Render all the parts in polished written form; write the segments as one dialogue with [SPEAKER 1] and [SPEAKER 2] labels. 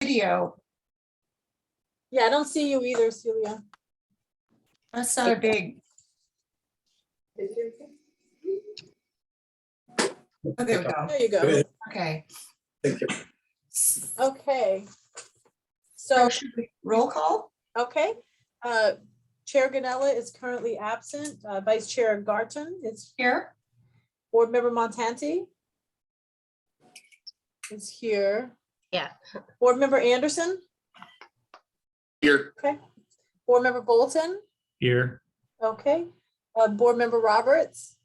[SPEAKER 1] video.
[SPEAKER 2] Yeah, I don't see you either, Celia.
[SPEAKER 1] That's not a big. Oh, there we go.
[SPEAKER 2] There you go.
[SPEAKER 1] Okay.
[SPEAKER 3] Thank you.
[SPEAKER 2] Okay.
[SPEAKER 1] So
[SPEAKER 2] So,
[SPEAKER 1] should we roll call?
[SPEAKER 2] okay. Chair Ganella is currently absent. Vice Chair Garton is
[SPEAKER 1] Here.
[SPEAKER 2] Board Member Montanti is here.
[SPEAKER 4] Yeah.
[SPEAKER 2] Board Member Anderson.
[SPEAKER 3] Here.
[SPEAKER 2] Okay. Board Member Bolton.
[SPEAKER 5] Here.
[SPEAKER 2] Okay. Board Member Roberts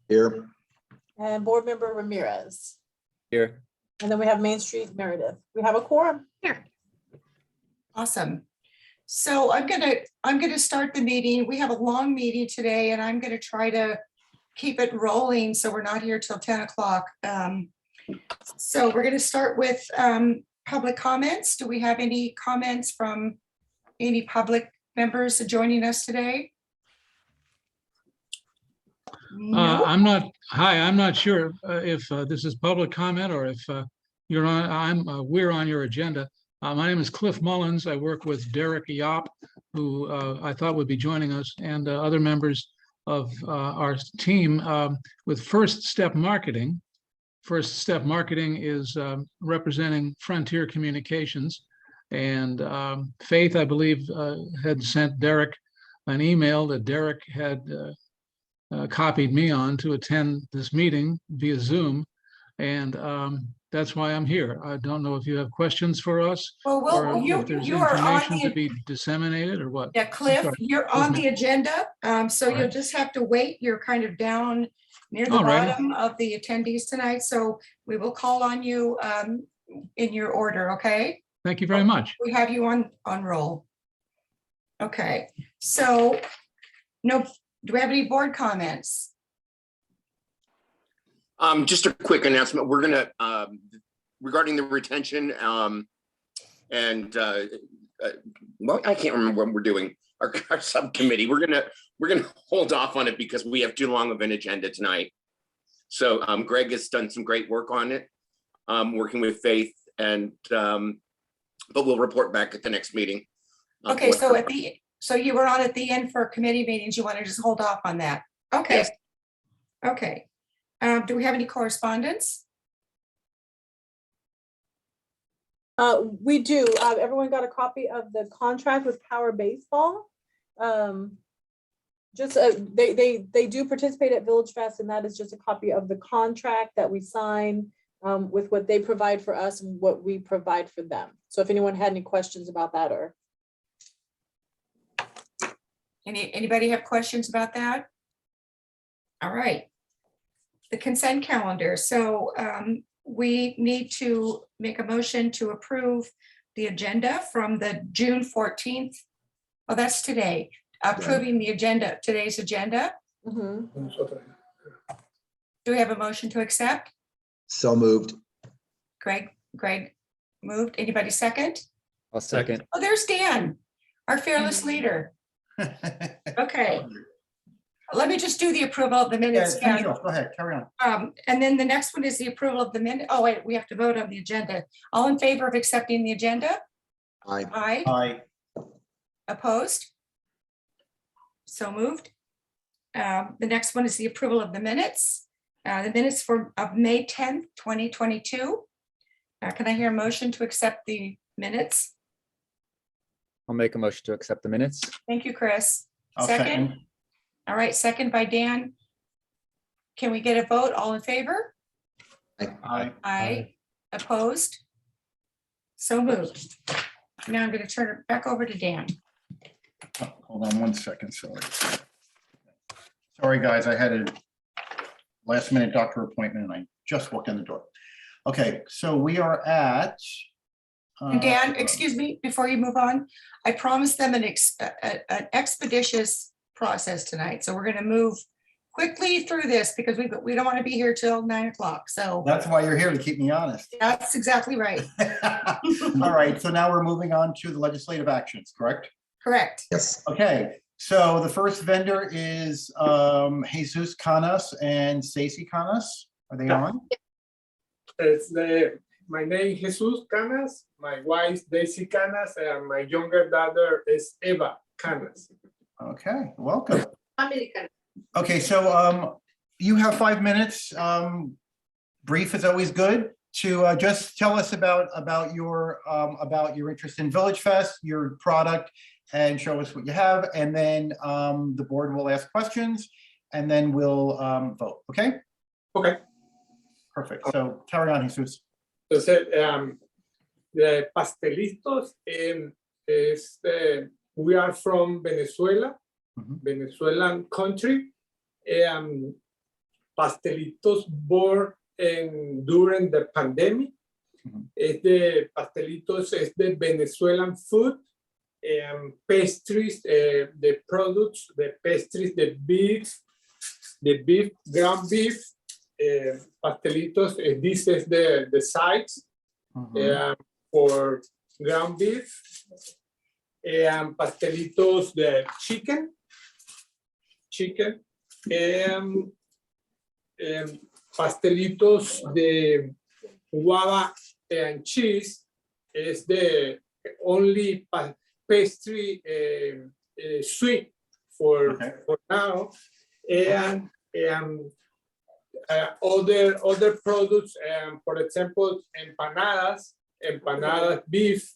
[SPEAKER 3] Here.
[SPEAKER 2] and Board Member Ramirez.
[SPEAKER 3] Here.
[SPEAKER 2] And then we have Main Street Meredith. We have a quorum.
[SPEAKER 4] Here.
[SPEAKER 1] Awesome. So I'm gonna start the meeting. We have a long meeting today and I'm gonna try to keep it rolling so we're not here till 10 o'clock. So we're gonna start with public comments. Do we have any comments from any public members joining us today? No?
[SPEAKER 5] I'm not sure if this is public comment or if you're on, we're on your agenda. My name is Cliff Mullins. I work with Derek Yop, who I thought would be joining us, and other members of our team with First Step Marketing. First Step Marketing is representing Frontier Communications. And Faith, I believe, had sent Derek an email that Derek had copied me on to attend this meeting via Zoom. And that's why I'm here. I don't know if you have questions for us or
[SPEAKER 1] Well,
[SPEAKER 5] if there's
[SPEAKER 1] you are on
[SPEAKER 5] information to
[SPEAKER 1] the,
[SPEAKER 5] be disseminated or what.
[SPEAKER 1] yeah, Cliff,
[SPEAKER 5] Sorry.
[SPEAKER 1] you're on the agenda. So
[SPEAKER 5] All
[SPEAKER 1] you'll
[SPEAKER 5] right.
[SPEAKER 1] just have to wait. You're kind of down near the
[SPEAKER 5] All righty.
[SPEAKER 1] bottom of the attendees tonight. So we will call on you in your order, okay?
[SPEAKER 5] Thank you very much.
[SPEAKER 1] We have you on roll. Okay, so no, do we have any board comments?
[SPEAKER 6] Just a quick announcement. We're gonna, regarding the retention, and well, I can't remember what we're doing, our subcommittee. We're gonna hold off on it because we have too long of an agenda tonight. So Greg has done some great work on it, working with Faith, and but we'll report back at the next meeting.
[SPEAKER 1] Okay, so you were on at the end for committee meetings. You want to just hold off on that? Okay.
[SPEAKER 6] Yes.
[SPEAKER 1] Okay. Do we have any correspondence?
[SPEAKER 2] We do. Everyone got a copy of the contract with Power Baseball. Just they do participate at VillageFest, and that is just a copy of the contract that we sign with what they provide for us and what we provide for them. So if anyone had any questions about that, or
[SPEAKER 1] Anybody have questions about that? All right. The consent calendar. So we need to make a motion to approve the agenda from the June 14th. Oh, that's today. Approving the agenda, today's agenda.
[SPEAKER 2] Mhm.
[SPEAKER 1] Do we have a motion to accept?
[SPEAKER 3] So moved.
[SPEAKER 1] Greg moved. Anybody second?
[SPEAKER 3] I'll second.
[SPEAKER 1] Oh, there's Dan, our fearless leader. Okay. Let me just do the approval of the minutes.
[SPEAKER 7] Yeah, go ahead, carry on.
[SPEAKER 1] And then the next one is the approval of the minute. Oh, wait, we have to vote on the agenda. All in favor of accepting the agenda?
[SPEAKER 3] Aye.
[SPEAKER 1] Aye.
[SPEAKER 7] Aye.
[SPEAKER 1] Opposed? So moved. The next one is the approval of the minutes. The minutes of May 10th, 2022. Can I hear a motion to accept the minutes?
[SPEAKER 8] I'll make a motion to accept the minutes.
[SPEAKER 1] Thank you, Chris.
[SPEAKER 7] I'll
[SPEAKER 1] Second? All right, second by Dan. Can we get a vote? All in favor?
[SPEAKER 7] Aye.
[SPEAKER 1] Aye. Opposed? So moved. Now I'm going to turn it back over to Dan.
[SPEAKER 7] Oh, hold on one second, sorry. Sorry, guys, I had a last minute doctor appointment and I just walked in the door. Okay, so we are at.
[SPEAKER 1] And Dan, excuse me, before you move on, I promised them an expeditious process tonight. So we're going to move quickly through this because we don't want to be here till 9 o'clock. So
[SPEAKER 7] That's why you're here, to keep me honest.
[SPEAKER 1] that's exactly right.
[SPEAKER 7] All right, so now we're moving on to the legislative actions, correct?
[SPEAKER 1] Correct.
[SPEAKER 3] Yes.
[SPEAKER 7] Okay, so the first vendor is Jesus Canas and Stacy Canas. Are they on?
[SPEAKER 3] It's the
[SPEAKER 4] My name is Jesus Canas. My wife Daisy Canas, and my younger daughter is Eva Canas.
[SPEAKER 7] Okay, welcome. Okay, so you have 5 minutes. Brief is always good to just tell us about your interest in VillageFest, your product, and show us what you have, and then the board will ask questions, and then we'll vote. Okay.
[SPEAKER 4] Okay.
[SPEAKER 7] Perfect. So carry on, Jesus.
[SPEAKER 4] Entonces, the pastelitos we are from Venezuela, Venezuelan country. Pastelitos born during the pandemic. Pastelitos es de Venezuelan food. Pastries, the products, the pastries, the beef, ground beef. Pastelitos, this is the size for ground beef. Pastelitos, the chicken. Pastelitos de guava and cheese is the only pastry sweet for now, and other products, for example, empanadas beef,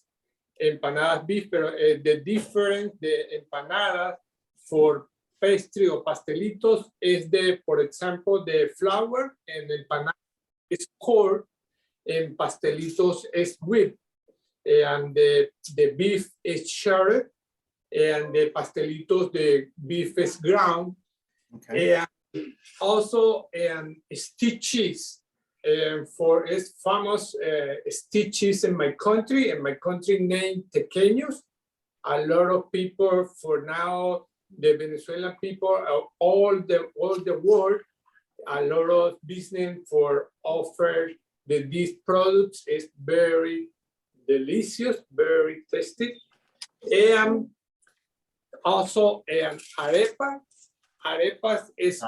[SPEAKER 4] pero the different the empanadas for pastry or pastelitos is for example, the flour, and empanada is corn, and pastelitos is whipped, and the beef is shredded, and the pastelitos, the beef is ground. And also stitches for its famous stitches in my country named Tequeños. A lot of people for now, the Venezuelan people, all the world, a lot of business for offer these products is very delicious, very tasty. And also arepas is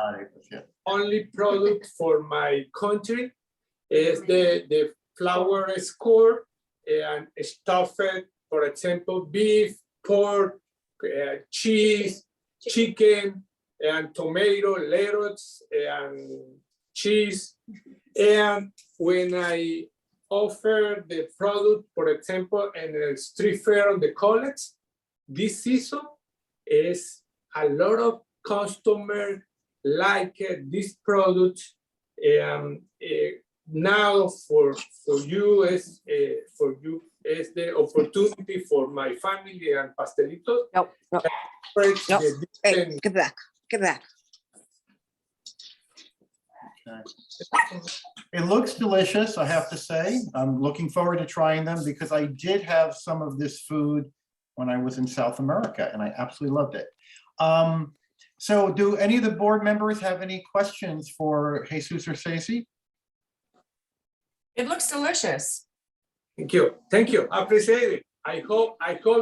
[SPEAKER 4] only product for my country. Is the flour is corn and stuffed, for example, beef, pork, cheese, chicken, and tomato, lettuce, and cheese. And when I offer the product, for example, in a street fair on the college, this season is a lot of customers like this product. Now for you is the opportunity for my family and pastelitos.
[SPEAKER 9] Nope. Hey, get back.
[SPEAKER 7] It looks delicious, I have to say. I'm looking forward to trying them because I did have some of this food when I was in South America, and I absolutely loved it. So do any of the board members have any questions for Jesus or Stacey?
[SPEAKER 1] It looks delicious.
[SPEAKER 4] Thank you. I appreciate it. I hope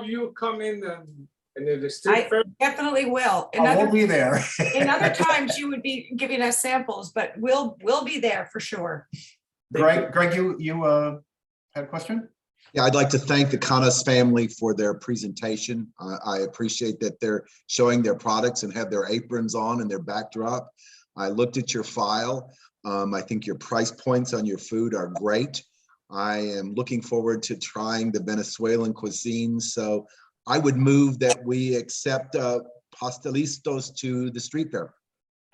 [SPEAKER 4] you come in and the street fair.
[SPEAKER 1] Definitely will.
[SPEAKER 7] I won't be there.
[SPEAKER 1] In other times you would be giving us samples, but we'll be there for sure.
[SPEAKER 7] Greg, you had a question?
[SPEAKER 3] Yeah, I'd like to thank the Canas family for their presentation. I appreciate that they're showing their products and have their aprons on and their backdrop. I looked at your file. I think your price points on your food are great. I am looking forward to trying the Venezuelan cuisine. So I would move that we accept pastelitos to the street fair.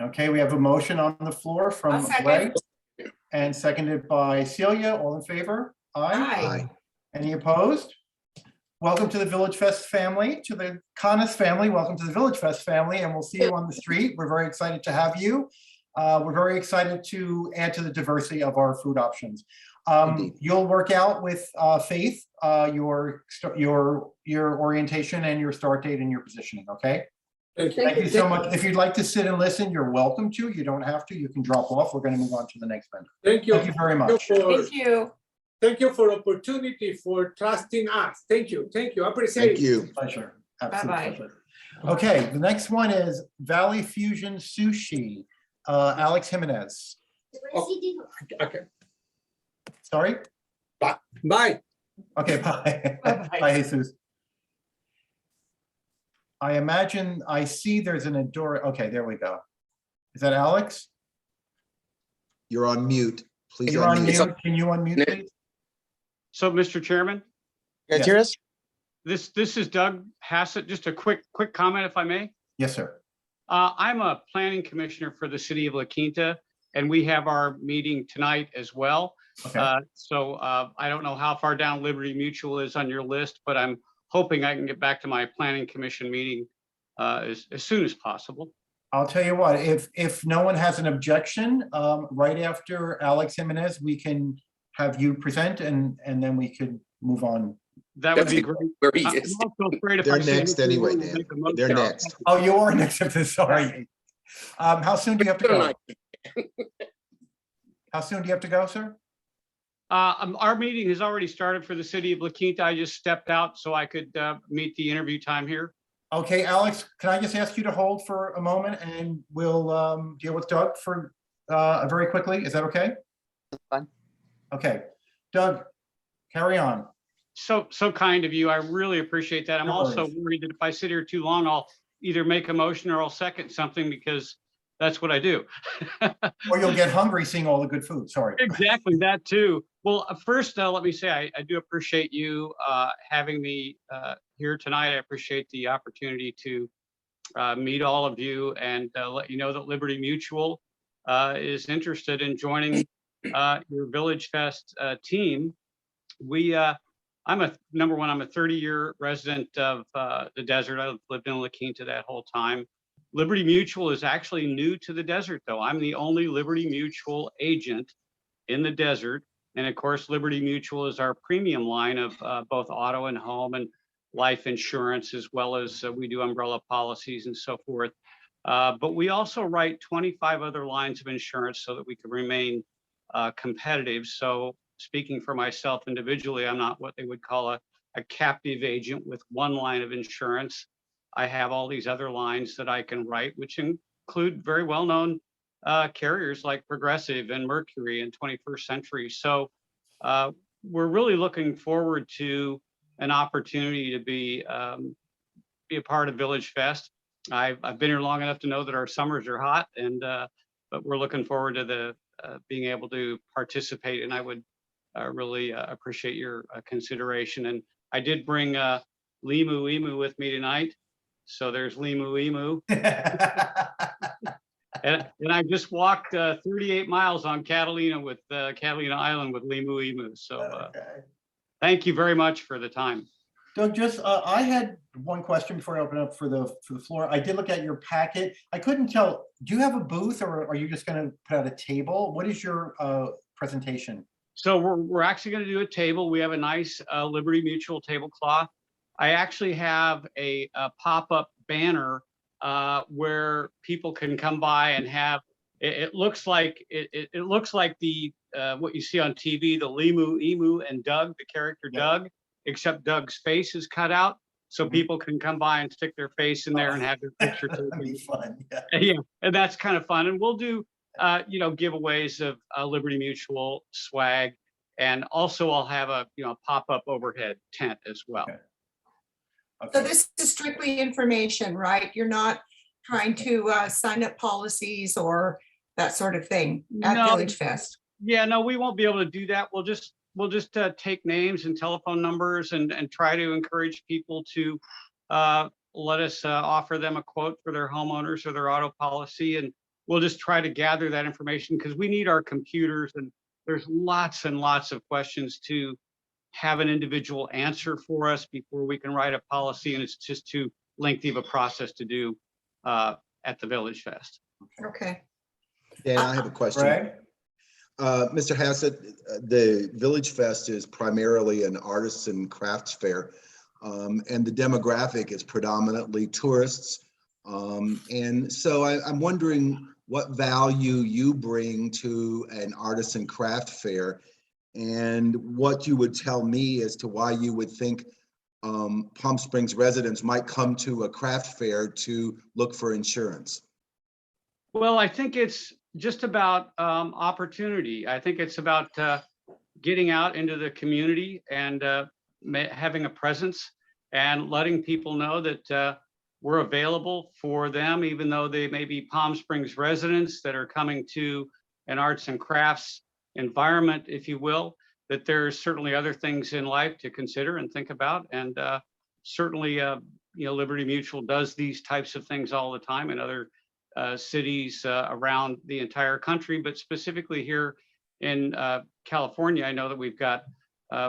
[SPEAKER 7] Okay, we have a motion on the floor from Greg and seconded by Celia. All in favor?
[SPEAKER 1] Aye.
[SPEAKER 7] Any opposed? Welcome to the VillageFest family, to the Canas family. Welcome to the VillageFest family, and we'll see you on the street. We're very excited to have you. We're very excited to add to the diversity of our food options. You'll work out with Faith your orientation and your start date and your positioning, okay? Thank you so much. If you'd like to sit and listen, you're welcome to. You don't have to. You can drop off. We're going to move on to the next vendor.
[SPEAKER 4] Thank you.
[SPEAKER 7] Thank you very much.
[SPEAKER 1] Thank you.
[SPEAKER 4] Thank you for opportunity, for trusting us. Thank you. I appreciate it.
[SPEAKER 3] Thank you.
[SPEAKER 7] Pleasure. Absolute
[SPEAKER 1] Bye-bye.
[SPEAKER 7] pleasure. Okay, the next one is Valley Fusion Sushi. Alex Jimenez.
[SPEAKER 4] Okay.
[SPEAKER 7] Sorry?
[SPEAKER 4] Bye.
[SPEAKER 7] Okay, bye.
[SPEAKER 1] Bye-bye.
[SPEAKER 7] Bye, Jesus. I imagine, I see there's an adore, okay, there we go. Is that Alex?
[SPEAKER 3] You're on mute. Please
[SPEAKER 7] You're on
[SPEAKER 3] unmute.
[SPEAKER 7] mute. Can you unmute, please?
[SPEAKER 10] So, Mr. Chairman,
[SPEAKER 7] You guys hear
[SPEAKER 9] us?
[SPEAKER 10] this is Doug Hassett. Just a quick comment, if I may.
[SPEAKER 7] Yes, sir.
[SPEAKER 10] I'm a planning commissioner for the city of La Quinta, and we have our meeting tonight as well.
[SPEAKER 7] Okay.
[SPEAKER 10] I don't know how far down Liberty Mutual is on your list, but I'm hoping I can get back to my planning commission meeting as soon as possible.
[SPEAKER 7] I'll tell you what, if no one has an objection, right after Alex Jimenez, we can have you present and then we could move on.
[SPEAKER 10] That would be great.
[SPEAKER 6] Where he
[SPEAKER 10] I'm
[SPEAKER 6] is.
[SPEAKER 10] also afraid if
[SPEAKER 3] They're
[SPEAKER 10] I say
[SPEAKER 3] next
[SPEAKER 10] anything,
[SPEAKER 3] anyway,
[SPEAKER 10] we'll
[SPEAKER 3] Dan.
[SPEAKER 10] make a motion.
[SPEAKER 3] They're next.
[SPEAKER 7] Oh, you are next to this, sorry. How soon do you have to go? How soon do you have to go, sir?
[SPEAKER 10] Our meeting has already started for the city of La Quinta. I just stepped out so I could meet the interview time here.
[SPEAKER 7] Okay, Alex, can I just ask you to hold for a moment and we'll deal with Doug for very quickly? Is that okay?
[SPEAKER 9] Fine.
[SPEAKER 7] Okay, Doug, carry on.
[SPEAKER 10] So kind of you. I really appreciate that. I'm
[SPEAKER 7] No
[SPEAKER 10] also
[SPEAKER 7] worries.
[SPEAKER 10] worried that if I sit here too long, I'll either make a motion or I'll second something because that's what I do.
[SPEAKER 7] Or you'll get hungry seeing all the good food, sorry.
[SPEAKER 10] Exactly, that too. Well, first, let me say, I do appreciate you having me here tonight. I appreciate the opportunity to meet all of you and let you know that Liberty Mutual is interested in joining your VillageFest team. I'm a 30-year resident of the desert. I've lived in La Quinta that whole time. Liberty Mutual is actually new to the desert, though. I'm the only Liberty Mutual agent in the desert. And of course, Liberty Mutual is our premium line of both auto and home and life insurance, as well as we do umbrella policies and so forth. But we also write 25 other lines of insurance so that we can remain competitive. So speaking for myself individually, I'm not what they would call a captive agent with one line of insurance. I have all these other lines that I can write, which include very well-known carriers like Progressive and Mercury and 21st Century. So we're really looking forward to an opportunity to be a part of VillageFest. I've been here long enough to know that our summers are hot, and but we're looking forward to the being able to participate. And I would really appreciate your consideration. And I did bring Limu Emu with me tonight. So there's Limu Emu. And I just walked 38 miles on Catalina with Catalina Island with Limu Emu. So
[SPEAKER 7] Okay.
[SPEAKER 10] thank you very much for the time.
[SPEAKER 7] Doug, just I had one question before I open up for the floor. I did look at your packet. I couldn't tell. Do you have a booth, or are you just going to put out a table? What is your presentation?
[SPEAKER 10] So we're actually going to do a table. We have a nice Liberty Mutual tablecloth. I actually have a pop-up banner where people can come by and have. It looks like it looks like the what you see on TV, the Limu Emu and Doug, the character Doug, except Doug's face is cut out, so people can come by and stick their face in there and have their picture taken.
[SPEAKER 7] That'd be fun. Yeah.
[SPEAKER 10] Yeah, and that's kind of fun. And we'll do giveaways of Liberty Mutual swag, and also I'll have a pop-up overhead tent as well.
[SPEAKER 7] Okay.
[SPEAKER 1] So this is strictly information, right? You're not trying to sign up policies or that sort of thing at
[SPEAKER 10] No.
[SPEAKER 1] VillageFest.
[SPEAKER 10] Yeah, no, we won't be able to do that. We'll just take names and telephone numbers and try to encourage people to let us offer them a quote for their homeowners or their auto policy, and we'll just try to gather that information because we need our computers, and there's lots and lots of questions to have an individual answer for us before we can write a policy, and it's just too lengthy of a process to do at the VillageFest.
[SPEAKER 1] Okay.
[SPEAKER 3] Dan, I have a question.
[SPEAKER 7] Greg?
[SPEAKER 3] Mr. Hassett, the VillageFest is primarily an artists and crafts fair, and the demographic is predominantly tourists. And so I'm wondering what value you bring to an artists and craft fair, and what you would tell me as to why you would think Palm Springs residents might come to a craft fair to look for insurance.
[SPEAKER 10] Well, I think it's just about opportunity. I think it's about getting out into the community and having a presence and letting people know that we're available for them, even though they may be Palm Springs residents that are coming to an arts and crafts environment, if you will, that there's certainly other things in life to consider and think about. And certainly, Liberty Mutual does these types of things all the time in other cities around the entire country, but specifically here in California, I know that we've got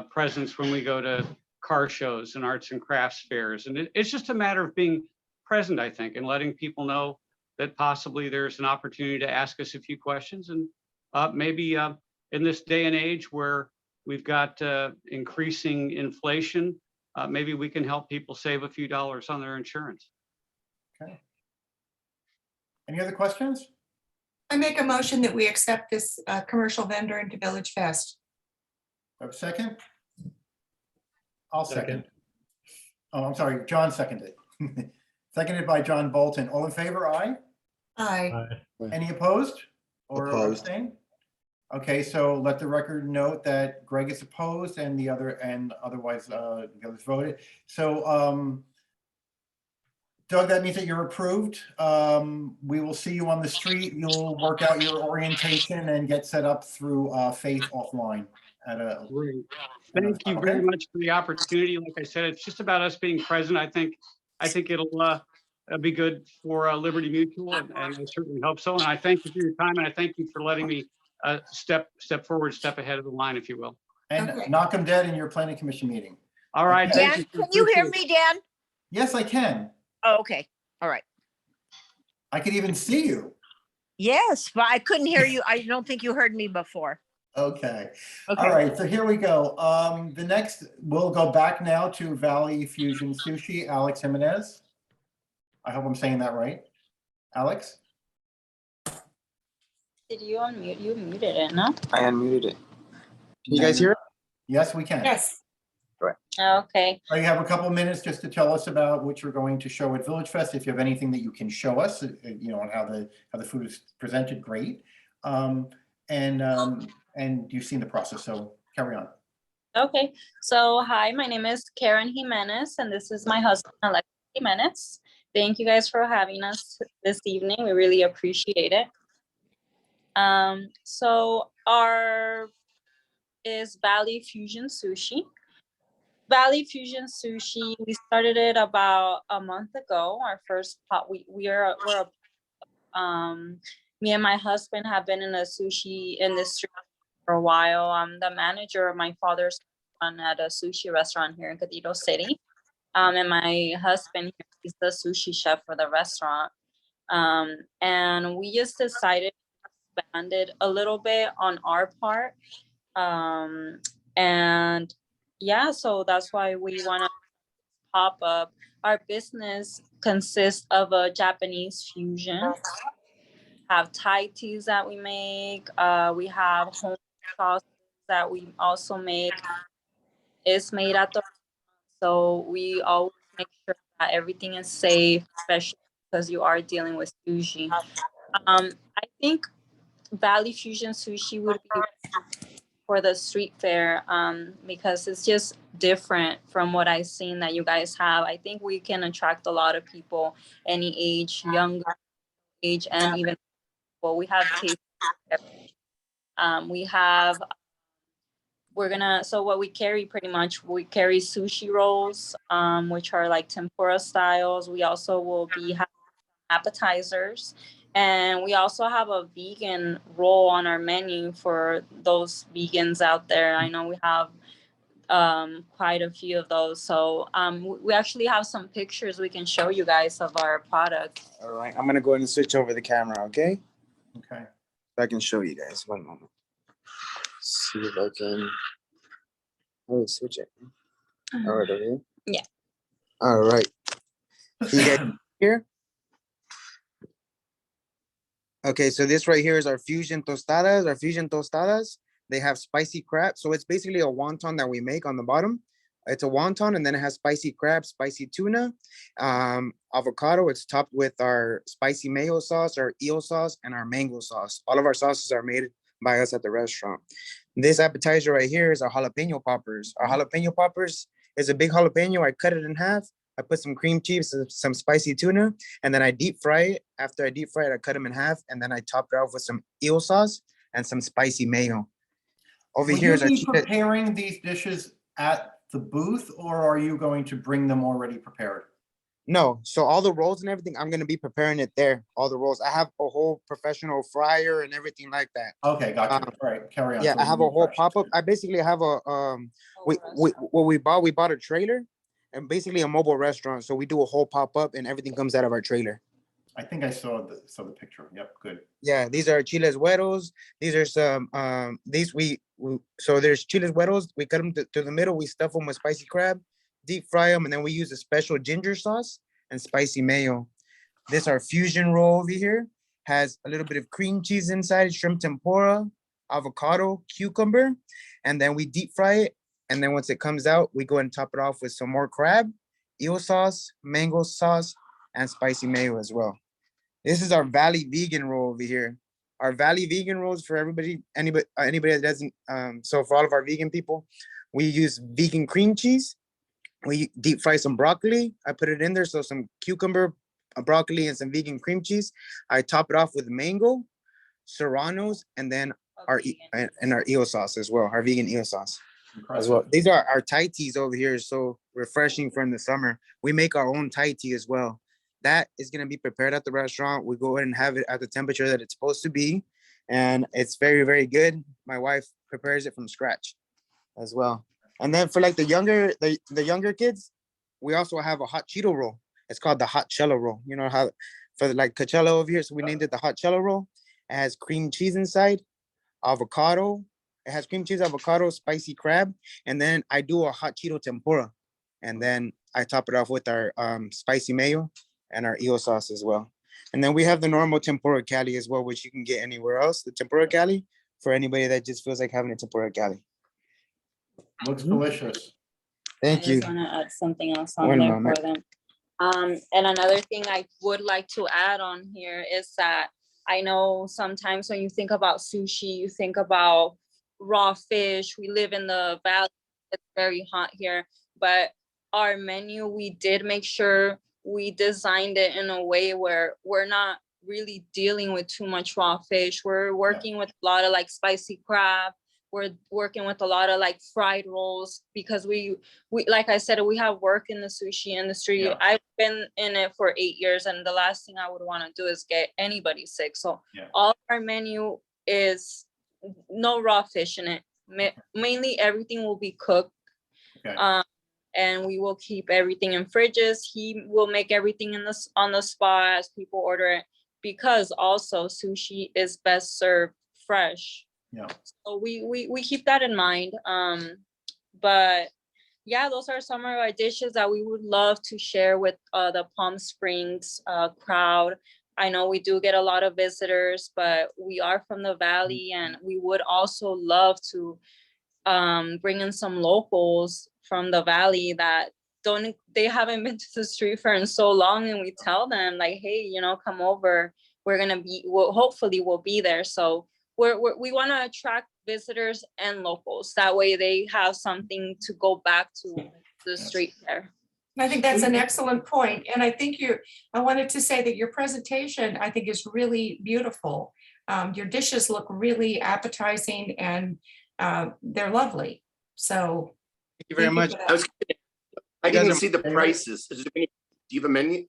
[SPEAKER 10] presence when we go to car shows and arts and crafts fairs. And it's just a matter of being present, I think, and letting people know that possibly there's an opportunity to ask us a few questions. And maybe in this day and age where we've got increasing inflation, maybe we can help people save a few dollars on their insurance.
[SPEAKER 7] Okay. Any other questions?
[SPEAKER 1] I make a motion that we accept this commercial vendor into VillageFest.
[SPEAKER 7] A second? I'll second. Oh, I'm sorry, John seconded. Seconded by John Bolton. All in favor, aye?
[SPEAKER 1] Aye.
[SPEAKER 7] Any opposed or
[SPEAKER 3] Opposed.
[SPEAKER 7] abstained? Okay, so let the record note that Greg is opposed and the other, and otherwise the others voted. So Doug, that means that you're approved. We will see you on the street. You'll work out your orientation and get set up through Faith offline at a.
[SPEAKER 10] Great. Thank you very much for the opportunity. Like I said, it's just about us being present. I think it'll be good for Liberty Mutual, and I certainly hope so. And I thank you for your time, and I thank you for letting me step forward, step ahead of the line, if you will.
[SPEAKER 7] And
[SPEAKER 1] Okay.
[SPEAKER 7] knock them dead in your planning commission meeting.
[SPEAKER 10] All right.
[SPEAKER 7] Okay.
[SPEAKER 10] thank
[SPEAKER 9] Dan, can you hear me, Dan?
[SPEAKER 7] Yes, I can.
[SPEAKER 9] Oh, okay, all right.
[SPEAKER 7] I could even see you.
[SPEAKER 9] Yes, but I couldn't hear you. I don't think you heard me before.
[SPEAKER 7] Okay.
[SPEAKER 9] Okay.
[SPEAKER 7] All right, so here we go. The next, we'll go back now to Valley Fusion Sushi, Alex Jimenez. I hope I'm saying that right. Alex?
[SPEAKER 11] Did you unmute? You muted it, no?
[SPEAKER 12] I unmuted it. Can you guys hear it?
[SPEAKER 7] Yes, we can.
[SPEAKER 1] Yes.
[SPEAKER 11] Okay.
[SPEAKER 7] So you have a couple minutes just to tell us about what you're going to show at VillageFest. If you have anything that you can show us, on how the food is presented, great. And you've seen the process, so carry on.
[SPEAKER 11] Okay. So hi, my name is Karen Jimenez, and this is my husband, Alex Jimenez. Thank you guys for having us this evening. We really appreciate it. So our is Valley Fusion Sushi. Valley Fusion Sushi, we started it about a month ago. Our first pot, me and my husband have been in the sushi industry for a while. I'm the manager of my father's restaurant at a sushi restaurant here in Cadillo City. And my husband is the sushi chef for the restaurant. And we just decided to expand it a little bit on our part. And yeah, so that's why we want to pop up. Our business consists of a Japanese fusion. Have Thai teas that we make. We have home sauces that we also make. It's made at the, so we always make sure that everything is safe, especially because you are dealing with sushi. I think Valley Fusion Sushi would be for the street fair, because it's just different from what I've seen that you guys have. I think we can attract a lot of people, any age, younger age, and even well, we have taste. So what we carry pretty much, we carry sushi rolls, which are like tempura styles. We also will be having appetizers. And we also have a vegan roll on our menu for those vegans out there. I know we have quite a few of those. So we actually have some pictures we can show you guys of our product.
[SPEAKER 12] All right, I'm gonna go ahead and switch over the camera, okay?
[SPEAKER 7] Okay.
[SPEAKER 12] I can show you guys. 1 moment. See if I can. Oh, switch it. All right, over here.
[SPEAKER 11] Yeah.
[SPEAKER 12] All right. Can you guys here? Okay, so this right here is our fusion tostadas. They have spicy crab. So it's basically a wonton that we make on the bottom. It's a wonton, and then it has spicy crab, spicy tuna, avocado. It's topped with our spicy mayo sauce, our eel sauce, and our mango sauce. All of our sauces are made by us at the restaurant. This appetizer right here is our jalapeno poppers. Our jalapeno poppers is a big jalapeno. I cut it in half. I put some cream cheese, some spicy tuna, and then I deep fry it. After I deep fry it, I cut them in half, and then I top it off with some eel sauce and some spicy mayo. Over
[SPEAKER 7] Will
[SPEAKER 12] here
[SPEAKER 7] you
[SPEAKER 12] is our
[SPEAKER 7] be
[SPEAKER 12] chicken.
[SPEAKER 7] preparing these dishes at the booth, or are you going to bring them already prepared?
[SPEAKER 12] No, so all the rolls and everything, I'm gonna be preparing it there. All the rolls. I have a whole professional fryer and everything like that.
[SPEAKER 7] Okay, gotcha. All right, carry on.
[SPEAKER 12] Yeah,
[SPEAKER 7] So
[SPEAKER 12] I have
[SPEAKER 7] you
[SPEAKER 12] a whole
[SPEAKER 7] refresh.
[SPEAKER 12] pop-up. I basically have a what we bought a trailer and basically a mobile restaurant. So we do a whole pop-up and everything comes out of our trailer.
[SPEAKER 7] I think I saw the picture. Yep, good.
[SPEAKER 12] Yeah, these are chiles Weddles. These are some so there's chiles Weddles. We cut them to the middle. We stuff them with spicy crab, deep fry them, and then we use a special ginger sauce and spicy mayo. This our fusion roll over here has a little bit of cream cheese inside, shrimp tempura, avocado, cucumber, and then we deep fry it. And then once it comes out, we go and top it off with some more crab, eel sauce, mango sauce, and spicy mayo as well. This is our Valley Vegan roll over here. Our Valley Vegan rolls for everybody, anybody that doesn't, so for all of our vegan people, we use vegan cream cheese. We deep fry some broccoli. I put it in there, so some cucumber, broccoli, and some vegan cream cheese. I top it off with mango, serranos, and then our eel sauce as well, our vegan eel sauce as well. These are our Thai teas over here, so refreshing from the summer. We make our own Thai tea as well. That is going to be prepared at the restaurant. We go ahead and have it at the temperature that it's supposed to be, and it's very, very good. My wife prepares it from scratch as well. And then for like the younger kids, we also have a hot Cheeto roll. It's called the hot cello roll. You know how for like Coachella over here, so we named it the hot cello roll. It has cream cheese inside, avocado. It has cream cheese, avocado, spicy crab, and then I do a hot Cheeto tempura, and then I top it off with our spicy mayo and our eel sauce as well. And then we have the normal tempura Cali as well, which you can get anywhere else. The tempura Cali for anybody that just feels like having a tempura Cali.
[SPEAKER 7] Looks delicious.
[SPEAKER 12] Thank you.
[SPEAKER 11] I just want to add something else on
[SPEAKER 12] One
[SPEAKER 11] there
[SPEAKER 12] moment.
[SPEAKER 11] for them. And another thing I would like to add on here is that I know sometimes when you think about sushi, you think about raw fish. We live in the valley. It's very hot here, but our menu, we did make sure we designed it in a way where we're not really dealing with too much raw fish. We're working with a lot of like spicy crab. We're working with a lot of like fried rolls because we like I said, we have work in the sushi industry.
[SPEAKER 7] Yeah.
[SPEAKER 11] I've been in it for 8 years, and the last thing I would want to do is get anybody sick. So
[SPEAKER 7] Yeah.
[SPEAKER 11] all our menu is no raw fish in it. Mainly everything will be cooked.
[SPEAKER 7] Okay.
[SPEAKER 11] And we will keep everything in fridges. He will make everything on the spot as people order it, because also sushi is best served fresh.
[SPEAKER 7] Yeah.
[SPEAKER 11] So we keep that in mind. But yeah, those are some of our dishes that we would love to share with the Palm Springs crowd. I know we do get a lot of visitors, but we are from the valley, and we would also love to bring in some locals from the valley that they haven't been to the street fair in so long, and we tell them like, hey, come over. We're gonna hopefully we'll be there. So we want to attract visitors and locals. That way they have something to go back to the street fair.
[SPEAKER 1] I think that's an excellent point. And I think I wanted to say that your presentation, I think, is really beautiful. Your dishes look really appetizing, and they're lovely. So.
[SPEAKER 12] Thank you very much.
[SPEAKER 6] I didn't see the prices. Do you have a menu?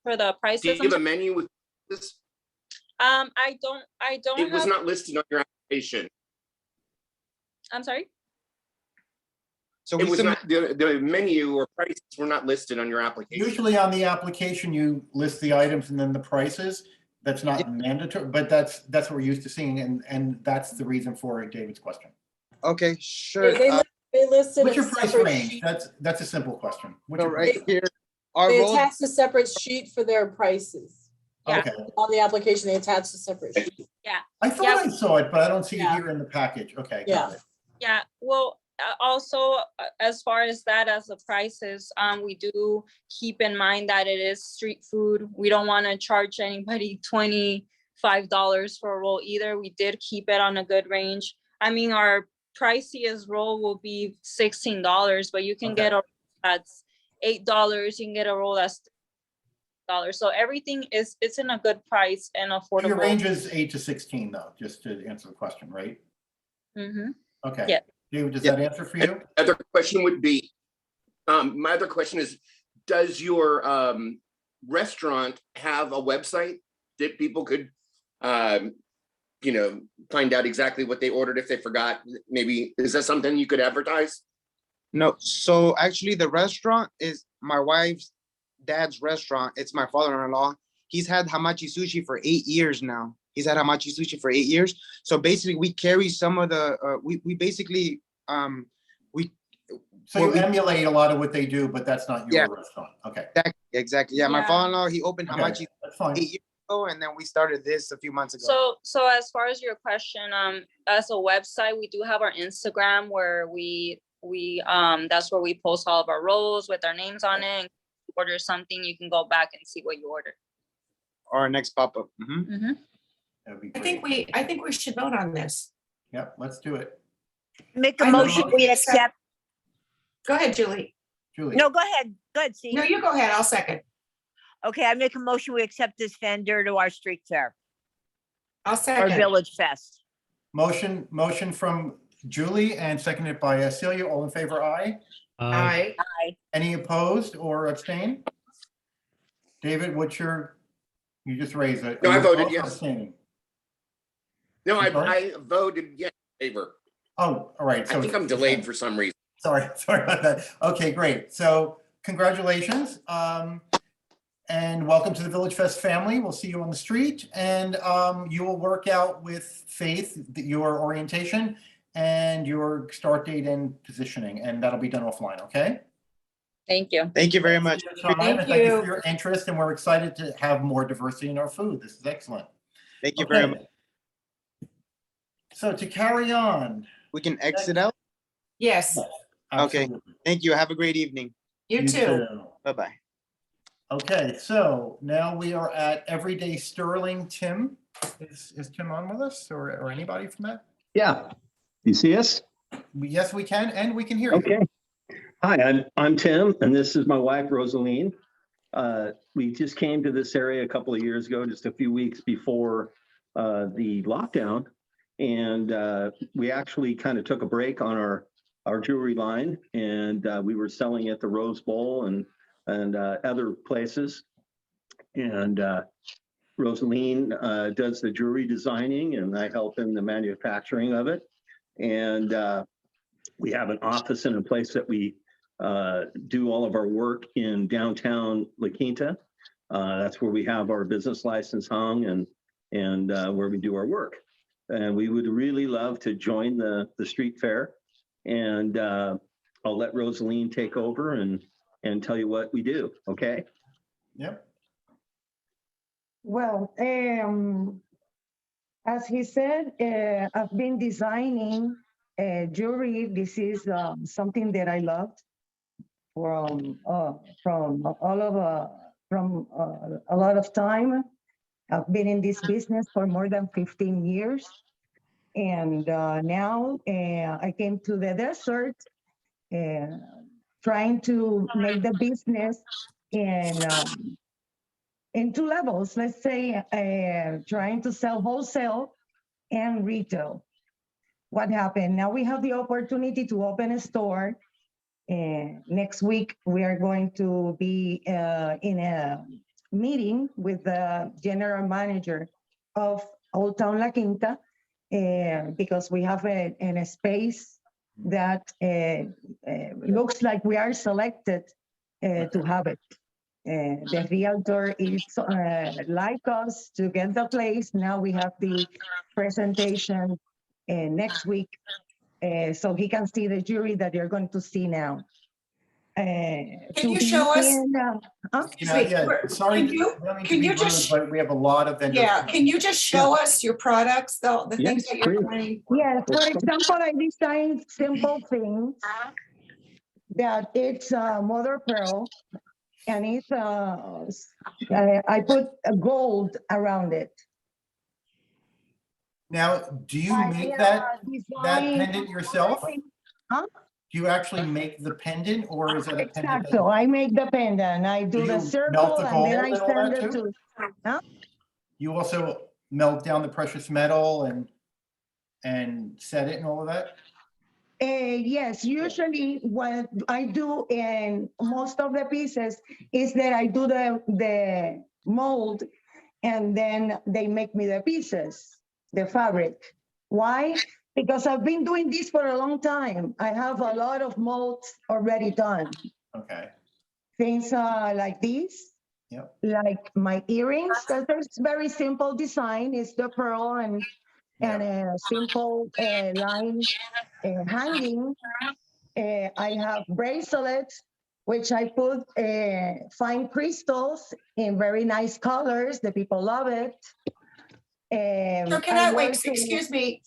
[SPEAKER 11] For the prices?
[SPEAKER 6] Do you have a menu with this?
[SPEAKER 11] I don't.
[SPEAKER 6] It was not listed on your application.
[SPEAKER 11] I'm sorry?
[SPEAKER 12] So
[SPEAKER 6] it was not, the menu or prices were not listed on your application.
[SPEAKER 7] Usually on the application, you list the items and then the prices. That's not mandatory, but that's what we're used to seeing, and that's the reason for David's question.
[SPEAKER 12] Okay, sure.
[SPEAKER 2] They listed
[SPEAKER 7] What's
[SPEAKER 2] a
[SPEAKER 7] your price
[SPEAKER 2] separate
[SPEAKER 7] range?
[SPEAKER 2] sheet.
[SPEAKER 7] That's a simple question. What's
[SPEAKER 12] So
[SPEAKER 7] your
[SPEAKER 12] right
[SPEAKER 7] price?
[SPEAKER 12] here, our
[SPEAKER 2] They
[SPEAKER 12] rolls.
[SPEAKER 2] attached a separate sheet for their prices.
[SPEAKER 11] Yeah.
[SPEAKER 7] Okay.
[SPEAKER 2] On the application, they attached a separate sheet.
[SPEAKER 11] Yeah.
[SPEAKER 7] I thought I saw it, but I don't see it
[SPEAKER 2] Yeah.
[SPEAKER 7] here in the package. Okay.
[SPEAKER 2] Yeah.
[SPEAKER 7] Got it.
[SPEAKER 11] Yeah, well, also, as far as the prices, we do keep in mind that it is street food. We don't want to charge anybody $25 for a roll either. We did keep it on a good range. I mean, our priciest roll will be $16, but you can
[SPEAKER 7] Okay.
[SPEAKER 11] get a that's $8. You can get a roll that's $6. So everything it's in a good price and
[SPEAKER 7] Your
[SPEAKER 11] affordable.
[SPEAKER 7] range is 8 to 16 though, just to answer the question, right?
[SPEAKER 11] Mm-hmm.
[SPEAKER 7] Okay.
[SPEAKER 11] Yeah.
[SPEAKER 7] David, does
[SPEAKER 3] Yeah.
[SPEAKER 7] that answer for you?
[SPEAKER 6] Other question would be, my other question is, does your restaurant have a website that people could, you know, find out exactly what they ordered if they forgot? Maybe, is that something you could advertise?
[SPEAKER 12] No, so actually the restaurant is my wife's dad's restaurant. It's my father-in-law. He's had Hamachi Sushi for 8 years now. He's had Hamachi Sushi for 8 years. So basically we carry some of the, we basically, we.
[SPEAKER 7] So
[SPEAKER 12] well,
[SPEAKER 7] you
[SPEAKER 12] we-
[SPEAKER 7] emulate a lot of what they do, but that's not your
[SPEAKER 12] Yeah.
[SPEAKER 7] restaurant. Okay,
[SPEAKER 12] Exactly. Yeah, my
[SPEAKER 1] Yeah.
[SPEAKER 12] father-in-law, he opened
[SPEAKER 7] okay,
[SPEAKER 12] Hamachi
[SPEAKER 7] that's fine.
[SPEAKER 12] 8 years ago, and then we started this a few months ago.
[SPEAKER 11] So as far as your question, as a website, we do have our Instagram where we that's where we post all of our rolls with our names on it. And order something, you can go back and see what you ordered.
[SPEAKER 12] Our next pop-up.
[SPEAKER 11] Mm-hmm.
[SPEAKER 7] That'd be
[SPEAKER 1] I
[SPEAKER 7] great.
[SPEAKER 1] think we should vote on this.
[SPEAKER 7] Yep, let's do it.
[SPEAKER 9] Make a
[SPEAKER 1] I
[SPEAKER 9] motion,
[SPEAKER 1] move
[SPEAKER 9] we
[SPEAKER 1] we accept-
[SPEAKER 9] accept.
[SPEAKER 1] Go ahead, Julie.
[SPEAKER 7] Julie.
[SPEAKER 9] No, go ahead. Go ahead, see.
[SPEAKER 1] No, you go ahead. I'll second.
[SPEAKER 9] Okay, I make a motion, we accept this vendor to our street fair,
[SPEAKER 1] I'll
[SPEAKER 9] our
[SPEAKER 1] second.
[SPEAKER 9] Village Fest.
[SPEAKER 7] Motion from Julie and seconded by Celia. All in favor, aye.
[SPEAKER 1] Aye.
[SPEAKER 7] Any opposed or abstain? David, what's your, you just raised it.
[SPEAKER 6] No, I
[SPEAKER 7] Are you
[SPEAKER 6] voted
[SPEAKER 7] opposed or
[SPEAKER 6] yes.
[SPEAKER 7] abstaining?
[SPEAKER 6] No,
[SPEAKER 7] I'm sorry?
[SPEAKER 6] I voted yes in favor.
[SPEAKER 7] Oh, all right.
[SPEAKER 6] I think I'm delayed for some reason.
[SPEAKER 7] Sorry about that. Okay, great. So congratulations. And welcome to the Village Fest family. We'll see you on the street, and you will work out with Faith your orientation and your start date and positioning, and that'll be done offline, okay?
[SPEAKER 11] Thank you.
[SPEAKER 12] Thank you very much.
[SPEAKER 7] Thank you for your interest, and we're excited to have more diversity in our food. This is excellent.
[SPEAKER 12] Thank you very
[SPEAKER 7] Okay.
[SPEAKER 12] much.
[SPEAKER 7] So to carry on.
[SPEAKER 12] We can exit out.
[SPEAKER 1] Yes,
[SPEAKER 12] Okay.
[SPEAKER 7] Absolutely.
[SPEAKER 12] Thank you. Have a great evening.
[SPEAKER 1] you too.
[SPEAKER 12] Bye-bye.
[SPEAKER 7] Okay, so now we are at Everyday Sterling. Tim, is Tim on with us or anybody from that?
[SPEAKER 13] Yeah. You see us?
[SPEAKER 7] Yes, we can, and we can hear you.
[SPEAKER 13] Okay. Hi, I'm Tim, and this is my wife, Rosaline. We just came to this area a couple of years ago, just a few weeks before the lockdown. And we actually kind of took a break on our jewelry line, and we were selling at the Rose Bowl and other places. And Rosaline does the jewelry designing, and I help in the manufacturing of it. And we have an office and a place that we do all of our work in downtown La Quinta. That's where we have our business license hung and where we do our work. And we would really love to join the street fair. And I'll let Rosaline take over and tell you what we do, okay?
[SPEAKER 7] Yep.
[SPEAKER 14] Well, as he said, I've been designing jewelry. This is something that I loved from a lot of time. I've been in this business for more than 15 years. And now I came to the desert trying to make the business in two levels, let's say, trying to sell wholesale and retail. What happened? Now we have the opportunity to open a store. Next week, we are going to be in a meeting with the general manager of Old Town La Quinta, because we have a space that looks like we are selected to have it. The realtor is like us to get the place. Now we have the presentation next week, so he can see the jury that you're going to see now.
[SPEAKER 1] Can you show us?
[SPEAKER 7] Sorry,
[SPEAKER 1] Can you just?
[SPEAKER 7] but we have a lot of vendors.
[SPEAKER 1] Yeah, can you just show us your products, the things that you're
[SPEAKER 13] please.
[SPEAKER 1] planning?
[SPEAKER 14] Yes, for example, I designed simple things that it's mother pearl, and it's I put a gold around it.
[SPEAKER 7] Now, do you make that pendant yourself?
[SPEAKER 14] Huh?
[SPEAKER 7] Do you actually make the pendant, or is it a pendant?
[SPEAKER 14] Exacto. I make the pendant. I do
[SPEAKER 7] Do
[SPEAKER 14] the
[SPEAKER 7] you
[SPEAKER 14] circle
[SPEAKER 7] melt the
[SPEAKER 14] and then
[SPEAKER 7] gold
[SPEAKER 14] I
[SPEAKER 7] and all
[SPEAKER 14] send
[SPEAKER 7] that
[SPEAKER 14] it
[SPEAKER 7] too?
[SPEAKER 14] to.
[SPEAKER 7] You also melt down the precious metal and set it and all of that?
[SPEAKER 14] Yes, usually what I do in most of the pieces is that I do the mold and then they make me the pieces, the fabric. Why? Because I've been doing this for a long time. I have a lot of molds already done.
[SPEAKER 7] Okay.
[SPEAKER 14] Things like these,
[SPEAKER 7] Yep.
[SPEAKER 14] like my earrings, because there's very simple design. It's the pearl and a simple line hanging. I have bracelets, which I put fine crystals in very nice colors. The people love it.
[SPEAKER 1] So can I wait, excuse me,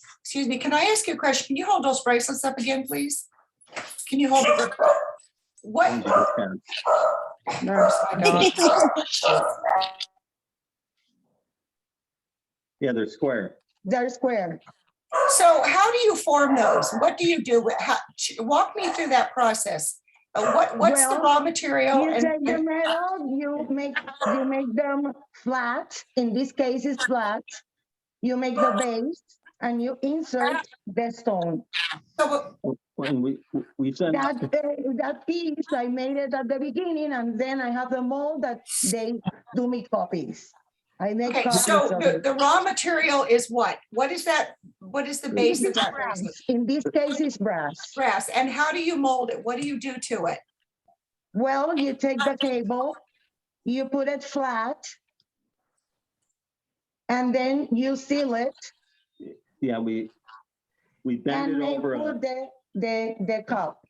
[SPEAKER 1] can I ask you a question? Can you hold those bracelets up again, please? Can you hold it? What? Nerves, my dog.
[SPEAKER 13] Yeah, they're square.
[SPEAKER 14] They're square.
[SPEAKER 1] So how do you form those? What do you do? Walk me through that process. What's the raw material?
[SPEAKER 14] You take the metal, you make them flat. In this case, it's flat. You make the base and you insert the stone.
[SPEAKER 1] So
[SPEAKER 13] when we send
[SPEAKER 14] that piece, I made it at the beginning, and then I have the mold that they do me copies. I make
[SPEAKER 1] okay,
[SPEAKER 14] copies
[SPEAKER 1] so
[SPEAKER 14] of it.
[SPEAKER 1] the raw material is what? What is that? What is the base of that?
[SPEAKER 14] Brass. In this case, it's brass.
[SPEAKER 1] Brass. And how do you mold it? What do you do to it?
[SPEAKER 14] Well, you take the cable, you put it flat, and then you seal it.
[SPEAKER 13] Yeah, we bend it over.
[SPEAKER 14] And then put the cup.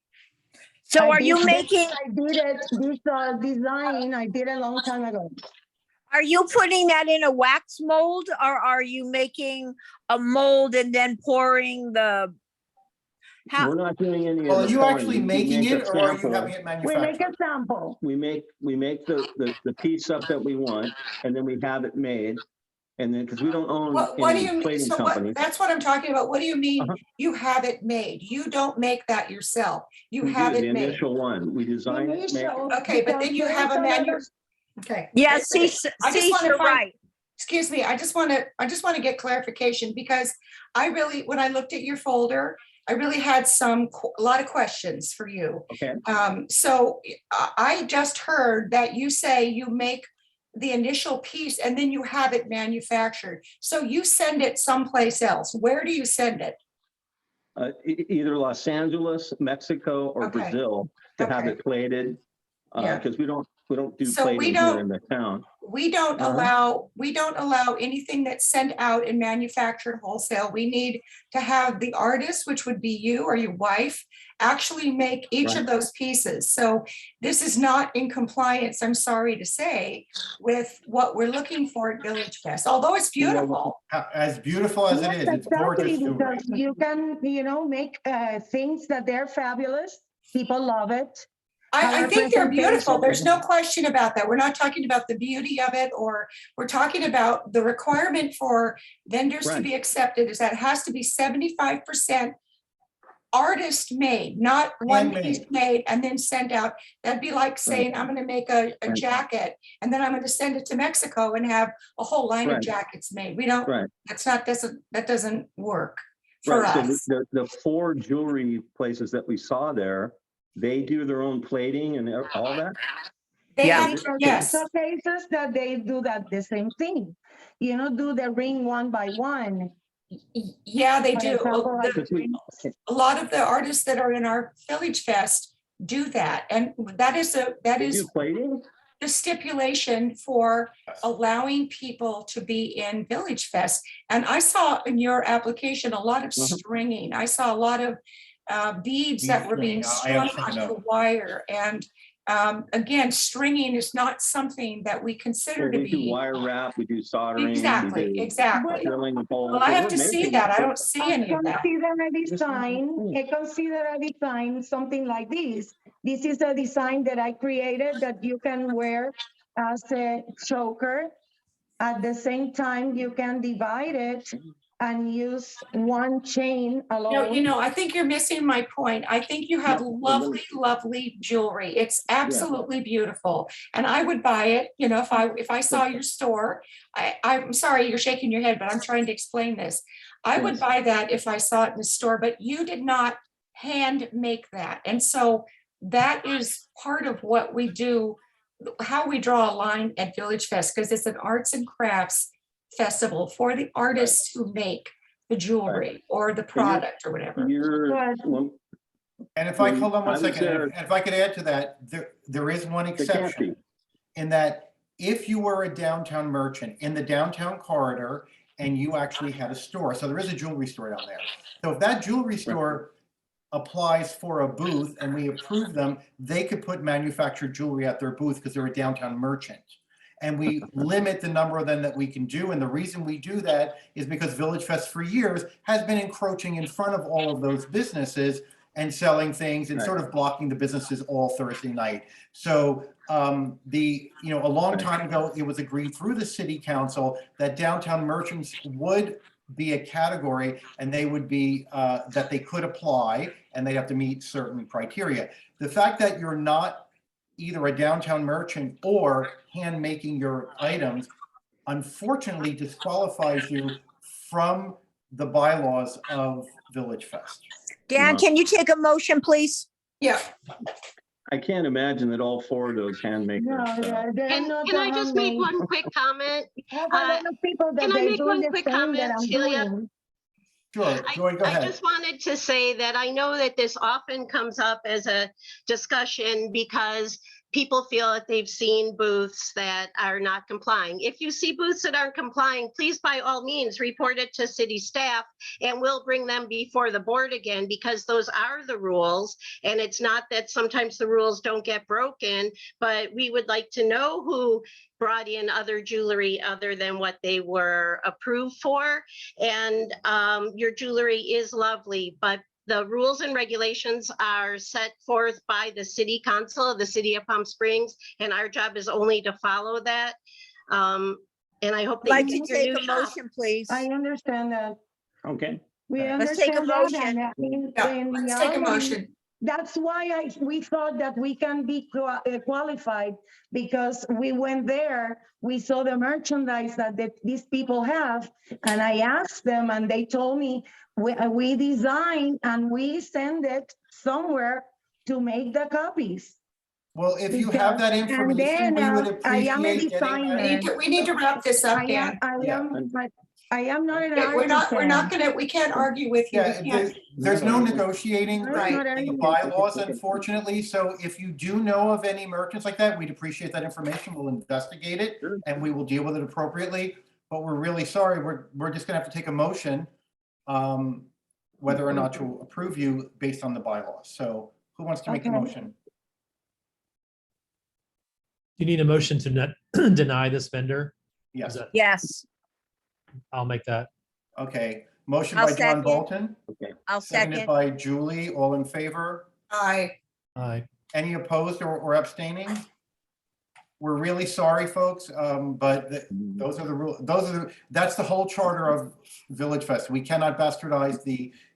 [SPEAKER 9] So are you making?
[SPEAKER 14] I did it, this design, I did a long time ago.
[SPEAKER 9] Are you putting that in a wax mold, or are you making a mold and then pouring the?
[SPEAKER 13] We're not doing any of
[SPEAKER 7] Well,
[SPEAKER 13] the
[SPEAKER 7] are you
[SPEAKER 13] pouring.
[SPEAKER 7] actually
[SPEAKER 13] We
[SPEAKER 7] making
[SPEAKER 13] make a
[SPEAKER 7] it, or are you
[SPEAKER 13] sample.
[SPEAKER 7] having it
[SPEAKER 14] We make
[SPEAKER 7] manufactured?
[SPEAKER 14] a sample.
[SPEAKER 13] We make the piece up that we want, and then we have it made. And then, because we don't own
[SPEAKER 1] What do
[SPEAKER 13] any
[SPEAKER 1] you mean?
[SPEAKER 13] plating
[SPEAKER 1] So
[SPEAKER 13] company.
[SPEAKER 1] that's what I'm talking about. What do you mean you have it made? You don't make that yourself. You
[SPEAKER 13] We
[SPEAKER 1] have
[SPEAKER 13] do,
[SPEAKER 1] it
[SPEAKER 13] the
[SPEAKER 1] made.
[SPEAKER 13] initial one. We design it, make it.
[SPEAKER 1] Okay, but then you have a okay.
[SPEAKER 9] Yeah,
[SPEAKER 1] I just want to
[SPEAKER 9] you're
[SPEAKER 1] find,
[SPEAKER 9] right.
[SPEAKER 1] excuse me, I just want to get clarification, because when I looked at your folder, I really had a lot of questions for you.
[SPEAKER 13] Okay.
[SPEAKER 1] So I just heard that you say you make the initial piece and then you have it manufactured. So you send it someplace else. Where do you send it?
[SPEAKER 13] Either Los Angeles, Mexico, or
[SPEAKER 1] Okay.
[SPEAKER 13] Brazil to have it plated.
[SPEAKER 1] Yeah.
[SPEAKER 13] Because we don't do
[SPEAKER 1] So we
[SPEAKER 13] plating
[SPEAKER 1] don't-
[SPEAKER 13] here in the town.
[SPEAKER 1] We don't allow anything that's sent out and manufactured wholesale. We need to have the artist, which would be you or your wife, actually make each of those pieces. So this is not in compliance, I'm sorry to say, with what we're looking for at VillageFest, although it's beautiful.
[SPEAKER 7] As beautiful as it is, it's gorgeous jewelry.
[SPEAKER 14] Because you can, make things that they're fabulous. People love it.
[SPEAKER 1] I think they're beautiful. There's no question about that. We're not talking about the beauty of it, or we're talking about the requirement for vendors to be accepted is that it has to be 75% artist made, not one piece made and then sent out. That'd be like saying, I'm going to make a jacket and then I'm going to send it to Mexico and have a whole line of jackets made. We don't, that doesn't work for us.
[SPEAKER 13] So the 4 jewelry places that we saw there, they do their own plating and all that?
[SPEAKER 14] Yes. Some cases that they do that the same thing. Do the ring one by one.
[SPEAKER 1] Yeah, they
[SPEAKER 14] For
[SPEAKER 1] do.
[SPEAKER 14] example,
[SPEAKER 1] A lot of the artists that are in our VillageFest do that. And that is
[SPEAKER 13] plating?
[SPEAKER 1] The stipulation for allowing people to be in VillageFest. And I saw in your application a lot of stringing. I saw a lot of beads that were being strung onto the wire. And again, stringing is not something that we consider to be.
[SPEAKER 13] We do wire wrap, we do soldering.
[SPEAKER 1] Exactly.
[SPEAKER 13] Drilling holes.
[SPEAKER 1] Well, I have to see that. I don't see any of that.
[SPEAKER 14] Consider a design, something like this. This is a design that I created that you can wear as a choker. At the same time, you can divide it and use one chain
[SPEAKER 1] No,
[SPEAKER 14] alone.
[SPEAKER 1] I think you're missing my point. I think you have lovely, lovely jewelry. It's absolutely beautiful. And I would buy it, if I saw your store. I'm sorry, you're shaking your head, but I'm trying to explain this. I would
[SPEAKER 13] Yes.
[SPEAKER 1] buy that if I saw it in the store, but you did not hand make that. And so that is part of what we do, how we draw a line at Village Fest, because it's an arts and crafts festival for the artists who make the jewelry or the product or whatever.
[SPEAKER 7] And if I, hold on
[SPEAKER 13] I
[SPEAKER 7] one
[SPEAKER 13] was
[SPEAKER 7] second,
[SPEAKER 13] there-
[SPEAKER 7] and if I could add to that, there is one exception. In that if you were a downtown merchant in the downtown corridor and you actually had a store, so there is a jewelry store down there. So if that jewelry store applies for a booth and we approve them, they could put manufactured jewelry at their booth because they're a downtown merchant. And we limit the number of them that we can do. And the reason we do that is because Village Fest for years has been encroaching in front of all of those businesses and selling things and sort of blocking the businesses all Thursday night. So a long time ago, it was agreed through the city council that downtown merchants would be a category and they would be, that they could apply and they'd have to meet certain criteria. The fact that you're not either a downtown merchant or hand making your items, unfortunately disqualifies you from the bylaws of Village Fest.
[SPEAKER 9] Dan, can you take a motion, please?
[SPEAKER 1] Yeah.
[SPEAKER 13] I can't imagine that all four of those handmakers.
[SPEAKER 15] Can I just make one quick comment?
[SPEAKER 14] Can I
[SPEAKER 15] make one quick comment, Celia?
[SPEAKER 7] Sure, Joy, go ahead.
[SPEAKER 15] I just wanted to say that I know that this often comes up as a discussion because people feel that they've seen booths that are not complying. If you see booths that aren't complying, please by all means report it to city staff and we'll bring them before the board again because those are the rules. And it's not that sometimes the rules don't get broken, but we would like to know who brought in other jewelry other than what they were approved for. And your jewelry is lovely, but the rules and regulations are set forth by the city council of the city of Palm Springs, and our job is only to follow that. And I hope that
[SPEAKER 9] Like
[SPEAKER 15] you
[SPEAKER 9] to
[SPEAKER 15] do your
[SPEAKER 9] take
[SPEAKER 15] new
[SPEAKER 9] a
[SPEAKER 15] job.
[SPEAKER 9] motion, please.
[SPEAKER 14] I understand that.
[SPEAKER 13] Okay.
[SPEAKER 14] We
[SPEAKER 9] Let's take a
[SPEAKER 14] understand that,
[SPEAKER 9] motion.
[SPEAKER 1] Let's take a motion.
[SPEAKER 14] That's why we thought that we can be qualified because we went there, we saw the merchandise that these people have, and I asked them and they told me we design and we send it somewhere to make the copies.
[SPEAKER 7] Well, if you have that information, we would
[SPEAKER 14] I am a
[SPEAKER 7] appreciate getting
[SPEAKER 14] designer.
[SPEAKER 7] that.
[SPEAKER 1] We need to wrap this up, Dan.
[SPEAKER 14] I am not an
[SPEAKER 1] We're
[SPEAKER 14] artisan.
[SPEAKER 1] not gonna, we can't argue with you. We
[SPEAKER 7] Yeah,
[SPEAKER 1] can't-
[SPEAKER 7] there's no negotiating
[SPEAKER 1] Right.
[SPEAKER 7] in the bylaws, unfortunately. So if you do know of any merchants like that, we'd appreciate that information. We'll investigate it and we will deal with it appropriately. But we're really sorry. We're just gonna have to take a motion whether or not to approve you based on the bylaws. So who wants to make the motion?
[SPEAKER 16] You need a motion to not deny this vendor?
[SPEAKER 7] Yes.
[SPEAKER 9] Yes,
[SPEAKER 16] I'll make that.
[SPEAKER 7] Okay, motion
[SPEAKER 9] I'll
[SPEAKER 7] by John
[SPEAKER 9] second.
[SPEAKER 7] Bolton,
[SPEAKER 9] I'll
[SPEAKER 7] seconded
[SPEAKER 9] second.
[SPEAKER 7] by Julie. All in favor?
[SPEAKER 1] Aye.
[SPEAKER 16] Aye.
[SPEAKER 7] Any opposed or abstaining? We're really sorry, folks, but those are the rules. That's the whole charter of Village Fest. We cannot bastardize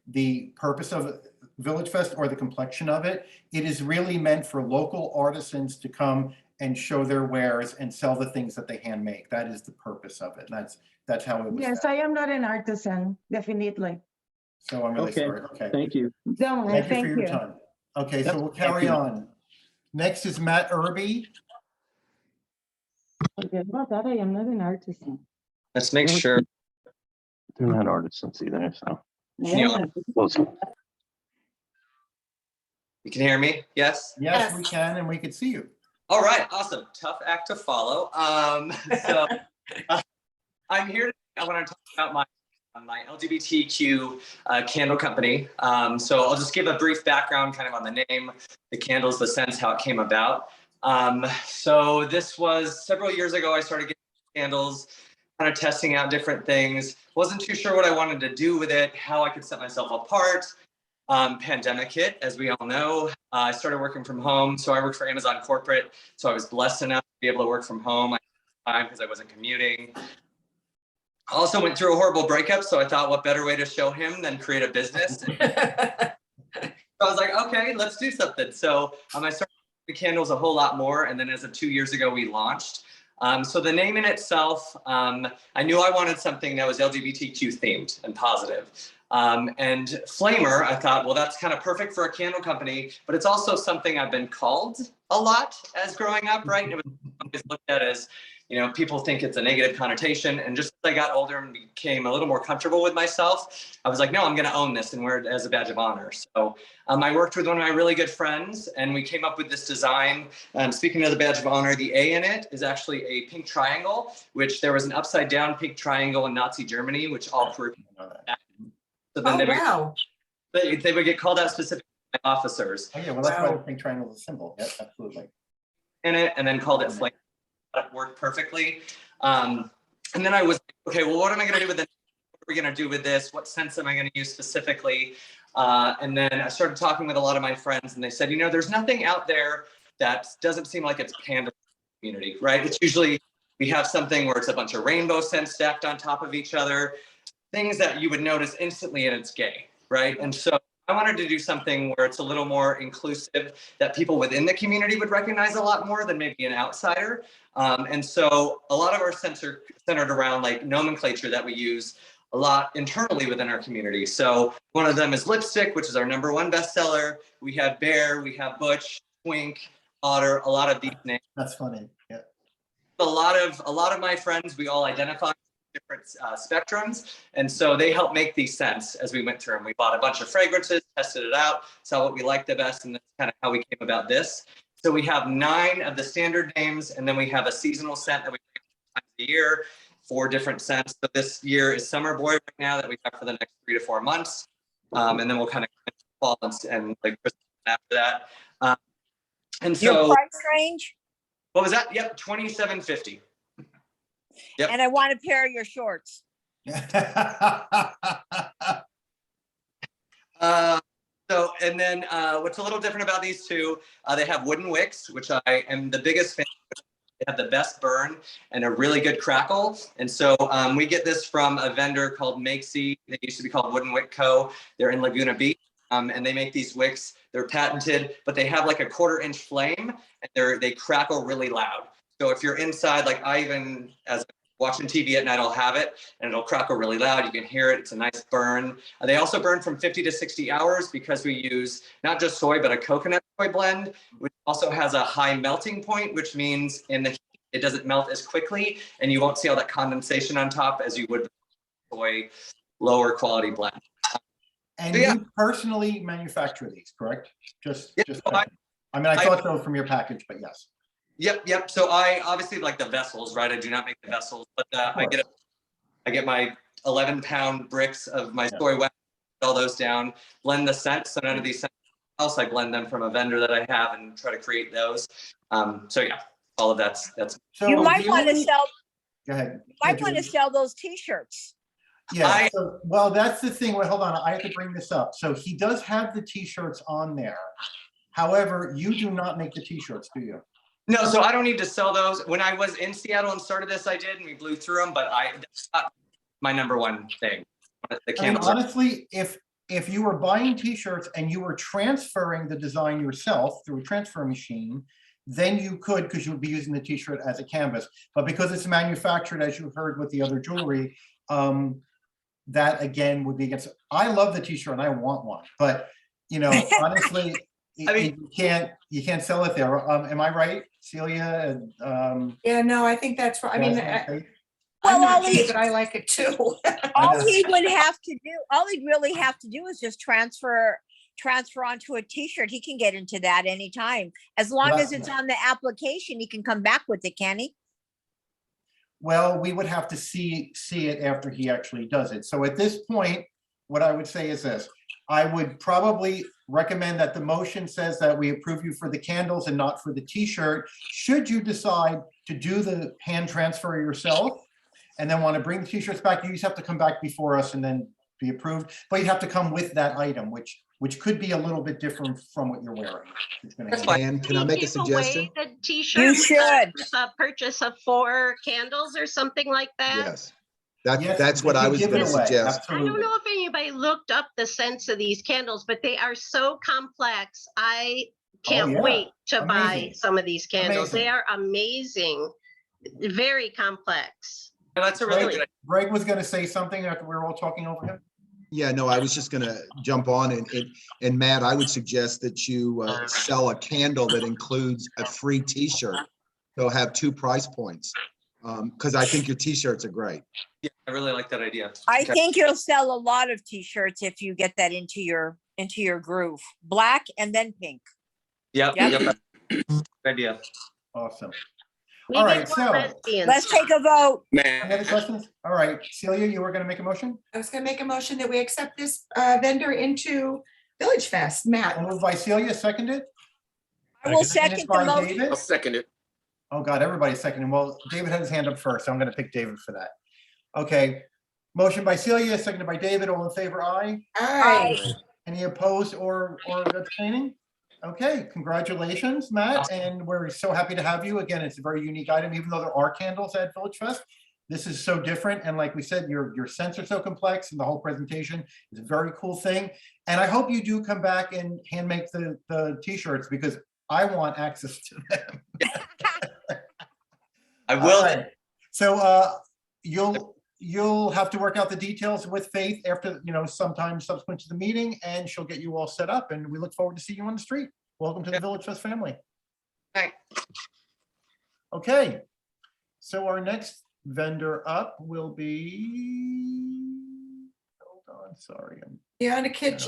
[SPEAKER 7] the purpose of Village Fest or the complexion of it. It is really meant for local artisans to come and show their wares and sell the things that they hand make. That is the purpose of it. That's how it was.
[SPEAKER 14] Yes,
[SPEAKER 7] set.
[SPEAKER 14] I am not an artisan, definitely.
[SPEAKER 7] So I'm really
[SPEAKER 13] Okay.
[SPEAKER 7] sorry. Okay.
[SPEAKER 13] Thank you.
[SPEAKER 14] Don't,
[SPEAKER 7] Thank you
[SPEAKER 14] thank
[SPEAKER 7] for your
[SPEAKER 14] you.
[SPEAKER 7] time. Okay, so we'll carry on. Next is Matt Irby.
[SPEAKER 14] Forget about that, I am not an artisan.
[SPEAKER 17] Let's make sure.
[SPEAKER 13] They're not artisans either, so.
[SPEAKER 14] Yeah.
[SPEAKER 17] You can hear me? Yes?
[SPEAKER 7] Yes, we can, and we can see you.
[SPEAKER 17] All right, awesome. Tough act to follow. So I'm here. I want to talk about my LGBTQ candle company. So I'll just give a brief background kind of on the name, the candles, the sense, how it came about. So this was several years ago. I started getting candles, kind of testing out different things. Wasn't too sure what I wanted to do with it, how I could set myself apart. Pandemic hit, as we all know. I started working from home. So I worked for Amazon corporate. So I was blessed enough to be able to work from home because I wasn't commuting. I also went through a horrible breakup, so I thought, what better way to show him than create a business? So I was like, okay, let's do something. So I started the candles a whole lot more, and then as of 2 years ago, we launched. So the name in itself, I knew I wanted something that was LGBTQ themed and positive. And Flamer, I thought, well, that's kind of perfect for a candle company, but it's also something I've been called a lot as growing up, right? And it was always looked at as, people think it's a negative connotation. And just as I got older and became a little more comfortable with myself, I was like, no, I'm going to own this and wear it as a badge of honor. So I worked with one of my really good friends and we came up with this design. Speaking of the badge of honor, the A in it is actually a pink triangle, which there was an upside down pink triangle in Nazi Germany, which all Peruvians know that. So then they would get called out specifically by officers.
[SPEAKER 7] Oh yeah, well that's why the pink triangle is a symbol. Yes, absolutely.
[SPEAKER 17] In it, and then called it flame. It worked perfectly. And then I was okay. Well, what am I going to do with this? What are we going to do with this? What sense am I going to use specifically? And then I started talking with a lot of my friends, and they said, there's nothing out there that doesn't seem like it's panda community, right? It's usually we have something where it's a bunch of rainbow scents stacked on top of each other. Things that you would notice instantly and it's gay, right? And so I wanted to do something where it's a little more inclusive, that people within the community would recognize a lot more than maybe an outsider. And so a lot of our scents are centered around like nomenclature that we use a lot internally within our community. So one of them is lipstick, which is our #1 bestseller. We have bear, we have butch, twink, otter, a lot of these names.
[SPEAKER 7] That's funny, yeah.
[SPEAKER 17] A lot of my friends, we all identify different spectrums. And so they helped make these scents as we went through them. We bought a bunch of fragrances, tested it out, saw what we liked the best, and that's kind of how we came about this. So we have 9 of the standard names, and then we have a seasonal scent that we bring 2 times a year, 4 different scents. So this year is Summer Boy right now that we have for the next 3 to 4 months. And then we'll kind of fall and like Christmas after that. And so
[SPEAKER 9] your price range?
[SPEAKER 17] What was that? Yep, $27.50. Yep.
[SPEAKER 9] And I want a pair of your shorts.
[SPEAKER 17] So, and then what's a little different about these two, they have wooden wicks, which I am the biggest fan of. They have the best burn and a really good crackle. And so we get this from a vendor called Makesy. They used to be called Wooden Wick Co. They're in Laguna Beach. And they make these wicks. They're patented, but they have like a 1/4-inch flame and they crackle really loud. So if you're inside, like I even, as watching TV at night, I'll have it and it'll crackle really loud. You can hear it. It's a nice burn. They also burn from 50 to 60 hours because we use not just soy, but a coconut soy blend, which also has a high melting point, which means in the heat, it doesn't melt as quickly and you won't see all that condensation on top as you would with soy lower quality blend.
[SPEAKER 7] And you personally manufacture these, correct? Just I thought so from your package, but yes.
[SPEAKER 17] Yep. So I obviously like the vessels, right? I do not make the vessels, but I get my 11-pound bricks of my soy wax, all those down, blend the scents. So none of these scents else, I blend them from a vendor that I have and try to create those. So yeah, all of that's.
[SPEAKER 7] So
[SPEAKER 9] you might want to sell.
[SPEAKER 7] Go ahead.
[SPEAKER 9] You might want to sell those T-shirts.
[SPEAKER 7] Yeah. Well, that's the thing. Wait, hold on. I have to bring this up. So he does have the T-shirts on there. However, you do not make the T-shirts, do you?
[SPEAKER 17] No, so I don't need to sell those. When I was in Seattle and started this, I did, and we blew through them, but that's not my #1 thing. The candles
[SPEAKER 7] honestly, if you were buying T-shirts and you were transferring the design yourself through a transfer machine, then you could, because you would be using the T-shirt as a canvas. But because it's manufactured, as you heard with the other jewelry, that again would be against. I love the T-shirt and I want one, but honestly, you can't sell it there. Am I right, Celia?
[SPEAKER 1] Yeah, no, I think that's right. I mean,
[SPEAKER 9] Well,
[SPEAKER 1] I'm not gay, but I like it too.
[SPEAKER 9] all he would have to do, all he'd really have to do is just transfer onto a T-shirt. He can get into that anytime. As long as it's on the application, he can come back with it, can he?
[SPEAKER 7] Well, we would have to see it after he actually does it. So at this point, what I would say is this. I would probably recommend that the motion says that we approve you for the candles and not for the T-shirt. Should you decide to do the hand transfer yourself and then want to bring the T-shirts back, you just have to come back before us and then be approved. But you'd have to come with that item, which could be a little bit different from what you're wearing.
[SPEAKER 3] And can I make a suggestion?
[SPEAKER 15] The T-shirt.
[SPEAKER 9] You should.
[SPEAKER 15] A purchase of 4 candles or something like that.
[SPEAKER 3] Yes.
[SPEAKER 7] Yes,
[SPEAKER 3] That's what
[SPEAKER 7] they
[SPEAKER 3] I
[SPEAKER 7] can
[SPEAKER 3] was
[SPEAKER 7] give it
[SPEAKER 3] going to
[SPEAKER 7] away,
[SPEAKER 3] suggest.
[SPEAKER 15] I don't
[SPEAKER 7] absolutely.
[SPEAKER 15] know if anybody looked up the scents of these candles, but they are so complex. I can't
[SPEAKER 7] yeah.
[SPEAKER 15] wait to buy
[SPEAKER 7] Amazing.
[SPEAKER 15] some of these candles. They
[SPEAKER 7] Amazing.
[SPEAKER 15] are amazing, very complex.
[SPEAKER 17] That's a really
[SPEAKER 15] Really.
[SPEAKER 17] good idea.
[SPEAKER 7] Greg was gonna say something after we were all talking over him.
[SPEAKER 3] Yeah, no, I was just going to jump on and Matt, I would suggest that you sell a candle that includes a free t-shirt. They'll have 2 price points. Because I think your t-shirts are great.
[SPEAKER 17] Yeah, I really like that idea.
[SPEAKER 9] I
[SPEAKER 17] Okay.
[SPEAKER 9] think you'll sell a lot of t-shirts if you get that into your groove. Black and then pink.
[SPEAKER 17] Yep.
[SPEAKER 9] Yep.
[SPEAKER 17] Good idea.
[SPEAKER 7] Awesome.
[SPEAKER 15] Maybe
[SPEAKER 7] All right,
[SPEAKER 15] more
[SPEAKER 7] so
[SPEAKER 15] lesbians.
[SPEAKER 9] Let's take a vote.
[SPEAKER 7] any other questions? All right, Celia, you were gonna make a motion?
[SPEAKER 1] I was gonna make a motion that we accept this vendor into VillageFest. Matt,
[SPEAKER 7] Moved by Celia, seconded.
[SPEAKER 9] I will
[SPEAKER 7] Seconded
[SPEAKER 9] second the
[SPEAKER 7] by
[SPEAKER 9] motion.
[SPEAKER 7] David.
[SPEAKER 6] I'll second it.
[SPEAKER 7] Oh, God, everybody's seconding. Well, David had his hand up first, so I'm gonna pick David for that. Okay, motion by Celia, seconded by David. All in favor, aye.
[SPEAKER 1] aye.
[SPEAKER 7] Any opposed or abstaining? Okay, congratulations, Matt, and we're so happy to have you. Again, it's a very unique item, even though there are candles at Village Fest. This is so different, and like we said, your scents are so complex, and the whole presentation is a very cool thing. And I hope you do come back and hand make the t-shirts, because I want access to them.
[SPEAKER 17] I will.
[SPEAKER 7] All right. So you'll have to work out the details with Faith after, sometime subsequent to the meeting, and she'll get you all set up, and we look forward to seeing you on the street. Welcome to the Village Fest family.
[SPEAKER 6] Right.
[SPEAKER 7] Okay, so our next vendor up will be, hold on, sorry,
[SPEAKER 1] Yeah, and a kid,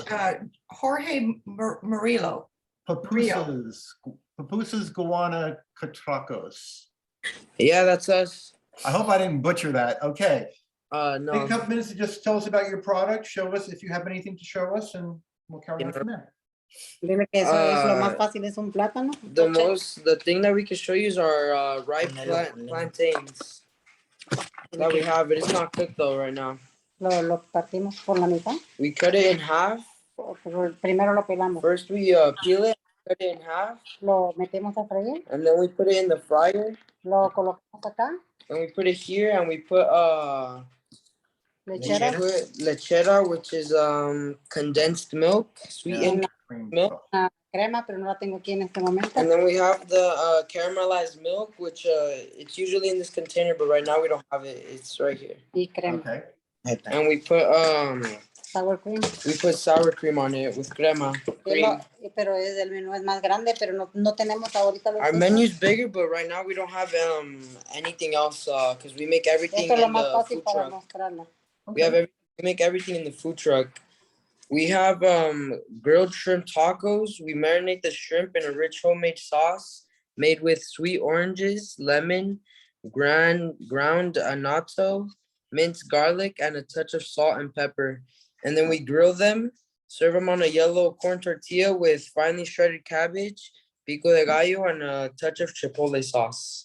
[SPEAKER 1] Jorge Murillo.
[SPEAKER 7] Papusas Guana Catracos.
[SPEAKER 18] Yeah, that's us.
[SPEAKER 7] I hope I didn't butcher that. Okay. Take
[SPEAKER 18] No.
[SPEAKER 7] a couple minutes to just tell us about your product, show us if you have anything to show us, and we'll carry on from there.
[SPEAKER 18] The thing that we can show you is our ripe plantains that we have, but it's not cooked though right now. We cut it in half. First we peel it, cut it in half. And then we put it in the fryer. And we put it here, and we put lechera, which is condensed milk, sweetened milk. And then we have the caramelized milk, which it's usually in this container, but right now we don't have it. It's right here.
[SPEAKER 7] Okay.
[SPEAKER 18] And we put sour cream. We put sour cream on it with crema. Our menu's bigger, but right now we don't have anything else because we make everything in the food truck. We make everything in the food truck. We have grilled shrimp tacos. We marinate the shrimp in a rich homemade sauce made with sweet oranges, lemon, ground annatto, minced garlic, and a touch of salt and pepper. And then we grill them, serve them on a yellow corn tortilla with finely shredded cabbage, pico de gallo, and a touch of chipotle sauce.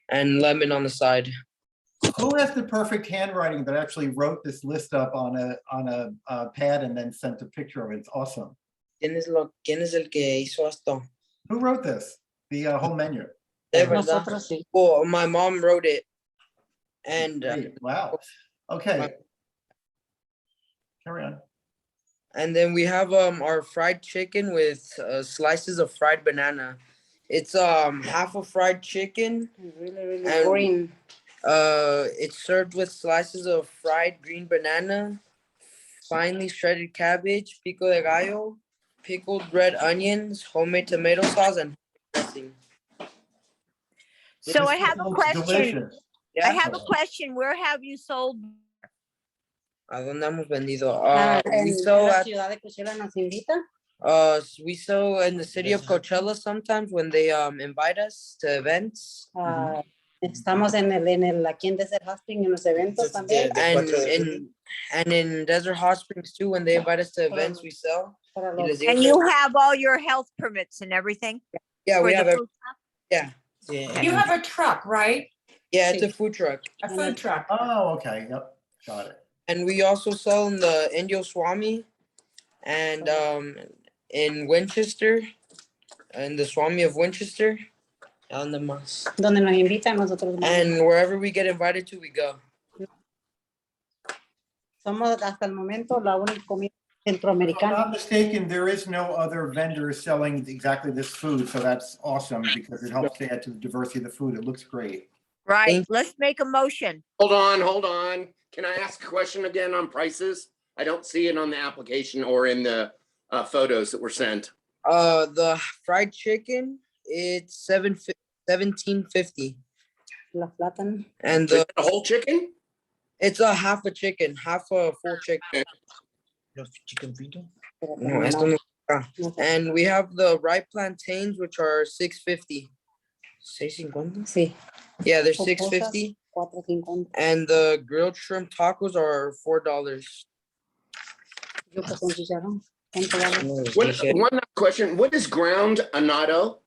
[SPEAKER 18] And lemon on the side.
[SPEAKER 7] Who has the perfect handwriting that actually wrote this list up on a pad and then sent a picture of it? It's awesome.
[SPEAKER 18] ¿Quién es el que hizo esto?
[SPEAKER 7] Who wrote this? The whole menu.
[SPEAKER 18] Well, my mom wrote it. And
[SPEAKER 7] wow. Okay. Carry on.
[SPEAKER 18] And then we have our fried chicken with slices of fried banana. It's half a fried chicken.
[SPEAKER 11] Really
[SPEAKER 18] and
[SPEAKER 11] green.
[SPEAKER 18] It's served with slices of fried green banana, finely shredded cabbage, pico de gallo, pickled red onions, homemade tomato sauce, and dressing.
[SPEAKER 9] So I have a question.
[SPEAKER 7] Delicious.
[SPEAKER 9] I have a question. Where have you sold?
[SPEAKER 18] ¿A dónde hemos vendido? We sell at, we sell in the city of Coachella sometimes when they invite us to events.
[SPEAKER 11] Estamos aquí en Desert Hot Springs en los eventos también.
[SPEAKER 18] And in Desert Hot Springs too, when they invite us to events, we sell.
[SPEAKER 9] And you have all your health permits and everything?
[SPEAKER 18] Yeah, we have
[SPEAKER 9] everything.
[SPEAKER 18] Yeah.
[SPEAKER 1] You have a truck, right?
[SPEAKER 18] Yeah, it's a food truck.
[SPEAKER 1] A food truck.
[SPEAKER 7] Oh, okay. Yep. Got it.
[SPEAKER 18] And we also sell in the Indio Swami and in Winchester, in the Swami of Winchester.
[SPEAKER 11] Donde nos invitan, nosotros vamos.
[SPEAKER 18] And wherever we get invited to, we go.
[SPEAKER 19] Somos hasta el momento la única comida
[SPEAKER 7] If I'm
[SPEAKER 19] centroamericana.
[SPEAKER 7] not mistaken, there is no other vendor selling exactly this food, so that's awesome because it helps to add to the diversity of the food. It looks great.
[SPEAKER 9] Right, let's make a motion.
[SPEAKER 6] Hold on. Can I ask a question again on prices? I don't see it on the application or in the photos that were sent.
[SPEAKER 18] The fried chicken, it's $17.50.
[SPEAKER 19] La plátano.
[SPEAKER 18] And
[SPEAKER 6] Is that a whole chicken?
[SPEAKER 18] it's a half a chicken, half a full chicken. Chicken frito? No, esto no está. And we have the ripe plantains, which are $6.50. $6.50?
[SPEAKER 19] Sí.
[SPEAKER 18] Yeah, they're $6.50.
[SPEAKER 19] $4.50.
[SPEAKER 18] And the grilled shrimp tacos are $4.
[SPEAKER 19] Yuca con chicharrón. ¿Cuánto vale?
[SPEAKER 6] One question. What is ground anado?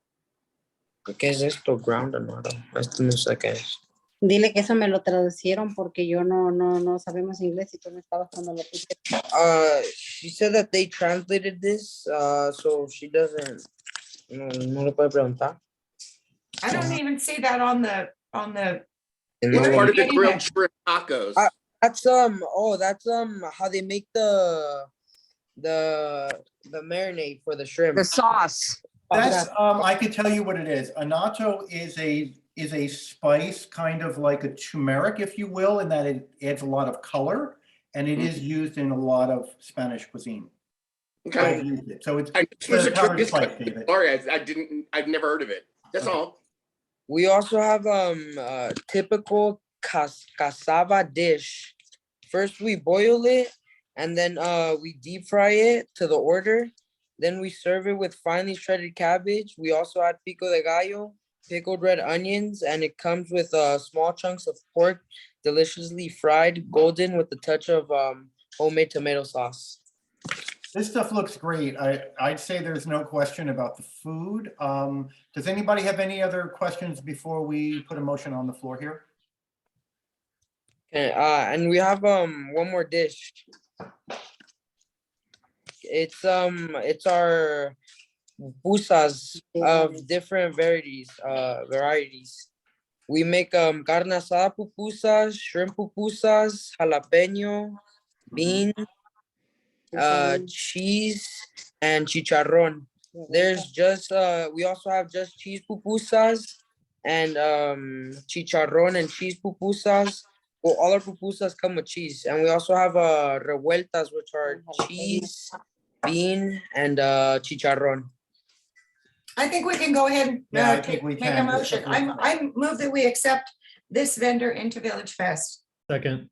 [SPEAKER 18] ¿Qué es esto? Ground anado. Esto no sé qué es.
[SPEAKER 19] Dile que eso me lo traducieron porque yo no sabemos inglés y tú no estabas cuando lo pusieron.
[SPEAKER 18] She said that they translated this, so she doesn't. No le puede preguntar.
[SPEAKER 1] I don't even see that on the.
[SPEAKER 6] It's part of the grilled shrimp tacos.
[SPEAKER 18] That's how they make the marinade for the shrimp.
[SPEAKER 9] The sauce.
[SPEAKER 7] That's I could tell you what it is. Anato is a spice, kind of like a turmeric, if you will, in that it adds a lot of color, and it is used in a lot of Spanish cuisine.
[SPEAKER 6] Okay.
[SPEAKER 7] I've used it. So it's
[SPEAKER 6] Was
[SPEAKER 7] a
[SPEAKER 6] a
[SPEAKER 7] covered
[SPEAKER 6] trick.
[SPEAKER 7] spice, David.
[SPEAKER 6] Sorry, I've never heard of it. That's all.
[SPEAKER 18] We also have typical cassava dish. First we boil it, and then we deep fry it to the order. Then we serve it with finely shredded cabbage. We also add pico de gallo, pickled red onions, and it comes with small chunks of pork, deliciously fried, golden with a touch of homemade tomato sauce.
[SPEAKER 7] This stuff looks great. I'd say there's no question about the food. Does anybody have any other questions before we put a motion on the floor here?
[SPEAKER 18] Okay, and we have one more dish. It's our pupusas of different varieties. We make carne asada pupusas, shrimp pupusas, jalapeno, bean, cheese, and chicharrón. There's just we also have just cheese pupusas and chicharrón and cheese pupusas. Well, all our pupusas come with cheese, and we also have revueltas, which are cheese, bean, and chicharrón.
[SPEAKER 1] I think we can go ahead and
[SPEAKER 7] Yeah, I think we
[SPEAKER 1] make a
[SPEAKER 7] can.
[SPEAKER 1] motion. I move that we accept this vendor into VillageFest.
[SPEAKER 16] Second.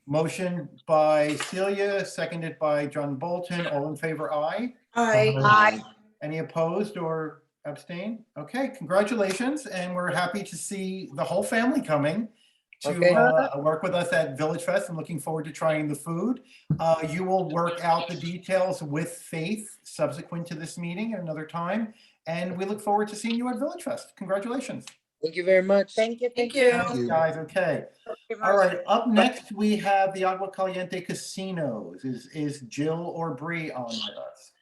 [SPEAKER 7] Motion by Celia, seconded by John Bolton. All in favor, aye.
[SPEAKER 1] Aye.
[SPEAKER 7] Any opposed or abstain? Okay, congratulations, and we're happy to see the whole family coming to work with us at VillageFest. I'm looking forward to trying the food. You will work out the details with Faith subsequent to this meeting at another time, and we look forward to seeing you at VillageFest. Congratulations.
[SPEAKER 18] Thank you very much.
[SPEAKER 19] Thank you.
[SPEAKER 1] Thank you.
[SPEAKER 7] Thanks, guys. Okay. All right. Up next, we have the Agua Caliente Casinos. Is Jill or Bree on with us?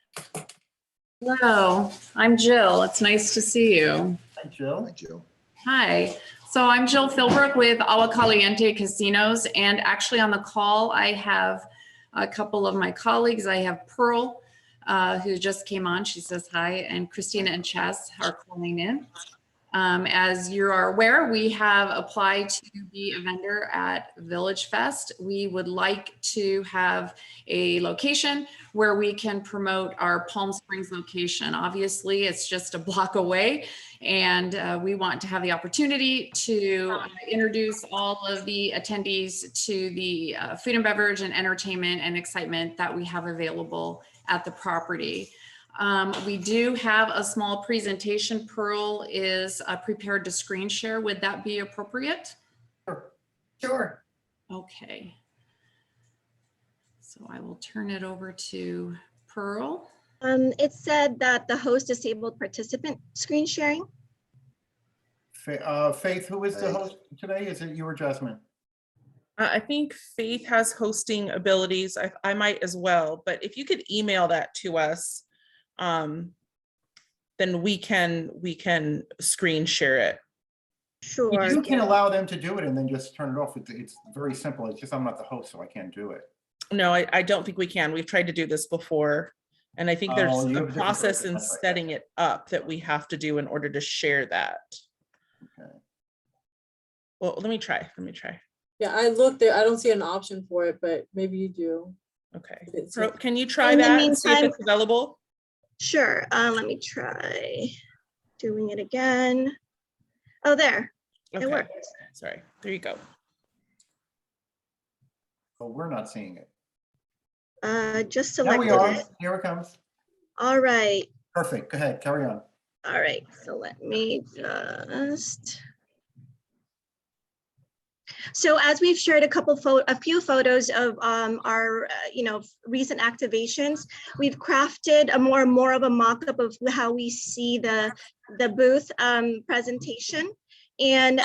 [SPEAKER 20] Hello, I'm Jill. It's nice to see you.
[SPEAKER 7] Hi, Jill.
[SPEAKER 3] Hi, Jill.
[SPEAKER 20] Hi. So I'm Jill Philbrook with Agua Caliente Casinos, and actually on the call I have a couple of my colleagues. I have Pearl, who just came on. She says hi, and Christina and Chess are calling in. As you are aware, we have applied to be a vendor at VillageFest. We would like to have a location where we can promote our Palm Springs location. Obviously, it's just a block away, and we want to have the opportunity to introduce all of the attendees to the food and beverage and entertainment and excitement that we have available at the property. We do have a small presentation. Pearl is prepared to screen share. Would that be appropriate?
[SPEAKER 1] Sure.
[SPEAKER 20] Okay. So I will turn it over to Pearl.
[SPEAKER 21] It said that the host disabled participant screen sharing.
[SPEAKER 7] Faith, who is the host today? Is it you or Jasmine?
[SPEAKER 22] I think Faith has hosting abilities. I might as well, but if you could email that to us, then we can screen share it.
[SPEAKER 21] Sure.
[SPEAKER 7] You can allow them to do it and then just turn it off. It's very simple. It's just I'm not the host, so I can't do it.
[SPEAKER 22] No, I don't think we can. We've tried to do this before. And I think there's
[SPEAKER 7] Oh, you
[SPEAKER 22] a
[SPEAKER 7] have a different
[SPEAKER 22] process
[SPEAKER 7] version.
[SPEAKER 22] in
[SPEAKER 7] That's right.
[SPEAKER 22] setting it up that we have to do in order to share that.
[SPEAKER 7] Okay.
[SPEAKER 22] Well, let me try.
[SPEAKER 2] Yeah, I looked there. I don't see an option for it, but maybe you do.
[SPEAKER 22] Okay.
[SPEAKER 2] It's-
[SPEAKER 22] So can you try
[SPEAKER 21] In the
[SPEAKER 22] that and see if
[SPEAKER 21] meantime-
[SPEAKER 22] it's available?
[SPEAKER 21] Sure. Let me try doing it again. Oh, there.
[SPEAKER 22] Okay.
[SPEAKER 21] It worked.
[SPEAKER 22] Sorry. There you go.
[SPEAKER 7] But we're not seeing it.
[SPEAKER 21] Just
[SPEAKER 7] Now we
[SPEAKER 21] selected
[SPEAKER 7] are.
[SPEAKER 21] it.
[SPEAKER 7] Here it comes.
[SPEAKER 21] All right.
[SPEAKER 7] Perfect. Go ahead. Carry on.
[SPEAKER 21] All right. So let me just. So as we've shared a few photos of our recent activations, we've crafted more of a mock-up of how we see the booth presentation. And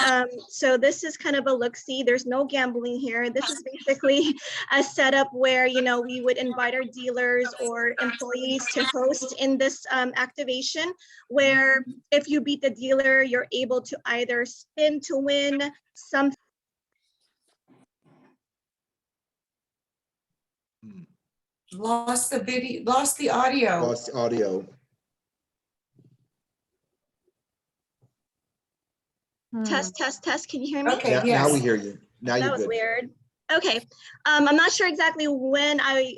[SPEAKER 21] so this is kind of a look-see. There's no gambling here. This is basically a setup where, we would invite our dealers or employees to host in this activation, where if you beat the dealer, you're able to either spin to win some.
[SPEAKER 1] Lost the video, lost the audio.
[SPEAKER 3] Lost audio.
[SPEAKER 21] Test. Can you hear me?
[SPEAKER 1] Okay,
[SPEAKER 3] Now,
[SPEAKER 1] yes.
[SPEAKER 3] now we hear you. Now
[SPEAKER 21] That
[SPEAKER 3] you're
[SPEAKER 21] was
[SPEAKER 3] good.
[SPEAKER 21] weird. Okay, I'm not sure exactly when I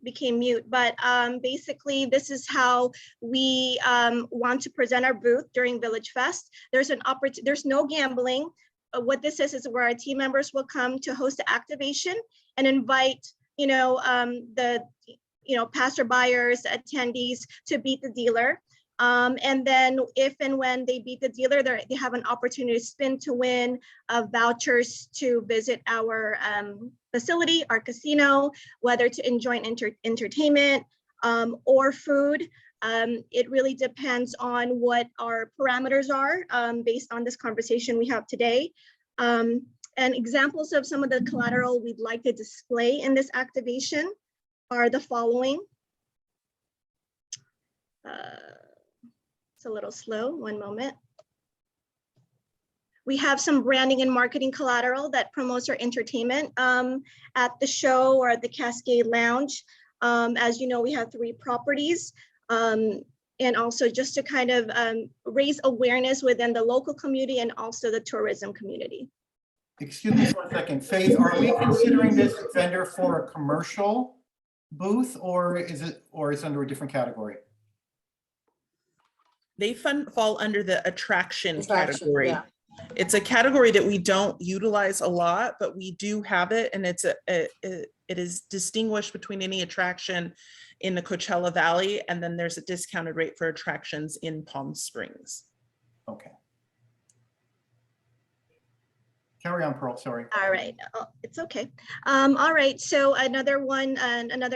[SPEAKER 21] became mute, but basically this is how we want to present our booth during VillageFest. There's no gambling. What this is where our team members will come to host the activation and invite the passerbyers, attendees to beat the dealer. And then if and when they beat the dealer, they have an opportunity to spin to win vouchers to visit our facility, our casino, whether to enjoy entertainment or food. It really depends on what our parameters are based on this conversation we have today. And examples of some of the collateral we'd like to display in this activation are the following. It's a little slow, one moment. We have some branding and marketing collateral that promotes our entertainment at the show or at the Cascade Lounge. As you know, we have 3 properties. And also just to kind of raise awareness within the local community and also the tourism community.
[SPEAKER 7] Excuse me for a second. Faith, are we considering this vendor for a commercial booth or is it under a different category?
[SPEAKER 22] They fall under the attraction category.
[SPEAKER 2] Yeah.
[SPEAKER 22] It's a category that we don't utilize a lot, but we do have it, and it is distinguished between any attraction in the Coachella Valley, and then there's a discounted rate for attractions in Palm Springs.
[SPEAKER 7] Okay. Carry on, Pearl, sorry.
[SPEAKER 21] All right, it's okay. All right, so another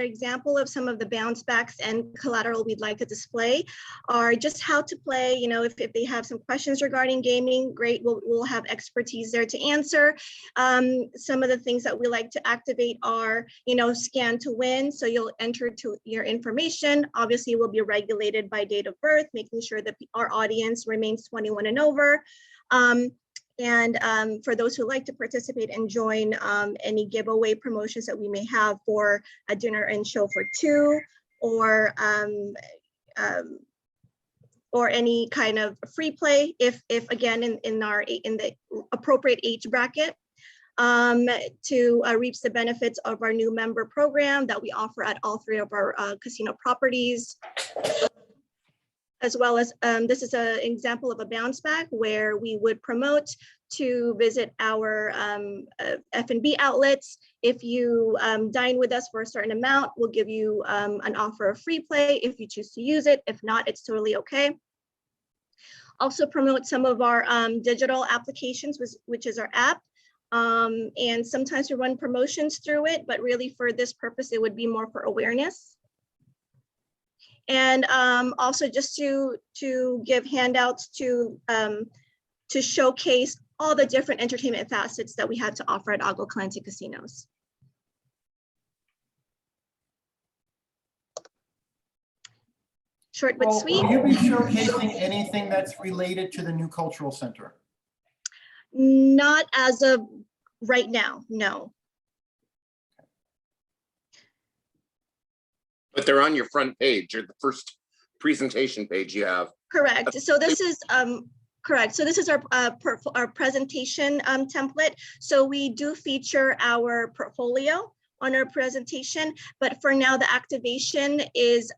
[SPEAKER 21] example of some of the bounce backs and collateral we'd like to display are just how to play. If they have some questions regarding gaming, great, we'll have expertise there to answer. Some of the things that we like to activate are, scan to win. So you'll enter to your information. Obviously, we'll be regulated by date of birth, making sure that our audience remains 21 and over. And for those who like to participate and join any giveaway promotions that we may have for a dinner and show for 2, or any kind of free play, if again in the appropriate age bracket, to reap the benefits of our new member program that we offer at all 3 of our casino properties. As well as this is an example of a bounce back where we would promote to visit our F&B outlets. If you dine with us for a certain amount, we'll give you an offer of free play if you choose to use it. If not, it's totally okay. Also promote some of our digital applications, which is our app. And sometimes we run promotions through it, but really for this purpose, it would be more for awareness. And also just to give handouts to showcase all the different entertainment facets that we had to offer at Agua Caliente Casinos. Short but sweet.
[SPEAKER 7] Will you be showcasing anything that's related to the new cultural center?
[SPEAKER 21] Not as of right now, no.
[SPEAKER 6] But they're on your front page or the first presentation page you have.
[SPEAKER 21] Correct. So this is correct. So this is our presentation template. So we do feature our portfolio on our presentation, but for now the activation is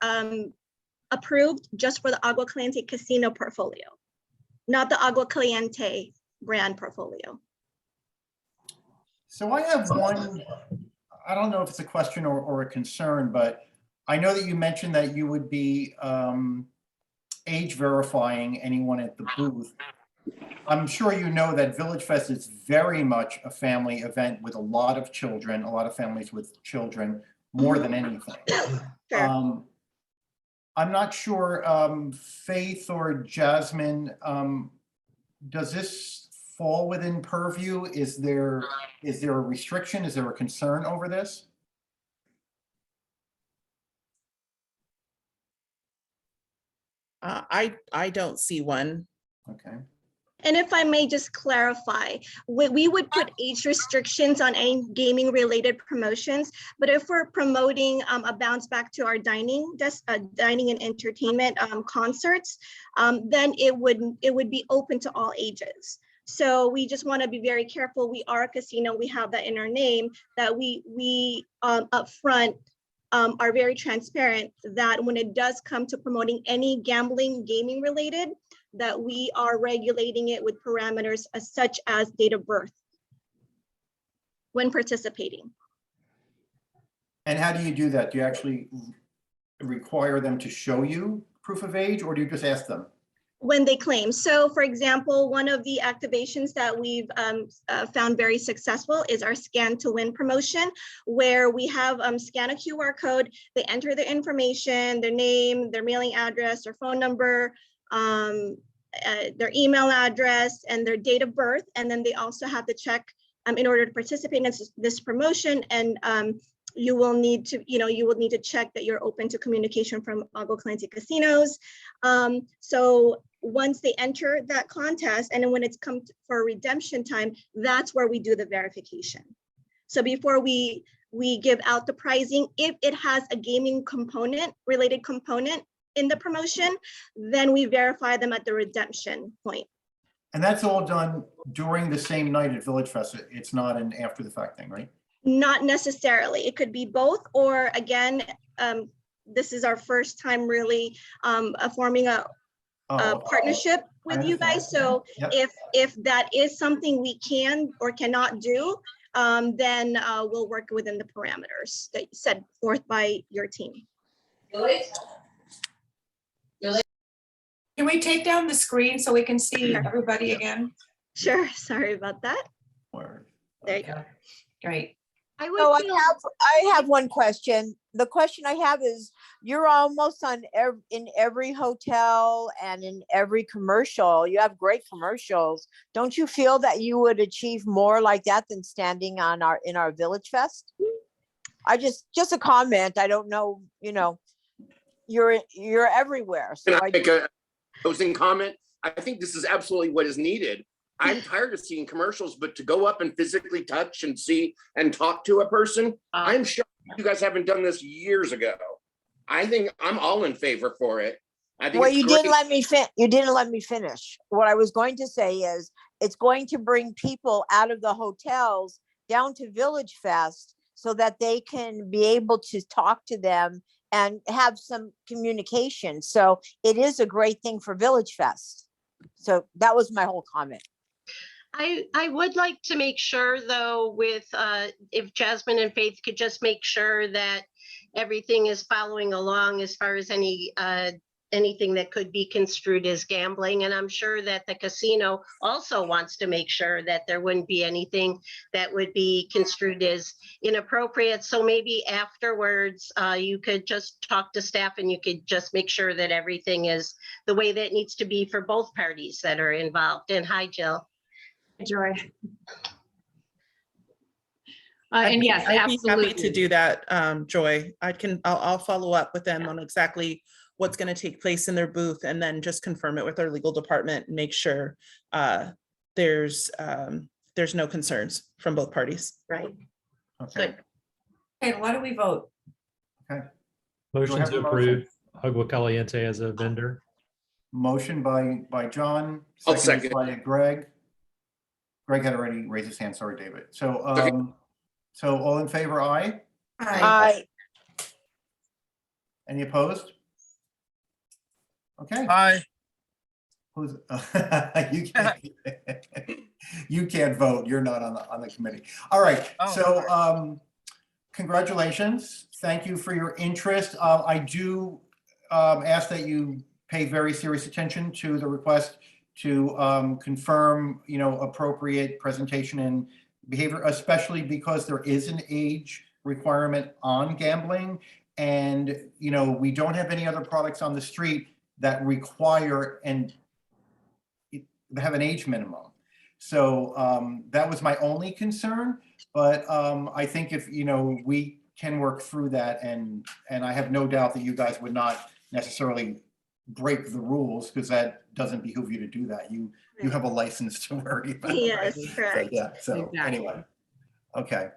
[SPEAKER 21] approved just for the Agua Caliente Casino portfolio, not the Agua Caliente brand portfolio.
[SPEAKER 7] So I have one, I don't know if it's a question or a concern, but I know that you mentioned that you would be age verifying anyone at the booth. I'm sure you know that VillageFest is very much a family event with a lot of children, a lot of families with children, more than anything.
[SPEAKER 21] Sure.
[SPEAKER 7] I'm not sure, Faith or Jasmine, does this fall within purview? Is there a restriction? Is there a concern over this?
[SPEAKER 22] I don't see one.
[SPEAKER 7] Okay.
[SPEAKER 21] And if I may just clarify, we would put age restrictions on any gaming related promotions, but if we're promoting a bounce back to our dining and entertainment concerts, then it would be open to all ages. So we just want to be very careful. We are a casino, we have that in our name, that we upfront are very transparent that when it does come to promoting any gambling, gaming related, that we are regulating it with parameters such as date of birth when participating.
[SPEAKER 7] And how do you do that? Do you actually require them to show you proof of age, or do you just ask them?
[SPEAKER 21] When they claim. So for example, one of the activations that we've found very successful is our Scan to Win promotion, where we have scan a QR code, they enter their information, their name, their mailing address, their phone number, their email address, and their date of birth. And then they also have to check in order to participate in this promotion. And you will need to check that you're open to communication from Agua Caliente Casinos. So once they enter that contest, and then when it's come for redemption time, that's where we do the verification. So before we give out the pricing, if it has a gaming component, related component in the promotion, then we verify them at the redemption point.
[SPEAKER 7] And that's all done during the same night at VillageFest. It's not an after the fact thing, right?
[SPEAKER 21] Not necessarily. It could be both, or again, this is our first time really forming a partnership with you guys. So if that is something we can or cannot do, then we'll work within the parameters that set forth by your team.
[SPEAKER 1] Can we take down the screen so we can see everybody again?
[SPEAKER 21] Sure, sorry about that. There you go.
[SPEAKER 1] Great.
[SPEAKER 9] I have one question. The question I have is, you're almost in every hotel and in every commercial. You have great commercials. Don't you feel that you would achieve more like that than standing in our VillageFest? I just a comment. I don't know. You're everywhere. So
[SPEAKER 6] Can I make a closing comment? I think this is absolutely what is needed. I'm tired of seeing commercials, but to go up and physically touch and see and talk to a person, I'm sure you guys haven't done this years ago. I think I'm all in favor for it. I think
[SPEAKER 9] well, you didn't let me finish. What I was going to say is it's going to bring people out of the hotels down to VillageFest so that they can be able to talk to them and have some communication. So it is a great thing for VillageFest. So that was my whole comment.
[SPEAKER 15] I would like to make sure though, with if Jasmine and Faith could just make sure that everything is following along as far as anything that could be construed as gambling. And I'm sure that the casino also wants to make sure that there wouldn't be anything that would be construed as inappropriate. So maybe afterwards, you could just talk to staff and you could just make sure that everything is the way that it needs to be for both parties that are involved. And hi, Jill.
[SPEAKER 20] Joy. And yes,
[SPEAKER 22] I'd
[SPEAKER 20] absolutely.
[SPEAKER 22] be happy to do that, Joy. I'll follow up with them on exactly what's going to take place in their booth, and then just confirm it with our legal department and make sure that there's no concerns from both parties.
[SPEAKER 1] Right.
[SPEAKER 7] Okay.
[SPEAKER 1] And why do we vote?
[SPEAKER 7] Okay.
[SPEAKER 16] Motion
[SPEAKER 7] have
[SPEAKER 16] to
[SPEAKER 7] a motion?
[SPEAKER 16] approve Agua Caliente as a vendor.
[SPEAKER 7] Motion by John,
[SPEAKER 6] I'll
[SPEAKER 7] seconded
[SPEAKER 6] second.
[SPEAKER 7] by Greg. Greg had already raised his hand. Sorry, David. So,
[SPEAKER 6] Okay.
[SPEAKER 7] so all in favor, aye?
[SPEAKER 9] Aye.
[SPEAKER 7] Any opposed? Okay.
[SPEAKER 18] Aye.
[SPEAKER 7] Who's, you can't, you can't vote. You're not on the committee. All right.
[SPEAKER 18] Oh,
[SPEAKER 7] So, congratulations. Thank you for your interest. I do ask that you pay very serious attention to the request to confirm, appropriate presentation and behavior, especially because there is an age requirement on gambling. And, we don't have any other products on the street that require and have an age minimum. So that was my only concern, but I think if, we can work through that, and I have no doubt that you guys would not necessarily break the rules, because that doesn't behoove you to do that. You have a license to worry about.
[SPEAKER 21] Yes,
[SPEAKER 7] right?
[SPEAKER 21] correct.
[SPEAKER 7] So, yeah, so
[SPEAKER 22] Exactly.
[SPEAKER 7] anyway. Okay.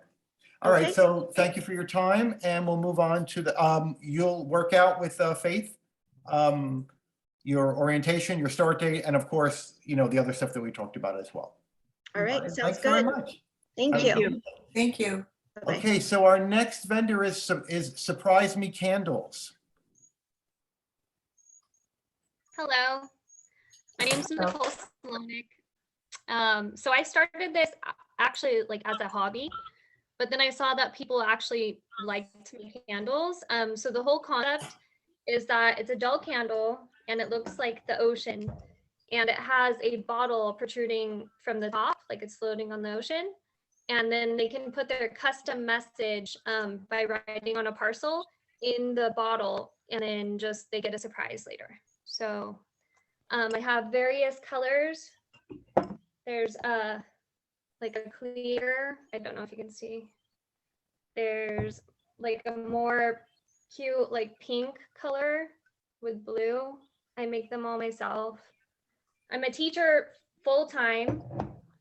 [SPEAKER 7] All right,
[SPEAKER 21] Okay.
[SPEAKER 7] so thank you for your time, and we'll move on to the, you'll work out with Faith, your orientation, your start date, and of course, the other stuff that we talked about as well.
[SPEAKER 21] All right,
[SPEAKER 7] Thanks
[SPEAKER 21] sounds
[SPEAKER 7] very
[SPEAKER 21] good.
[SPEAKER 7] much.
[SPEAKER 21] Thank you.
[SPEAKER 1] Thank you.
[SPEAKER 21] Bye-bye.
[SPEAKER 7] Okay, so our next vendor is Surprise Me Candles.
[SPEAKER 5] Hello, my name is Nicole Slonik. So I started this actually like as a hobby, but then I saw that people actually like to make candles. So the whole concept is that it's a gel candle and it looks like the ocean, and it has a bottle protruding from the top, like it's floating on the ocean. And then they can put their custom message by writing on a parcel in the bottle, and then just they get a surprise later. So I have various colors. There's like a clear, I don't know if you can see. There's like a more cute like pink color with blue. I make them all myself. I'm a teacher full time,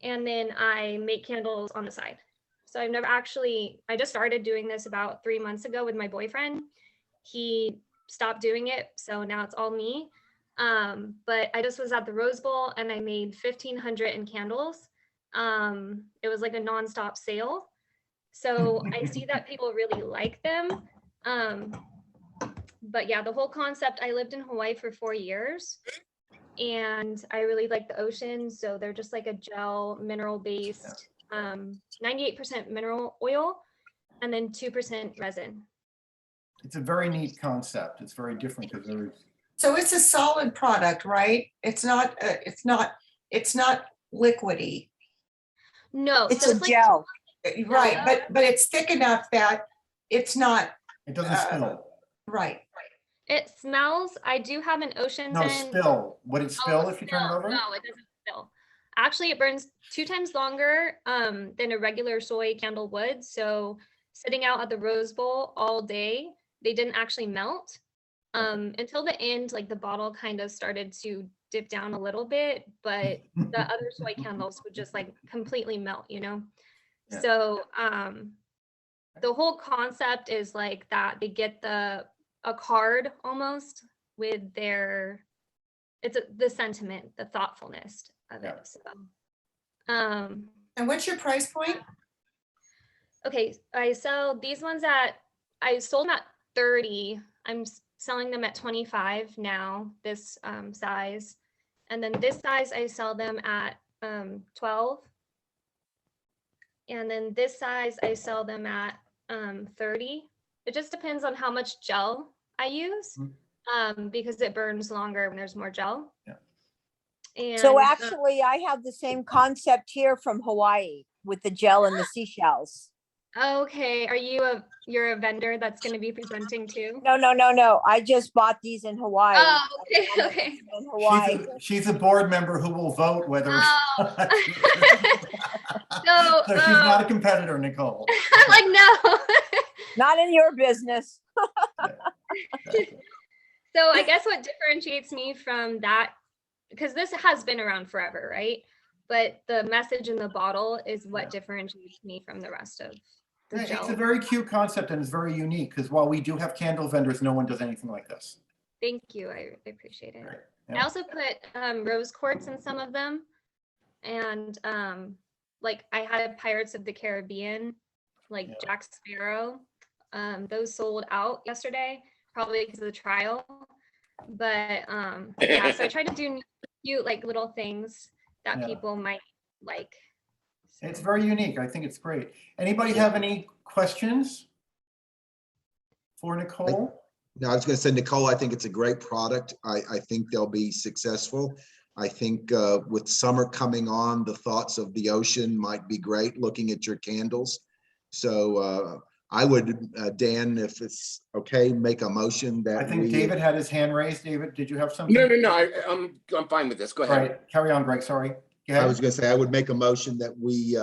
[SPEAKER 5] and then I make candles on the side. So I've never actually, I just started doing this about 3 months ago with my boyfriend. He stopped doing it, so now it's all me. But I just was at the Rose Bowl and I made 1,500 in candles. It was like a nonstop sale. So I see that people really like them. But yeah, the whole concept, I lived in Hawaii for 4 years and I really like the ocean. So they're just like a gel mineral based, 98% mineral oil and then 2% resin.
[SPEAKER 7] It's a very neat concept. It's very different because there's.
[SPEAKER 1] So it's a solid product, right? It's not liquidy.
[SPEAKER 5] No,
[SPEAKER 9] It's
[SPEAKER 5] so
[SPEAKER 9] a
[SPEAKER 5] it's like
[SPEAKER 9] gel.
[SPEAKER 1] Right, but it's thick enough that it's not.
[SPEAKER 7] It doesn't spill.
[SPEAKER 1] Right.
[SPEAKER 5] it smells. I do have an ocean
[SPEAKER 7] No,
[SPEAKER 5] scent.
[SPEAKER 7] spill. Would it spill if you turn it over?
[SPEAKER 5] No, it doesn't spill. Actually, it burns 2 times longer than a regular soy candle would. So sitting out at the Rose Bowl all day, they didn't actually melt until the end. Like the bottle kind of started to dip down a little bit, but the other soy candles would just like completely melt, you know?
[SPEAKER 7] Yeah.
[SPEAKER 5] So the whole concept is like that they get a card almost with their, the sentiment, the thoughtfulness of it. So,
[SPEAKER 1] and what's your price point?
[SPEAKER 5] Okay, I sell these ones I sold them at 30. I'm selling them at 25 now, this size. And then this size, I sell them at 12. And then this size, I sell them at 30. It just depends on how much gel I use because it burns longer when there's more gel.
[SPEAKER 7] Yeah.
[SPEAKER 5] And,
[SPEAKER 9] So actually, I have the same concept here from Hawaii with the gel and the seashells.
[SPEAKER 5] Okay, you're a vendor that's going to be presenting too?
[SPEAKER 9] No. I just bought these in Hawaii.
[SPEAKER 5] Oh, okay.
[SPEAKER 9] In Hawaii.
[SPEAKER 7] She's a board member who will vote whether.
[SPEAKER 5] So
[SPEAKER 7] So she's not a competitor, Nicole.
[SPEAKER 5] I'm like, no.
[SPEAKER 9] Not in your business.
[SPEAKER 5] So I guess what differentiates me from that, because this has been around forever, right? but the message in the bottle is what differentiates me from the rest of the
[SPEAKER 7] Yeah,
[SPEAKER 5] gel.
[SPEAKER 7] it's a very cute concept and it's very unique because while we do have candle vendors, no one does anything like this.
[SPEAKER 5] Thank you. I appreciate it. I
[SPEAKER 7] Yeah.
[SPEAKER 5] also put rose quartz in some of them. And like I had Pirates of the Caribbean, like Jack Sparrow. Those sold out yesterday, probably because of the trial. But yeah, so I try to do cute like little things that people might like.
[SPEAKER 7] It's very unique. I think it's great. Anybody have any questions for Nicole?
[SPEAKER 3] No, I was going to say, Nicole, I think it's a great product. I think they'll be successful. I think with summer coming on, the thoughts of the ocean might be great looking at your candles. So I would, Dan, if it's okay, make a motion that
[SPEAKER 7] I think David had his hand raised. David, did you have something?
[SPEAKER 6] No, I'm fine with this. Go ahead.
[SPEAKER 7] All right, carry on, Greg. Sorry. Go ahead.
[SPEAKER 3] I was going to say, I would make a motion that we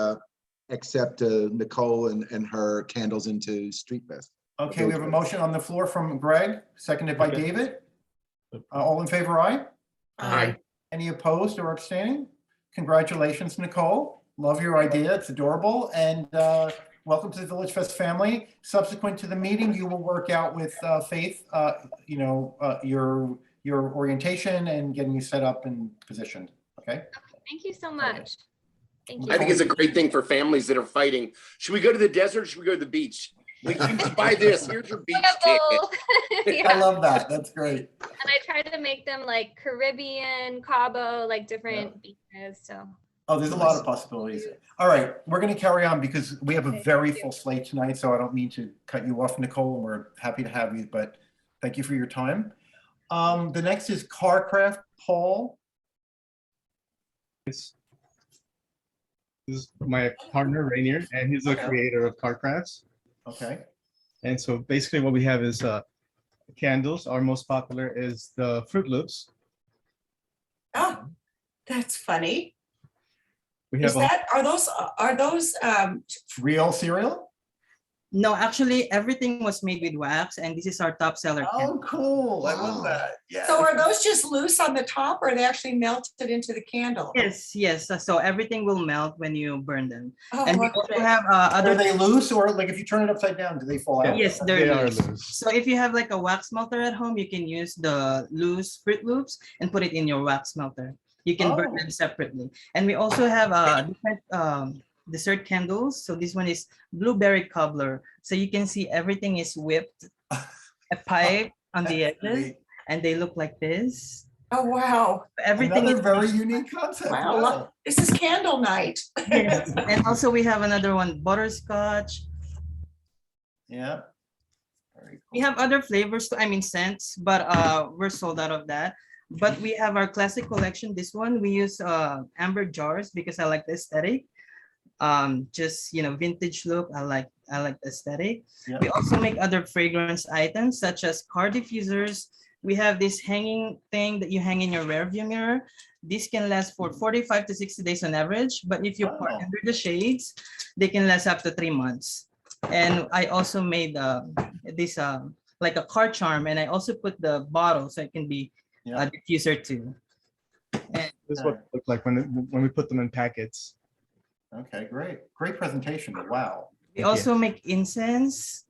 [SPEAKER 3] accept Nicole and her candles into Street Fest.
[SPEAKER 7] Okay, we have a motion on the floor from Greg, seconded by David. All in favor, aye?
[SPEAKER 6] Aye.
[SPEAKER 7] Any opposed or abstaining? Congratulations, Nicole. Love your idea. It's adorable. And welcome to the VillageFest family. Subsequent to the meeting, you will work out with Faith, your orientation and getting you set up and positioned. Okay.
[SPEAKER 5] Thank you so much. Thank you.
[SPEAKER 6] I think it's a great thing for families that are fighting. Should we go to the desert? Or should we go to the beach? Like, you can buy this. Here's your beach ticket.
[SPEAKER 7] I love that. That's great.
[SPEAKER 5] And I try to make them like Caribbean, Cabo, like different beaches. So.
[SPEAKER 7] Oh, there's a lot of possibilities. All right, we're going to carry on because we have a very full slate tonight, so I don't mean to cut you off, Nicole, and we're happy to have you, but thank you for your time. The next is Carcraft, Paul.
[SPEAKER 4] This is my partner, Rainier, and he's the creator of Carcrafts.
[SPEAKER 7] Okay.
[SPEAKER 4] And so basically what we have is candles. Our most popular is the Fruit Loops.
[SPEAKER 1] Oh, that's funny.
[SPEAKER 4] We have
[SPEAKER 1] Are those
[SPEAKER 7] real cereal?
[SPEAKER 8] No, actually everything was made with wax and this is our top seller.
[SPEAKER 7] Oh, cool. I love that. Yeah.
[SPEAKER 1] So are those just loose on the top or are they actually melted into the candle?
[SPEAKER 8] Yes. So everything will melt when you burn them.
[SPEAKER 1] Oh,
[SPEAKER 8] and we also have other.
[SPEAKER 7] Are they loose or like if you turn it upside down, do they fall out?
[SPEAKER 8] Yes, they are loose. So if you have like a wax melter at home, you can use the loose Fruit Loops and put it in your wax melter. You can burn them separately. And we also have different dessert candles. So this one is blueberry cobbler. So you can see everything is whipped, a pipe on the edges, and they look like this.
[SPEAKER 1] Oh, wow.
[SPEAKER 8] Everything is
[SPEAKER 7] very unique concept.
[SPEAKER 1] Wow. This is candle night.
[SPEAKER 8] Yes. And also we have another one, butterscotch.
[SPEAKER 7] Yeah.
[SPEAKER 8] We have other flavors, scents, but we're sold out of that. But we have our classic collection. This one, we use amber jars because I like the aesthetic. Just vintage look. I like the aesthetic.
[SPEAKER 7] Yeah.
[SPEAKER 8] We also make other fragrance items such as car diffusers. We have this hanging thing that you hang in your rearview mirror. This can last for 45 to 60 days on average, but if you put under the shades, they can last up to 3 months. And I also made this like a car charm, and I also put the bottle so it can be a diffuser too. And,
[SPEAKER 4] this is what it looked like when we put them in packets.
[SPEAKER 7] Okay, great. Great presentation. Wow.
[SPEAKER 8] We also make incense.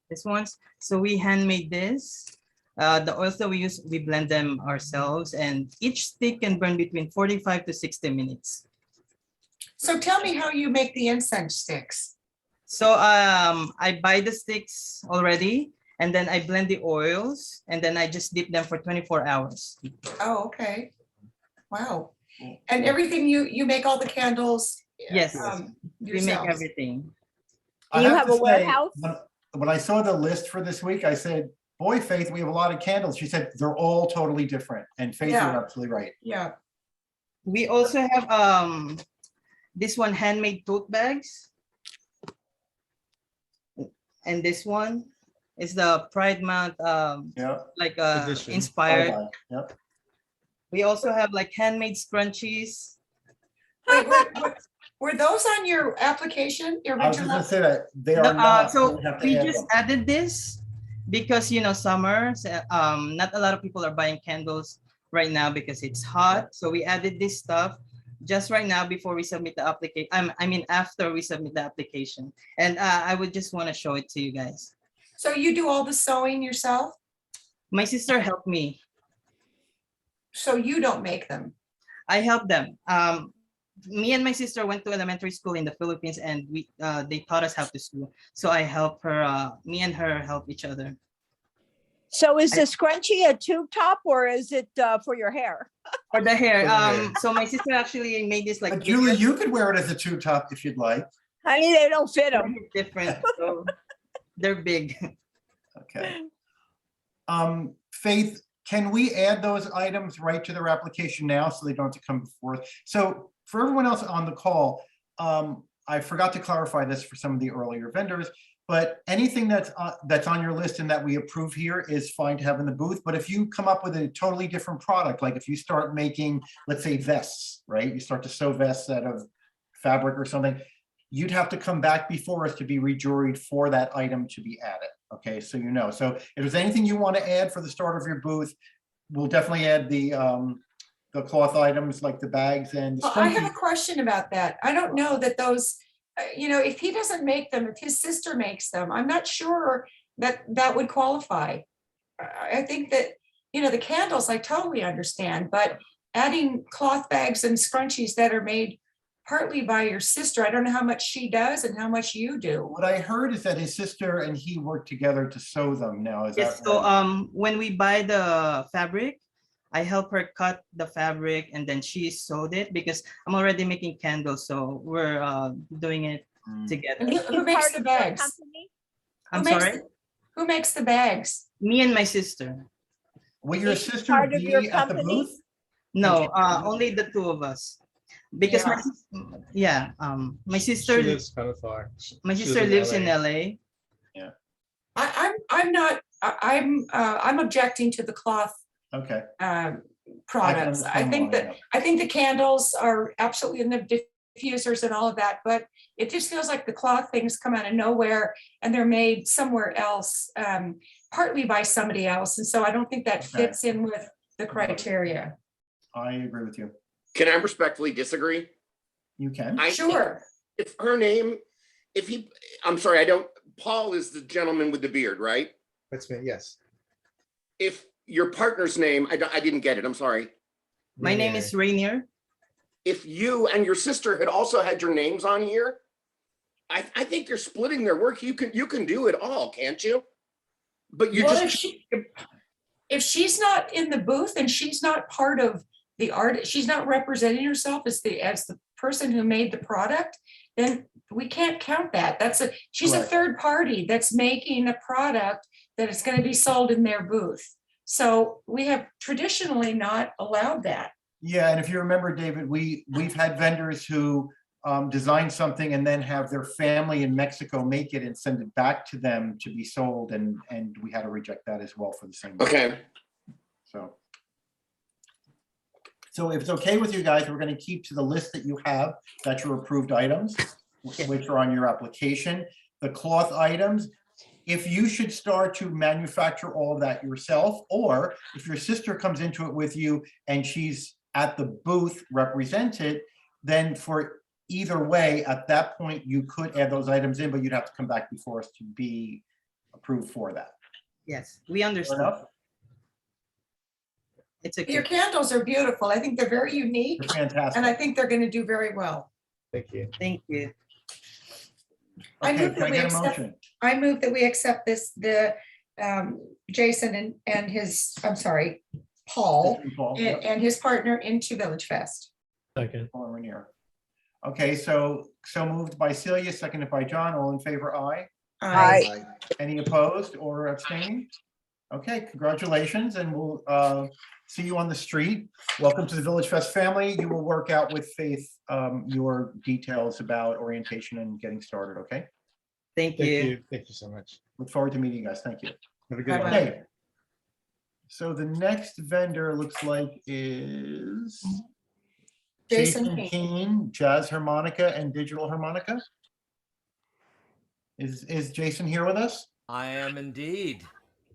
[SPEAKER 8] This one's, so we handmade this. The oils that we use, we blend them ourselves, and each stick can burn between 45 to 60 minutes.
[SPEAKER 1] So tell me how you make the incense sticks.
[SPEAKER 8] So I buy the sticks already, and then I blend the oils, and then I just dip them for 24 hours.
[SPEAKER 1] Oh, okay. Wow. And everything you make all the candles.
[SPEAKER 8] Yes, we make
[SPEAKER 1] yourselves.
[SPEAKER 8] everything.
[SPEAKER 7] I have a warehouse? When I saw the list for this week, I said, boy, Faith, we have a lot of candles. She said, they're all totally different. And Faith,
[SPEAKER 8] Yeah.
[SPEAKER 7] you're absolutely right.
[SPEAKER 1] Yeah.
[SPEAKER 8] We also have this one, handmade tote bags. And this one is the Pride Month like inspired.
[SPEAKER 7] Yep.
[SPEAKER 8] We also have like handmade scrunchies.
[SPEAKER 1] Wait, were those on your application? Your
[SPEAKER 7] I was just
[SPEAKER 1] original?
[SPEAKER 7] gonna say that they are not.
[SPEAKER 8] So
[SPEAKER 7] we have to
[SPEAKER 8] we
[SPEAKER 7] add
[SPEAKER 8] just
[SPEAKER 7] them.
[SPEAKER 8] added this because summer, not a lot of people are buying candles right now because it's hot. So we added this stuff just right now before we submit the application. I mean, after we submit the application. And I would just want to show it to you guys.
[SPEAKER 1] So you do all the sewing yourself?
[SPEAKER 8] My sister helped me.
[SPEAKER 1] So you don't make them?
[SPEAKER 8] I help them. Me and my sister went to elementary school in the Philippines, and they taught us how to sew. So I help her. Me and her help each other.
[SPEAKER 9] So is the scrunchie a tube top or is it for your hair?
[SPEAKER 8] For the hair. So my sister actually made this like.
[SPEAKER 7] But Julie, you could wear it as a tube top if you'd like.
[SPEAKER 9] Honey, they don't fit them.
[SPEAKER 8] Different. So they're big.
[SPEAKER 7] Okay. Faith, can we add those items right to their application now so they don't have to come before us? So for everyone else on the call, I forgot to clarify this for some of the earlier vendors, but anything that's on your list and that we approve here is fine to have in the booth. But if you come up with a totally different product, like if you start making, let's say, vests, right? You start to sew vests out of fabric or something, you'd have to come back before us to be rejuried for that item to be added. Okay, so you know. So if there's anything you want to add for the start of your booth, we'll definitely add the cloth items like the bags and the
[SPEAKER 1] Well, I have a question about that. I don't know that those, if he doesn't make them, if his sister makes them, I'm not sure that that would qualify. I think that, the candles, I totally understand, but adding cloth bags and scrunchies that are made partly by your sister, I don't know how much she does and how much you do.
[SPEAKER 7] What I heard is that his sister and he work together to sew them now. Is
[SPEAKER 8] Yes,
[SPEAKER 7] that
[SPEAKER 8] so
[SPEAKER 7] right?
[SPEAKER 8] when we buy the fabric, I help her cut the fabric and then she sewed it because I'm already making candles, so we're doing it together.
[SPEAKER 1] And who makes the bags?
[SPEAKER 8] I'm sorry?
[SPEAKER 1] Who makes the bags?
[SPEAKER 8] Me and my sister.
[SPEAKER 7] Will your sister be at the booth?
[SPEAKER 8] No, only the two of us. Because my sister
[SPEAKER 4] She lives kind of far.
[SPEAKER 8] My
[SPEAKER 4] She
[SPEAKER 8] sister lives in LA.
[SPEAKER 7] Yeah.
[SPEAKER 1] I'm objecting to the cloth
[SPEAKER 7] Okay.
[SPEAKER 1] products. I think the candles are absolutely in the diffusers and all of that, but it just feels like the cloth things come out of nowhere and they're made somewhere else, partly by somebody else. And so I don't think that fits in with the criteria.
[SPEAKER 7] I agree with you.
[SPEAKER 6] Can I respectfully disagree?
[SPEAKER 7] You can.
[SPEAKER 1] Sure.
[SPEAKER 6] If her name, Paul is the gentleman with the beard, right?
[SPEAKER 4] That's me, yes.
[SPEAKER 6] If your partner's name, I didn't get it, I'm sorry.
[SPEAKER 8] My name is Rainier.
[SPEAKER 6] If you and your sister had also had your names on here, I think you're splitting their work. You can do it all, can't you? But you
[SPEAKER 1] if she's not in the booth and she's not part of the art, she's not representing herself as the person who made the product, then we can't count that. She's a third party that's making a product that is going to be sold in their booth. So we have traditionally not allowed that.
[SPEAKER 7] Yeah, and if you remember, David, we've had vendors who design something and then have their family in Mexico make it and send it back to them to be sold, and we had to reject that as well for the same reason.
[SPEAKER 6] Okay.
[SPEAKER 7] So if it's okay with you guys, we're going to keep to the list that you have, that's your approved items, which are on your application. The cloth items, if you should start to manufacture all of that yourself, or if your sister comes into it with you and she's at the booth represented, then for either way, at that point, you could add those items in, but you'd have to come back before us to be approved for that.
[SPEAKER 8] Yes, we understand. It's okay.
[SPEAKER 1] Your candles are beautiful. I think they're very unique.
[SPEAKER 7] They're fantastic.
[SPEAKER 1] And I think they're going to do very well.
[SPEAKER 4] Thank you.
[SPEAKER 8] Thank you.
[SPEAKER 1] I
[SPEAKER 7] Okay,
[SPEAKER 1] move
[SPEAKER 7] can
[SPEAKER 1] that
[SPEAKER 7] I
[SPEAKER 1] we
[SPEAKER 7] get a
[SPEAKER 1] accept,
[SPEAKER 7] motion?
[SPEAKER 1] I move that we accept Jason and his, Paul and his partner into VillageFest.
[SPEAKER 16] Second.
[SPEAKER 7] Paul Rainier. Okay, so moved by Celia, seconded by John. All in favor, aye.
[SPEAKER 9] Aye.
[SPEAKER 7] Any opposed or abstaining? Okay, congratulations, and we'll see you on the street. Welcome to the VillageFest family. You will work out with Faith your details about orientation and getting started, okay?
[SPEAKER 8] Thank you.
[SPEAKER 4] Thank you so much.
[SPEAKER 7] Look forward to meeting you guys. Thank you.
[SPEAKER 4] Have a good one.
[SPEAKER 7] Okay. So the next vendor looks like is
[SPEAKER 1] Jason
[SPEAKER 7] Keane, Jazz Harmonica and Digital Harmonica. Is Jason here with us?
[SPEAKER 10] I am indeed.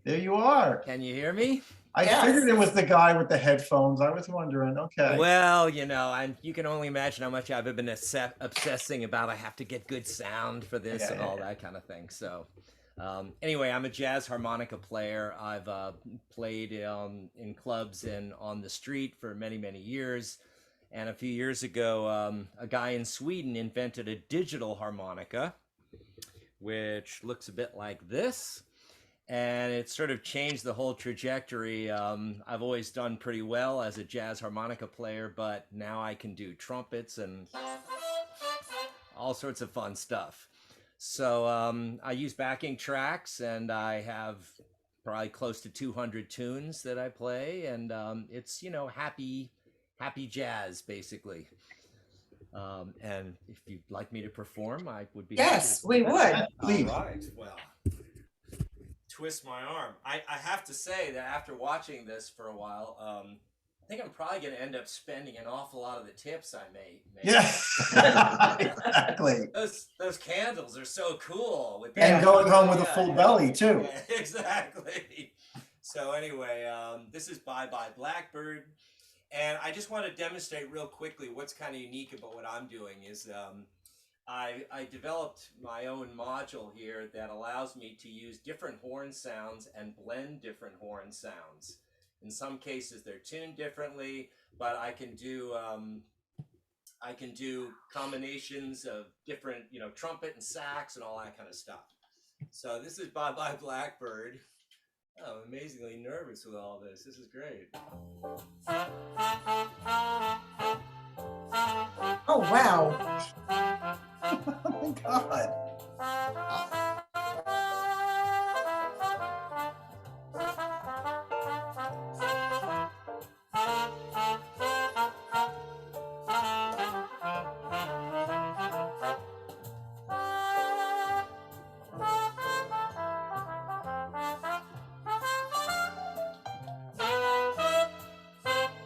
[SPEAKER 7] There you are.
[SPEAKER 10] Can you hear me?
[SPEAKER 7] I
[SPEAKER 1] Yes.
[SPEAKER 7] figured it was the guy with the headphones. I was wondering, okay.
[SPEAKER 10] Well, you know, and you can only imagine how much I've been obsessing about I have to get good sound for this
[SPEAKER 7] Yeah,
[SPEAKER 10] and
[SPEAKER 7] yeah,
[SPEAKER 10] all
[SPEAKER 7] yeah.
[SPEAKER 10] that kind of thing. So anyway, I'm a jazz harmonica player. I've played in clubs and on the street for many, many years. And a few years ago, a guy in Sweden invented a digital harmonica, which looks a bit like this. And it sort of changed the whole trajectory. I've always done pretty well as a jazz harmonica player, but now I can do trumpets and all sorts of fun stuff. So I use backing tracks, and I have probably close to 200 tunes that I play, and it's, you know, happy jazz, basically. And if you'd like me to perform, I would be
[SPEAKER 1] Yes,
[SPEAKER 10] happy.
[SPEAKER 1] we would.
[SPEAKER 10] All right, well. Twist my arm. I have to say that after watching this for a while, I think I'm probably going to end up spending an awful lot of the tips I made.
[SPEAKER 7] Yeah, exactly.
[SPEAKER 10] Those candles are so cool. With
[SPEAKER 7] And going home with a full belly too.
[SPEAKER 10] Yeah, exactly. So anyway, this is Bye Blackbird. And I just want to demonstrate real quickly what's kind of unique about what I'm doing is I developed my own module here that allows me to use different horn sounds and blend different horn sounds. In some cases, they're tuned differently, but I can do combinations of different, you know, trumpet and sax and all that kind of stuff. So this is Bye Blackbird. Oh, I'm amazingly nervous with all this. This is great.
[SPEAKER 1] Oh, wow.
[SPEAKER 7] Oh my God.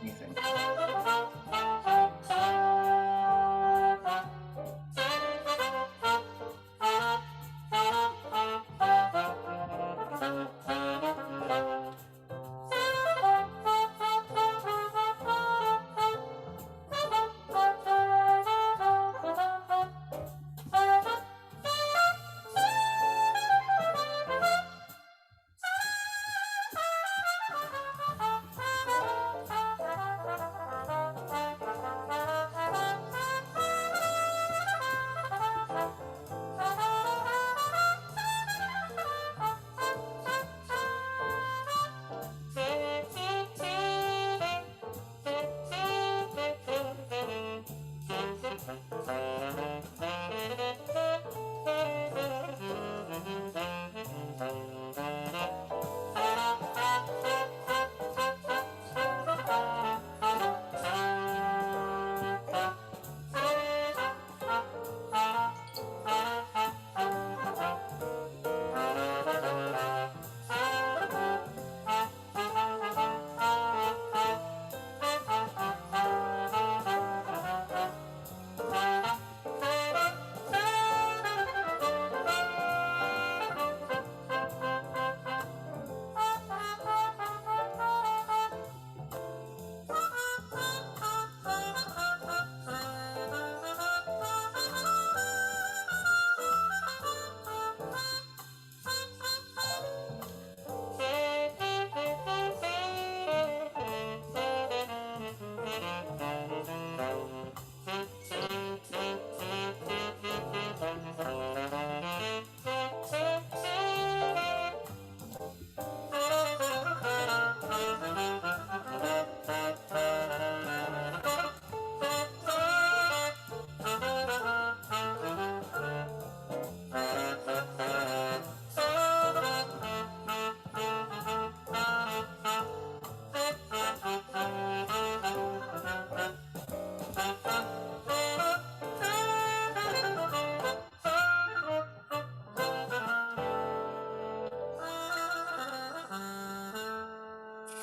[SPEAKER 7] Anything.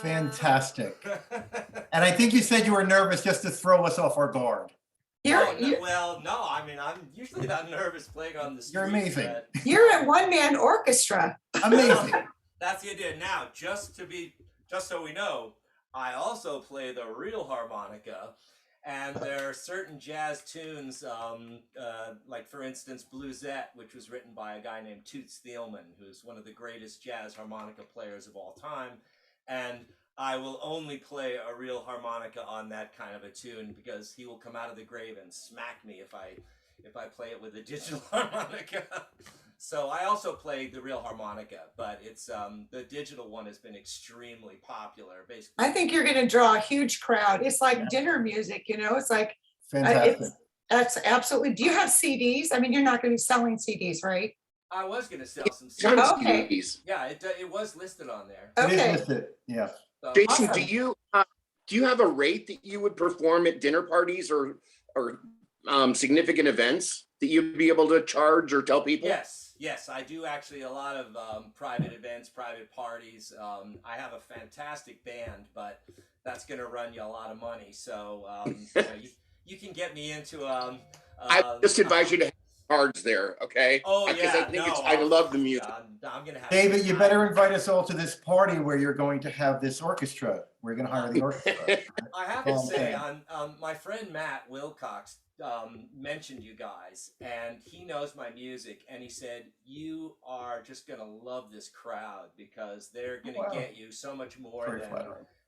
[SPEAKER 7] Fantastic. And I think you said you were nervous just to throw us off our guard.
[SPEAKER 10] Well, no, I mean, I'm usually not nervous playing on the street.
[SPEAKER 7] You're amazing.
[SPEAKER 1] You're a one-man orchestra.
[SPEAKER 7] Amazing.
[SPEAKER 10] That's the idea. Now, just to be just so we know, I also play the real harmonica. And there are certain jazz tunes, like for instance, Bluesette, which was written by a guy named Toots Thielman, who's one of the greatest jazz harmonica players of all time. And I will only play a real harmonica on that kind of a tune because he will come out of the grave and smack me if I play it with a digital harmonica. So I also play the real harmonica, but it's the digital one has been extremely popular. Basically,
[SPEAKER 1] I think you're going to draw a huge crowd. It's like dinner music, you know, it's like,
[SPEAKER 7] Fantastic.
[SPEAKER 1] that's absolutely, do you have CDs? I mean, you're not going to be selling CDs, right?
[SPEAKER 10] I was going to sell some
[SPEAKER 1] CDs. Okay.
[SPEAKER 10] Yeah, it was listed on there.
[SPEAKER 7] It
[SPEAKER 1] Okay.
[SPEAKER 7] is listed, yeah.
[SPEAKER 10] So,
[SPEAKER 6] Jason,
[SPEAKER 1] Awesome.
[SPEAKER 6] do you have a rate that you would perform at dinner parties or significant events that you'd be able to charge or tell people?
[SPEAKER 10] Yes, I do actually a lot of private events, private parties. I have a fantastic band, but that's going to run you a lot of money. So you know, you can get me into.
[SPEAKER 6] I just advise you to have cards there, okay?
[SPEAKER 10] Oh
[SPEAKER 6] Because
[SPEAKER 10] yeah,
[SPEAKER 6] I think I love the music.
[SPEAKER 10] I'm gonna have
[SPEAKER 7] David, you better invite us all to this party where you're going to have this orchestra. We're going to hire the orchestra.
[SPEAKER 10] I have to say, my friend Matt Wilcox mentioned you guys, and he knows my music, and he said you are just gonna love this crowd because they're gonna get you so much more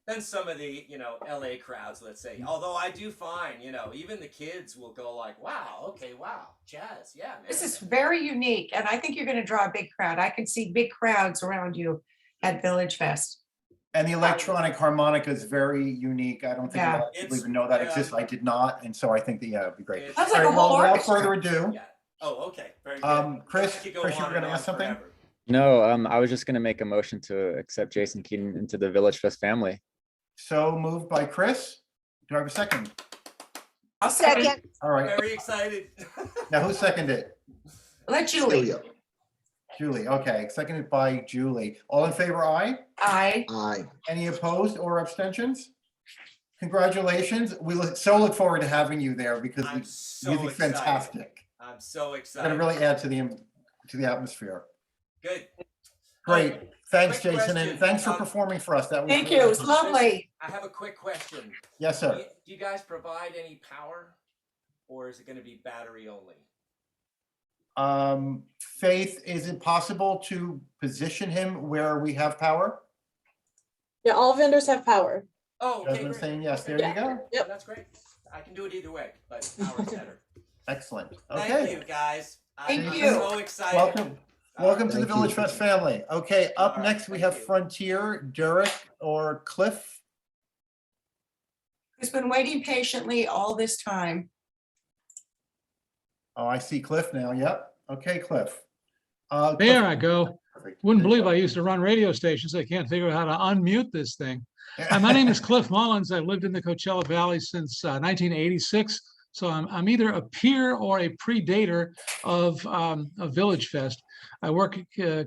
[SPEAKER 10] than some of the LA crowds, let's say. Although I do find even the kids will go like, wow, okay, wow, jazz, yeah, man.
[SPEAKER 1] This is very unique, and I think you're going to draw a big crowd. I can see big crowds around you at VillageFest.
[SPEAKER 7] And the electronic harmonica is very unique. I don't think a lot of people even know that exists. I did not. And so I think that, it'd be great.
[SPEAKER 1] Sounds
[SPEAKER 7] All
[SPEAKER 1] like
[SPEAKER 7] right,
[SPEAKER 1] a whole
[SPEAKER 7] well, without
[SPEAKER 1] orchestra.
[SPEAKER 7] further ado,
[SPEAKER 10] Oh, okay, very good.
[SPEAKER 7] Chris, you were going to ask something?
[SPEAKER 12] No, I was just going to make a motion to accept Jason Keaton into the VillageFest family.
[SPEAKER 7] So moved by Chris. Do I have a second?
[SPEAKER 1] I'll second.
[SPEAKER 7] All right.
[SPEAKER 10] Very excited.
[SPEAKER 7] Now who seconded it?
[SPEAKER 1] Let Julie.
[SPEAKER 7] Julie, okay, seconded by Julie. All in favor, aye?
[SPEAKER 1] Aye.
[SPEAKER 3] Aye.
[SPEAKER 7] Any opposed or abstentions? Congratulations. We look forward to having you there because the music's fantastic.
[SPEAKER 10] I'm so
[SPEAKER 7] It's
[SPEAKER 10] excited.
[SPEAKER 7] going to really add to the atmosphere.
[SPEAKER 10] Good.
[SPEAKER 7] Great. Thanks,
[SPEAKER 10] Quick
[SPEAKER 7] Jason,
[SPEAKER 10] question.
[SPEAKER 7] and thanks for performing for us. That was
[SPEAKER 1] Thank
[SPEAKER 7] really
[SPEAKER 1] you. It's
[SPEAKER 7] nice.
[SPEAKER 1] lovely.
[SPEAKER 10] I have a quick question.
[SPEAKER 7] Yes, sir.
[SPEAKER 10] Do you guys provide any power, or is it going to be battery only?
[SPEAKER 7] Faith, is it possible to position him where we have power?
[SPEAKER 2] Yeah, all vendors have power.
[SPEAKER 10] Oh, okay,
[SPEAKER 7] Jasmine
[SPEAKER 10] great.
[SPEAKER 7] saying yes. There
[SPEAKER 10] Okay.
[SPEAKER 7] you go.
[SPEAKER 2] Yep.
[SPEAKER 10] That's great. I can do it either way, but power's better.
[SPEAKER 7] Excellent.
[SPEAKER 10] Thank
[SPEAKER 7] Okay.
[SPEAKER 10] you, guys.
[SPEAKER 1] Thank
[SPEAKER 10] I'm
[SPEAKER 1] you.
[SPEAKER 10] so excited.
[SPEAKER 7] Welcome to the
[SPEAKER 3] Thank you.
[SPEAKER 7] VillageFest family. Okay, up
[SPEAKER 10] All right,
[SPEAKER 7] next we
[SPEAKER 10] thank
[SPEAKER 7] have
[SPEAKER 10] you.
[SPEAKER 7] Frontier, Derek, or Cliff.
[SPEAKER 1] Who's been waiting patiently all this time.
[SPEAKER 7] Oh, I see Cliff now. Yep. Okay, Cliff.
[SPEAKER 13] There I go.
[SPEAKER 7] Perfect.
[SPEAKER 13] Wouldn't believe I used to run radio stations. I can't figure out how to unmute this thing. My name is Cliff Mullins. I've lived in the Coachella Valley since 1986. So I'm either a peer or a predator of VillageFest. I work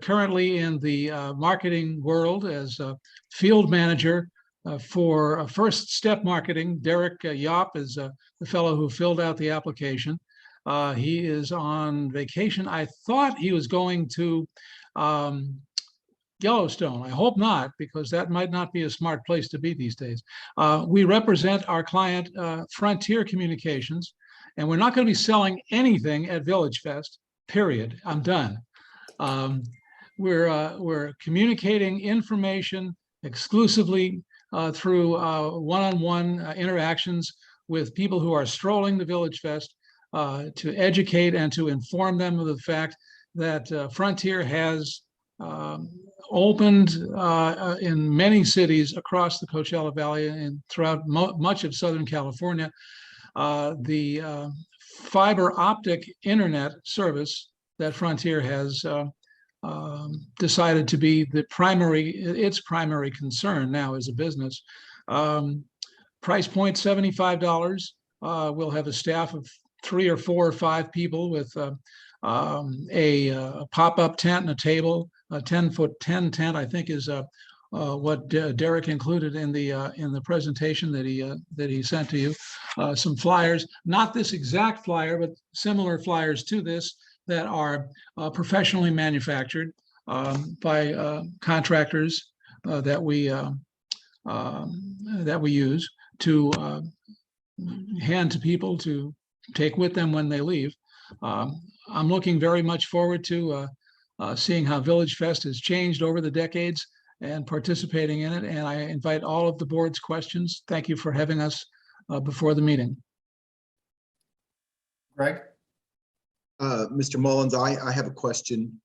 [SPEAKER 13] currently in the marketing world as a field manager for First Step Marketing. Derek Yop is the fellow who filled out the application. He is on vacation. I thought he was going to Yellowstone. I hope not, because that might not be a smart place to be these days. We represent our client, Frontier Communications, and we're not going to be selling anything at VillageFest, period. I'm done. We're communicating information exclusively through one-on-one interactions with people who are strolling the VillageFest to educate and to inform them of the fact that Frontier has opened in many cities across the Coachella Valley and throughout much of Southern California. The fiber optic internet service that Frontier has decided to be its primary concern now as a business. Price point $75. We'll have a staff of 3 or 4 or 5 people with a pop-up tent and a table. A 10-foot-10 tent, I think, is what Derek included in the presentation that he sent to you. Some flyers, not this exact flyer, but similar flyers to this that are professionally manufactured by contractors that we that we use to hand to people to take with them when they leave. I'm looking very much forward to seeing how VillageFest has changed over the decades and participating in it. And I invite all of the board's questions. Thank you for having us before the meeting.
[SPEAKER 7] Greg?
[SPEAKER 3] Mr. Mullins, I have a question.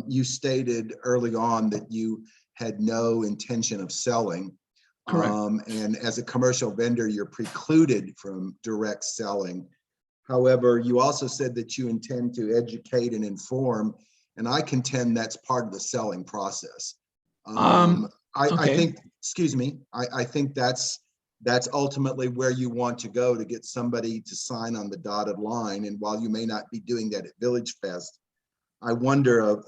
[SPEAKER 3] You stated early on that you had no intention of selling.
[SPEAKER 13] Correct.
[SPEAKER 3] And as a commercial vendor, you're precluded from direct selling. However, you also said that you intend to educate and inform, and I contend that's part of the selling process. I think, excuse me, I think that's ultimately where you want to go to get somebody to sign on the dotted line. And while you may not be doing that at VillageFest, I wonder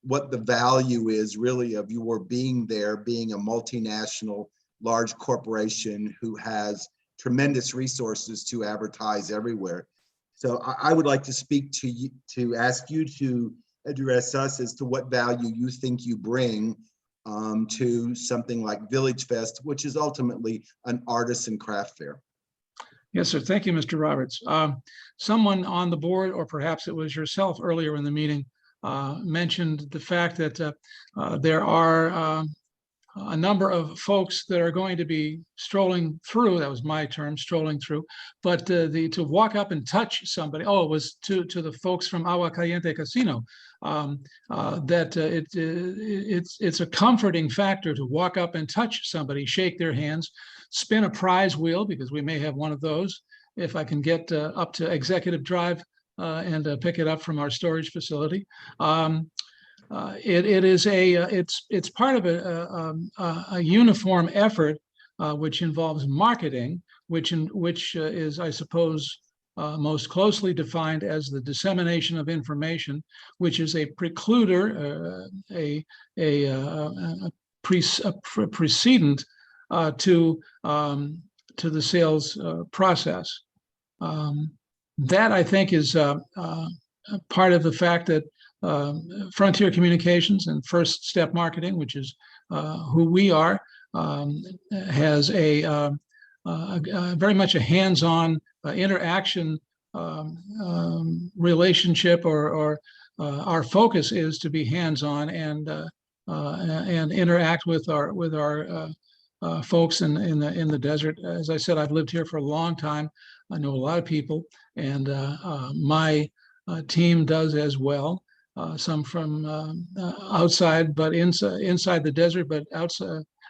[SPEAKER 3] what the value is really of your being there, being a multinational large corporation who has tremendous resources to advertise everywhere. So I would like to speak to you, to ask you to address us as to what value you think you bring to something like VillageFest, which is ultimately an artisan craft fair.
[SPEAKER 13] Yes, sir. Thank you, Mr. Roberts. Someone on the board, or perhaps it was yourself earlier in the meeting, mentioned the fact that there are a number of folks that are going to be strolling through, that was my term, strolling through, but to walk up and touch somebody, oh, it was to the folks from Agua Caliente Casino, that it's a comforting factor to walk up and touch somebody, shake their hands, spin a prize wheel, because we may have one of those, if I can get up to Executive Drive and pick it up from our storage facility. It's part of a uniform effort which involves marketing, which is, I suppose, most closely defined as the dissemination of information, which is a precluder, a precedent to the sales process. That, I think, is part of the fact that Frontier Communications and First Step Marketing, which is who we are, has very much a hands-on interaction relationship, or our focus is to be hands-on and interact with our folks in the desert. As I said, I've lived here for a long time. I know a lot of people, and my team does as well. Some from outside, but inside the desert, but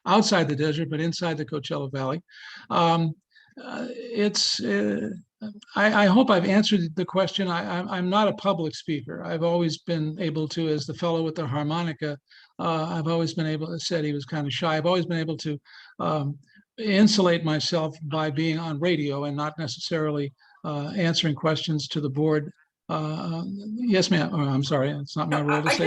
[SPEAKER 13] outside the desert, but inside the Coachella Valley. I hope I've answered the question. I'm not a public speaker. I've always been able to, as the fellow with the harmonica, I've always been able to, said he was kind of shy. I've always been able to insulate myself by being on radio and not necessarily answering questions to the board. Yes, ma'am. Oh, I'm sorry. It's not my role to say that.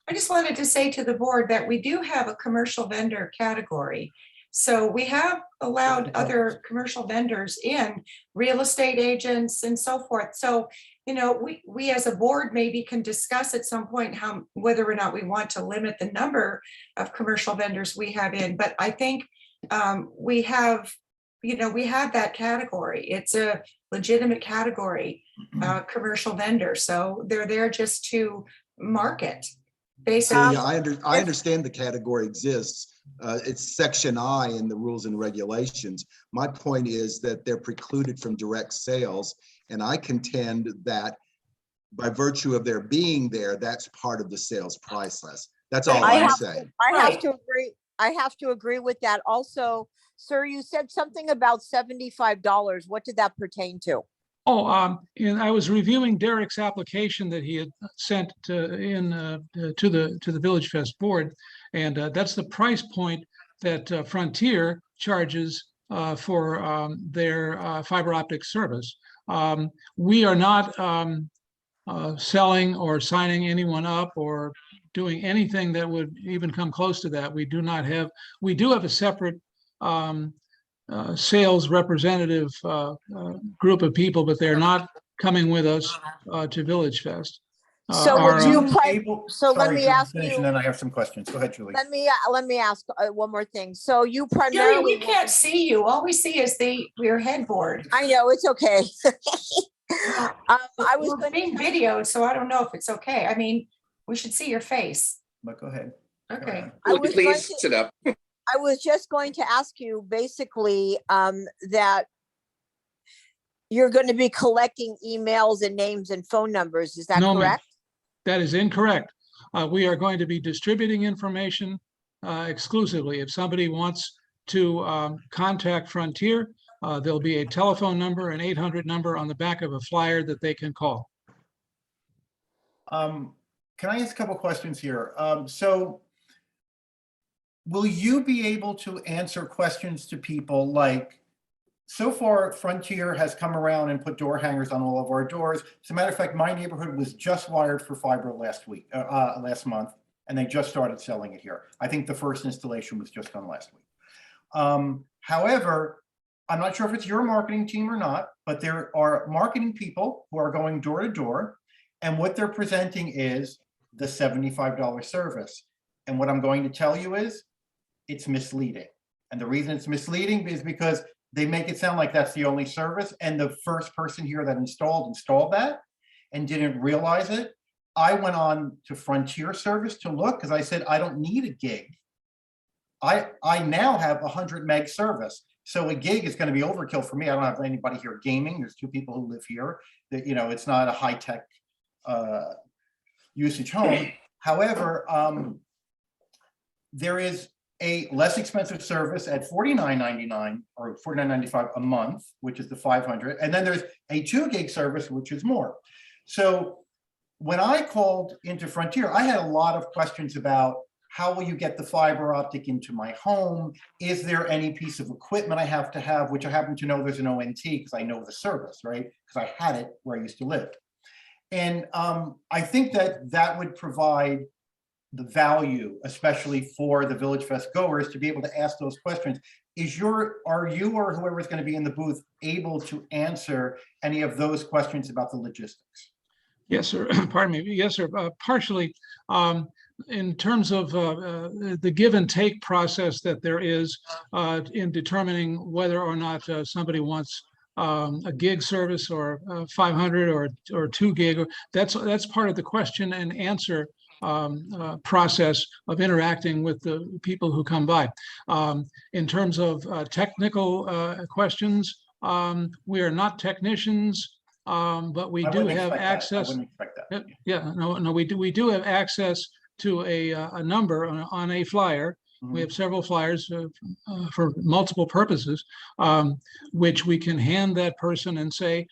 [SPEAKER 1] I just wanted to say to the board that we do have a commercial vendor category. So we have allowed other commercial vendors in, real estate agents and so forth. So, you know, we as a board maybe can discuss at some point whether or not we want to limit the number of commercial vendors we have in. But I think we have that category. It's a legitimate category, commercial vendor. So they're there just to market, basically.
[SPEAKER 3] Yeah, I understand the category exists. It's section I in the rules and regulations. My point is that they're precluded from direct sales. And I contend that by virtue of their being there, that's part of the sales process. That's all I'm saying.
[SPEAKER 9] I have to agree. I have to agree with that. Also, sir, you said something about $75. What did that pertain to?
[SPEAKER 13] Oh, and I was reviewing Derek's application that he had sent to the VillageFest board, and that's the price point that Frontier charges for their fiber optic service. We are not selling or signing anyone up or doing anything that would even come close to that. We do have a separate sales representative group of people, but they're not coming with us to VillageFest.
[SPEAKER 9] So
[SPEAKER 13] our,
[SPEAKER 9] would you play,
[SPEAKER 7] Able-
[SPEAKER 9] so let
[SPEAKER 7] sorry,
[SPEAKER 9] me
[SPEAKER 7] Julie,
[SPEAKER 9] ask
[SPEAKER 7] finish,
[SPEAKER 9] you,
[SPEAKER 7] And then I have some questions. Go ahead, Julie.
[SPEAKER 9] let me ask one more thing. So you
[SPEAKER 1] Julie,
[SPEAKER 9] primarily.
[SPEAKER 1] we can't see you. All we see is your headboard.
[SPEAKER 9] I know, it's okay. I was
[SPEAKER 1] We're being videoed, so I don't know if it's okay. I mean, we should see your face.
[SPEAKER 7] But go ahead.
[SPEAKER 1] Okay.
[SPEAKER 9] I was going
[SPEAKER 6] Please
[SPEAKER 9] to-
[SPEAKER 6] sit up.
[SPEAKER 9] I was just going to ask you basically that you're going to be collecting emails and names and phone numbers. Is that
[SPEAKER 13] No, ma'am.
[SPEAKER 9] correct?
[SPEAKER 13] That is incorrect. We are going to be distributing information exclusively. If somebody wants to contact Frontier, there'll be a telephone number, an 800 number on the back of a flyer that they can call.
[SPEAKER 7] Can I ask a couple questions here? So will you be able to answer questions to people like, so far Frontier has come around and put door hangers on all of our doors. As a matter of fact, my neighborhood was just wired for fiber last month, and they just started selling it here. I think the first installation was just done last week. However, I'm not sure if it's your marketing team or not, but there are marketing people who are going door to door, and what they're presenting is the $75 service. And what I'm going to tell you is it's misleading. And the reason it's misleading is because they make it sound like that's the only service. And the first person here that installed that and didn't realize it. I went on to Frontier Service to look because I said, I don't need a gig. I now have 100 meg service. So a gig is going to be overkill for me. I don't have anybody here gaming. There's 2 people who live here. That, you know, it's not a high tech usage home. However, there is a less expensive service at $49.99 or $49.95 a month, which is the 500. And then there's a 2 gig service, which is more. So when I called into Frontier, I had a lot of questions about how will you get the fiber optic into my home? Is there any piece of equipment I have to have, which I happen to know there's an ONT because I know the service, right? Because I had it where I used to live. And I think that would provide the value, especially for the VillageFest goers, to be able to ask those questions. Are you or whoever is going to be in the booth able to answer any of those questions about the logistics?
[SPEAKER 13] Yes, sir. Pardon me. Yes, sir. Partially, in terms of the give and take process that there is in determining whether or not somebody wants a gig service or 500 or 2 gig, that's part of the question and answer process of interacting with the people who come by. In terms of technical questions, we are not technicians, but we do have access.
[SPEAKER 7] I wouldn't expect that.
[SPEAKER 13] Yeah, no, we do have access to a number on a flyer. We have several flyers for multiple purposes, which we can hand that person and say,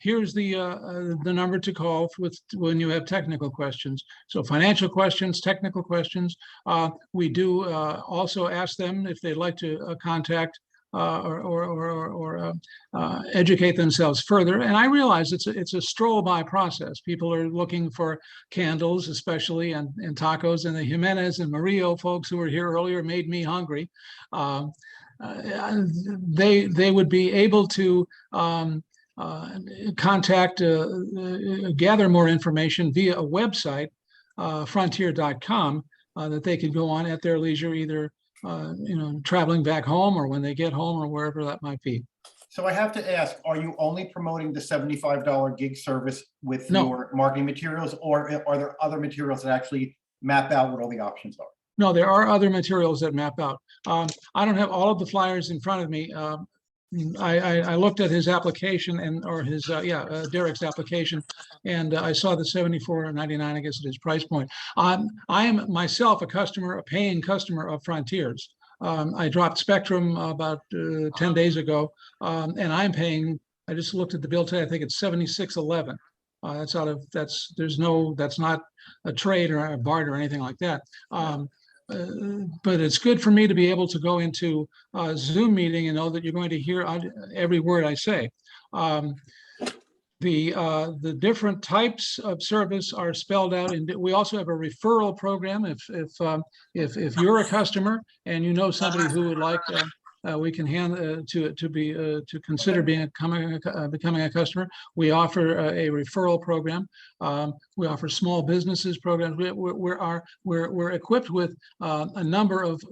[SPEAKER 13] here's the number to call when you have technical questions. So financial questions, technical questions. We do also ask them if they'd like to contact or educate themselves further. And I realize it's a stroll by process. People are looking for candles, especially, and tacos, and the Jimenez and Murillo folks who were here earlier made me hungry. They would be able to contact, gather more information via a website, frontier.com, that they could go on at their leisure, either traveling back home or when they get home or wherever that might be.
[SPEAKER 7] So I have to ask, are you only promoting the $75 gig service with your marketing materials, or are there other materials that actually map out what all the options are?
[SPEAKER 13] No, there are other materials that map out. I don't have all of the flyers in front of me. I looked at his application Derek's application, and I saw the $74.99, I guess, at his price point. I am myself a paying customer of Frontiers. I dropped Spectrum about 10 days ago, and I'm paying. I just looked at the bill today. I think it's $76.11. That's not a trade or a barter or anything like that. But it's good for me to be able to go into a Zoom meeting and know that you're going to hear every word I say. The different types of service are spelled out, and we also have a referral program. If you're a customer and you know somebody who would like we can hand to consider becoming a customer. We offer a referral program. We offer small businesses programs. We're equipped with a number of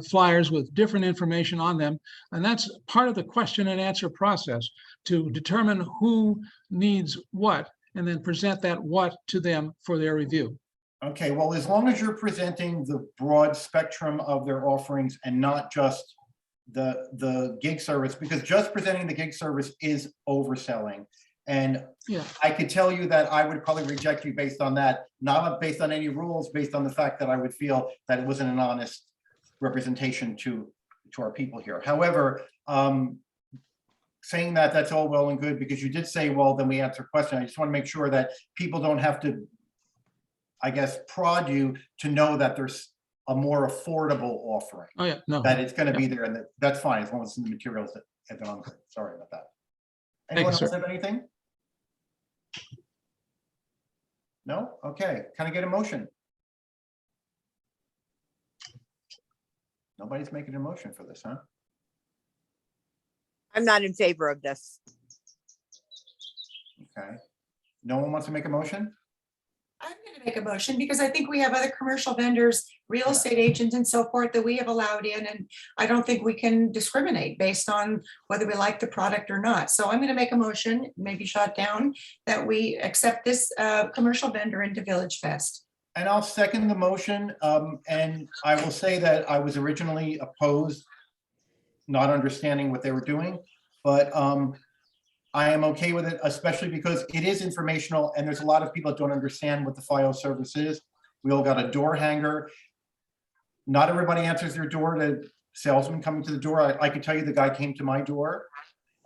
[SPEAKER 13] flyers with different information on them, and that's part of the question and answer process to determine who needs what, and then present that what to them for their review.
[SPEAKER 7] Okay, well, as long as you're presenting the broad spectrum of their offerings and not just the gig service, because just presenting the gig service is overselling. And I could tell you that I would probably reject you based on that, not based on any rules, based on the fact that I would feel that it wasn't an honest representation to our people here. However, saying that, that's all well and good, because you did say, well, then we answer question. I just want to make sure that people don't have to, I guess, prod you to know that there's a more affordable offering.
[SPEAKER 13] Oh yeah, no.
[SPEAKER 7] That it's going to be there, and that's fine as long as it's in the materials that have been on. Sorry about that. Anyone else have anything? No? Okay. Can I get a motion? Nobody's making a motion for this, huh?
[SPEAKER 9] I'm not in favor of this.
[SPEAKER 7] Okay. No one wants to make a motion?
[SPEAKER 1] I'm going to make a motion because I think we have other commercial vendors, real estate agents and so forth that we have allowed in, and I don't think we can discriminate based on whether we like the product or not. So I'm going to make a motion, maybe shot down, that we accept this commercial vendor into VillageFest.
[SPEAKER 7] And I'll second the motion. And I will say that I was originally opposed, not understanding what they were doing, but I am okay with it, especially because it is informational and there's a lot of people that don't understand what the FIO service is. We all got a door hanger. Not everybody answers their door to salesmen coming to the door. I could tell you the guy came to my door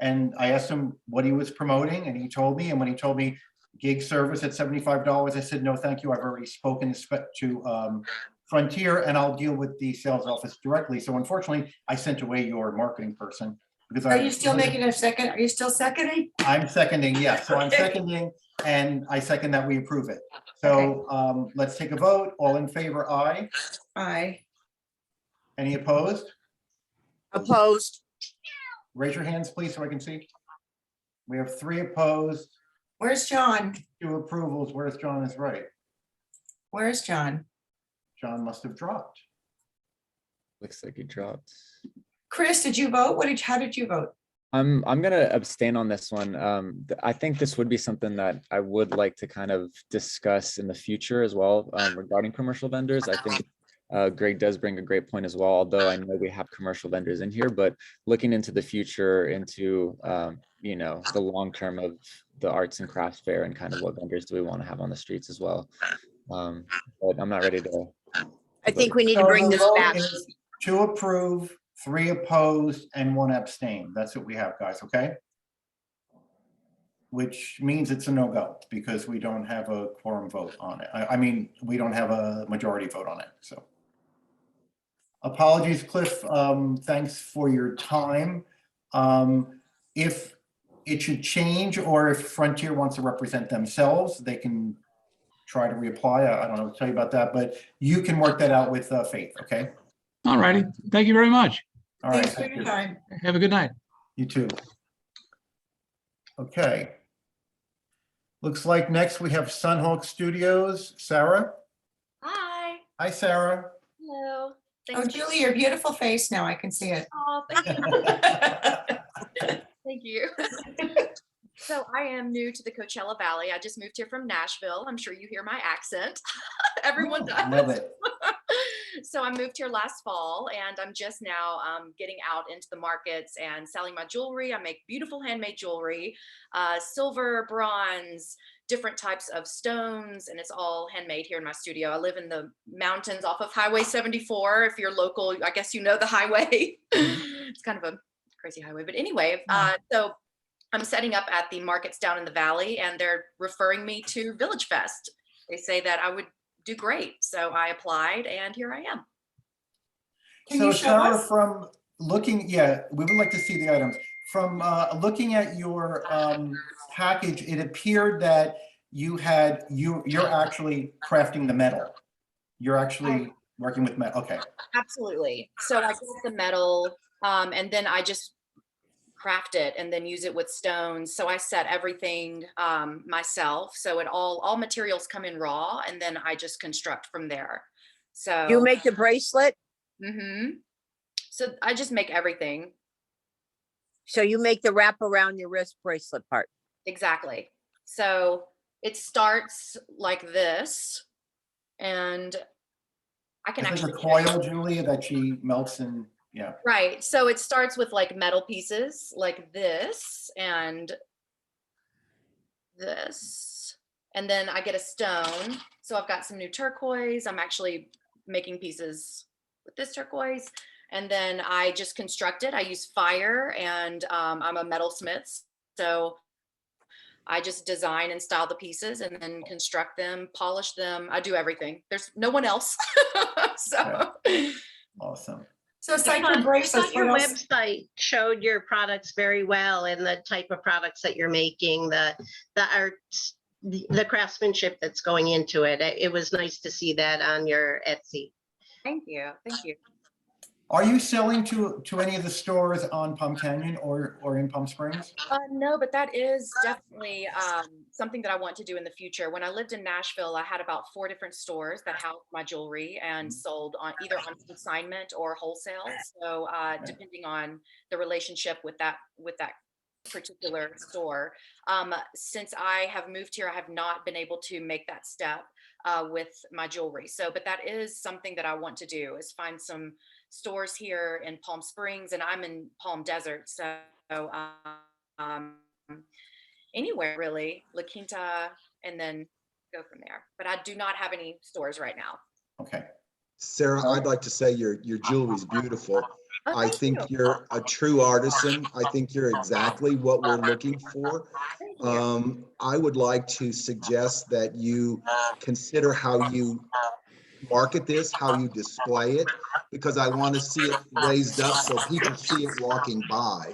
[SPEAKER 7] and I asked him what he was promoting and he told me, and when he told me gig service at $75, I said, no, thank you. I've already spoken to Frontier and I'll deal with the sales office directly. So unfortunately, I sent away your marketing person. Because
[SPEAKER 1] Are you still making a second? Are you still seconding?
[SPEAKER 7] I'm seconding, yes. So I'm seconding, and I second that we approve it. So let's take a vote. All in favor, aye.
[SPEAKER 1] Aye.
[SPEAKER 7] Any opposed?
[SPEAKER 9] Opposed.
[SPEAKER 7] Raise your hands, please, so I can see. We have 3 opposed.
[SPEAKER 1] Where's John?
[SPEAKER 7] 2 approvals. Where's John is right.
[SPEAKER 1] Where's John?
[SPEAKER 7] John must have dropped.
[SPEAKER 12] Looks like he dropped.
[SPEAKER 1] Chris, did you vote? How did you vote?
[SPEAKER 12] I'm gonna abstain on this one. I think this would be something that I would like to kind of discuss in the future as well, regarding commercial vendors. I think Greg does bring a great point as well, although I know we have commercial vendors in here, but looking into the future, into you know, the long term of the arts and crafts fair and kind of what vendors do we want to have on the streets as well. But I'm not ready to.
[SPEAKER 9] I think we need to bring this back.
[SPEAKER 7] 2 approve, 3 opposed, and 1 abstain. That's what we have, guys, okay? Which means it's a no-go because we don't have a quorum vote on it. I mean, we don't have a majority vote on it, so. Apologies, Cliff. Thanks for your time. If it should change or if Frontier wants to represent themselves, they can try to reapply. I don't know what to tell you about that, but you can work that out with Faith, okay?
[SPEAKER 13] All righty. Thank you very much.
[SPEAKER 7] All right.
[SPEAKER 1] Thanks for your time.
[SPEAKER 13] Have a good night.
[SPEAKER 7] You too. Okay. Looks like next we have Sunhawk Studios. Sarah?
[SPEAKER 14] Hi.
[SPEAKER 7] Hi, Sarah.
[SPEAKER 14] Hello.
[SPEAKER 1] Oh, Julie, your beautiful face now. I can see it.
[SPEAKER 14] Oh, thank you. Thank you. So I am new to the Coachella Valley. I just moved here from Nashville. I'm sure you hear my accent. Everyone does.
[SPEAKER 7] Love it.
[SPEAKER 14] So I moved here last fall and I'm just now getting out into the markets and selling my jewelry. I make beautiful handmade jewelry, silver, bronze, different types of stones, and it's all handmade here in my studio. I live in the mountains off of Highway 74. If you're local, I guess you know the highway. It's kind of a crazy highway, but anyway, so I'm setting up at the markets down in the valley and they're referring me to VillageFest. They say that I would do great. So I applied and here I am.
[SPEAKER 7] So Sarah, from looking, we would like to see the items. From looking at your package, it appeared that you're actually crafting the metal. You're actually working with metal. Okay.
[SPEAKER 14] Absolutely. So I get the metal And then I just craft it and then use it with stones. So I set everything myself. So all materials come in raw, and then I just construct from there. So
[SPEAKER 9] You make the bracelet?
[SPEAKER 14] So I just make everything.
[SPEAKER 9] So you make the wrap around your wrist bracelet part?
[SPEAKER 14] Exactly. So it starts like this, and I can
[SPEAKER 7] This is a
[SPEAKER 14] actually
[SPEAKER 7] coil, Julie, that she melts in, yeah.
[SPEAKER 14] Right. So it starts with like metal pieces like this and this. And then I get a stone. So I've got some new turquoise. I'm actually making pieces with this turquoise. And then I just construct it. I use fire, and I'm a metalsmith. So I just design and style the pieces and then construct them, polish them. I do everything. There's no one else. So
[SPEAKER 7] awesome.
[SPEAKER 1] So aside from bracelets,
[SPEAKER 15] Your
[SPEAKER 1] what else?
[SPEAKER 15] website showed your products very well and the type of products that you're making, the art, the craftsmanship that's going into it. It was nice to see that on your Etsy.
[SPEAKER 14] Thank you. Thank you.
[SPEAKER 7] Are you selling to any of the stores on Palm Canyon or in Palm Springs?
[SPEAKER 14] No, but that is definitely something that I want to do in the future. When I lived in Nashville, I had about 4 different stores that housed my jewelry and sold on either on consignment or wholesale. So depending on the relationship with that particular store. Since I have moved here, I have not been able to make that step with my jewelry. So, but that is something that I want to do, is find some stores here in Palm Springs, and I'm in Palm Desert. So anywhere really, La Quinta, and then go from there. But I do not have any stores right now.
[SPEAKER 7] Okay.
[SPEAKER 3] Sarah, I'd like to say your jewelry is beautiful.
[SPEAKER 14] Oh,
[SPEAKER 3] I think you're a true artisan. I think you're exactly what we're looking for. I would like to suggest that you consider how you market this, how you display it, because I want to see it raised up so people see it walking by.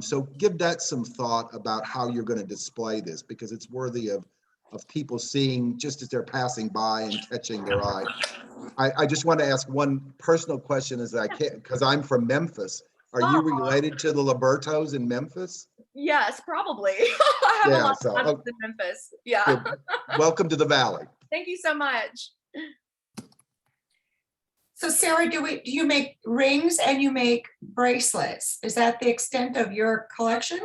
[SPEAKER 3] So give that some thought about how you're going to display this, because it's worthy of people seeing just as they're passing by and catching their eye. I just want to ask one personal question as I can, because I'm from Memphis. Are you related to the Libertos in Memphis?
[SPEAKER 14] Yes, probably. I have a lot of friends in Memphis. Yeah.
[SPEAKER 3] Good. Welcome to the Valley.
[SPEAKER 14] Thank you so much.
[SPEAKER 1] So Sarah, do you make rings and you make bracelets? Is that the extent of your collection?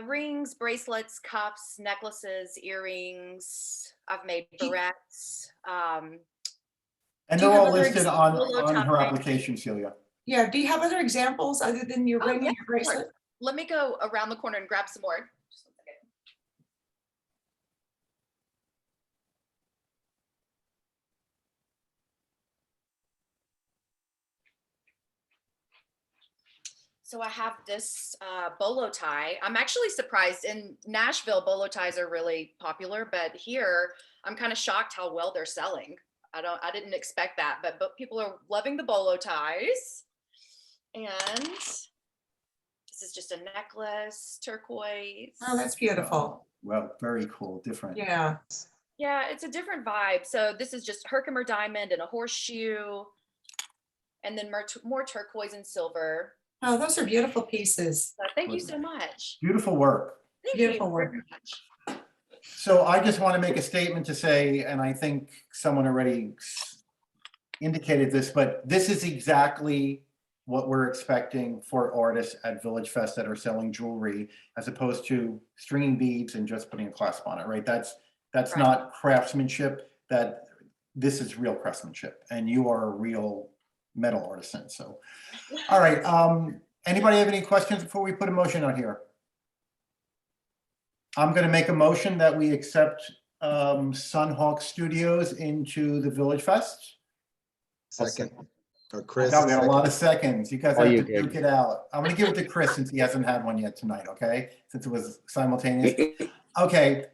[SPEAKER 14] Rings, bracelets, cuffs, necklaces, earrings. I've made barrettes.
[SPEAKER 7] And they're all listed on her application, Celia.
[SPEAKER 1] Yeah. Do you have other examples other than your ring and your bracelet?
[SPEAKER 14] Let me go around the corner and grab some more. Just 1 second. So I have this bolo tie. I'm actually surprised. In Nashville, bolo ties are really popular, but here I'm kind of shocked how well they're selling. I didn't expect that, but people are loving the bolo ties. And this is just a necklace, turquoise.
[SPEAKER 1] Oh, that's beautiful.
[SPEAKER 7] Well, very cool, different.
[SPEAKER 1] Yeah.
[SPEAKER 14] Yeah, it's a different vibe. So this is just Herkimer diamond and a horseshoe, and then more turquoise and silver.
[SPEAKER 1] Oh, those are beautiful pieces.
[SPEAKER 14] So thank you so much.
[SPEAKER 7] Beautiful work.
[SPEAKER 1] Beautiful work.
[SPEAKER 7] So I just want to make a statement to say, and I think someone already indicated this, but this is exactly what we're expecting for artists at VillageFest that are selling jewelry, as opposed to stringing beads and just putting a clasp on it, right? That's right. Not craftsmanship. This is real craftsmanship, and you are a real metal artisan. So, all right. Anybody have any questions before we put a motion on here? I'm going to make a motion that we accept Sunhawk Studios into the VillageFest.
[SPEAKER 3] Second. Or Chris.
[SPEAKER 7] We got a lot of seconds. You guys have to duke it out. I'm going to give it to Chris since he hasn't had one yet tonight, okay? Since it was simultaneous. Okay.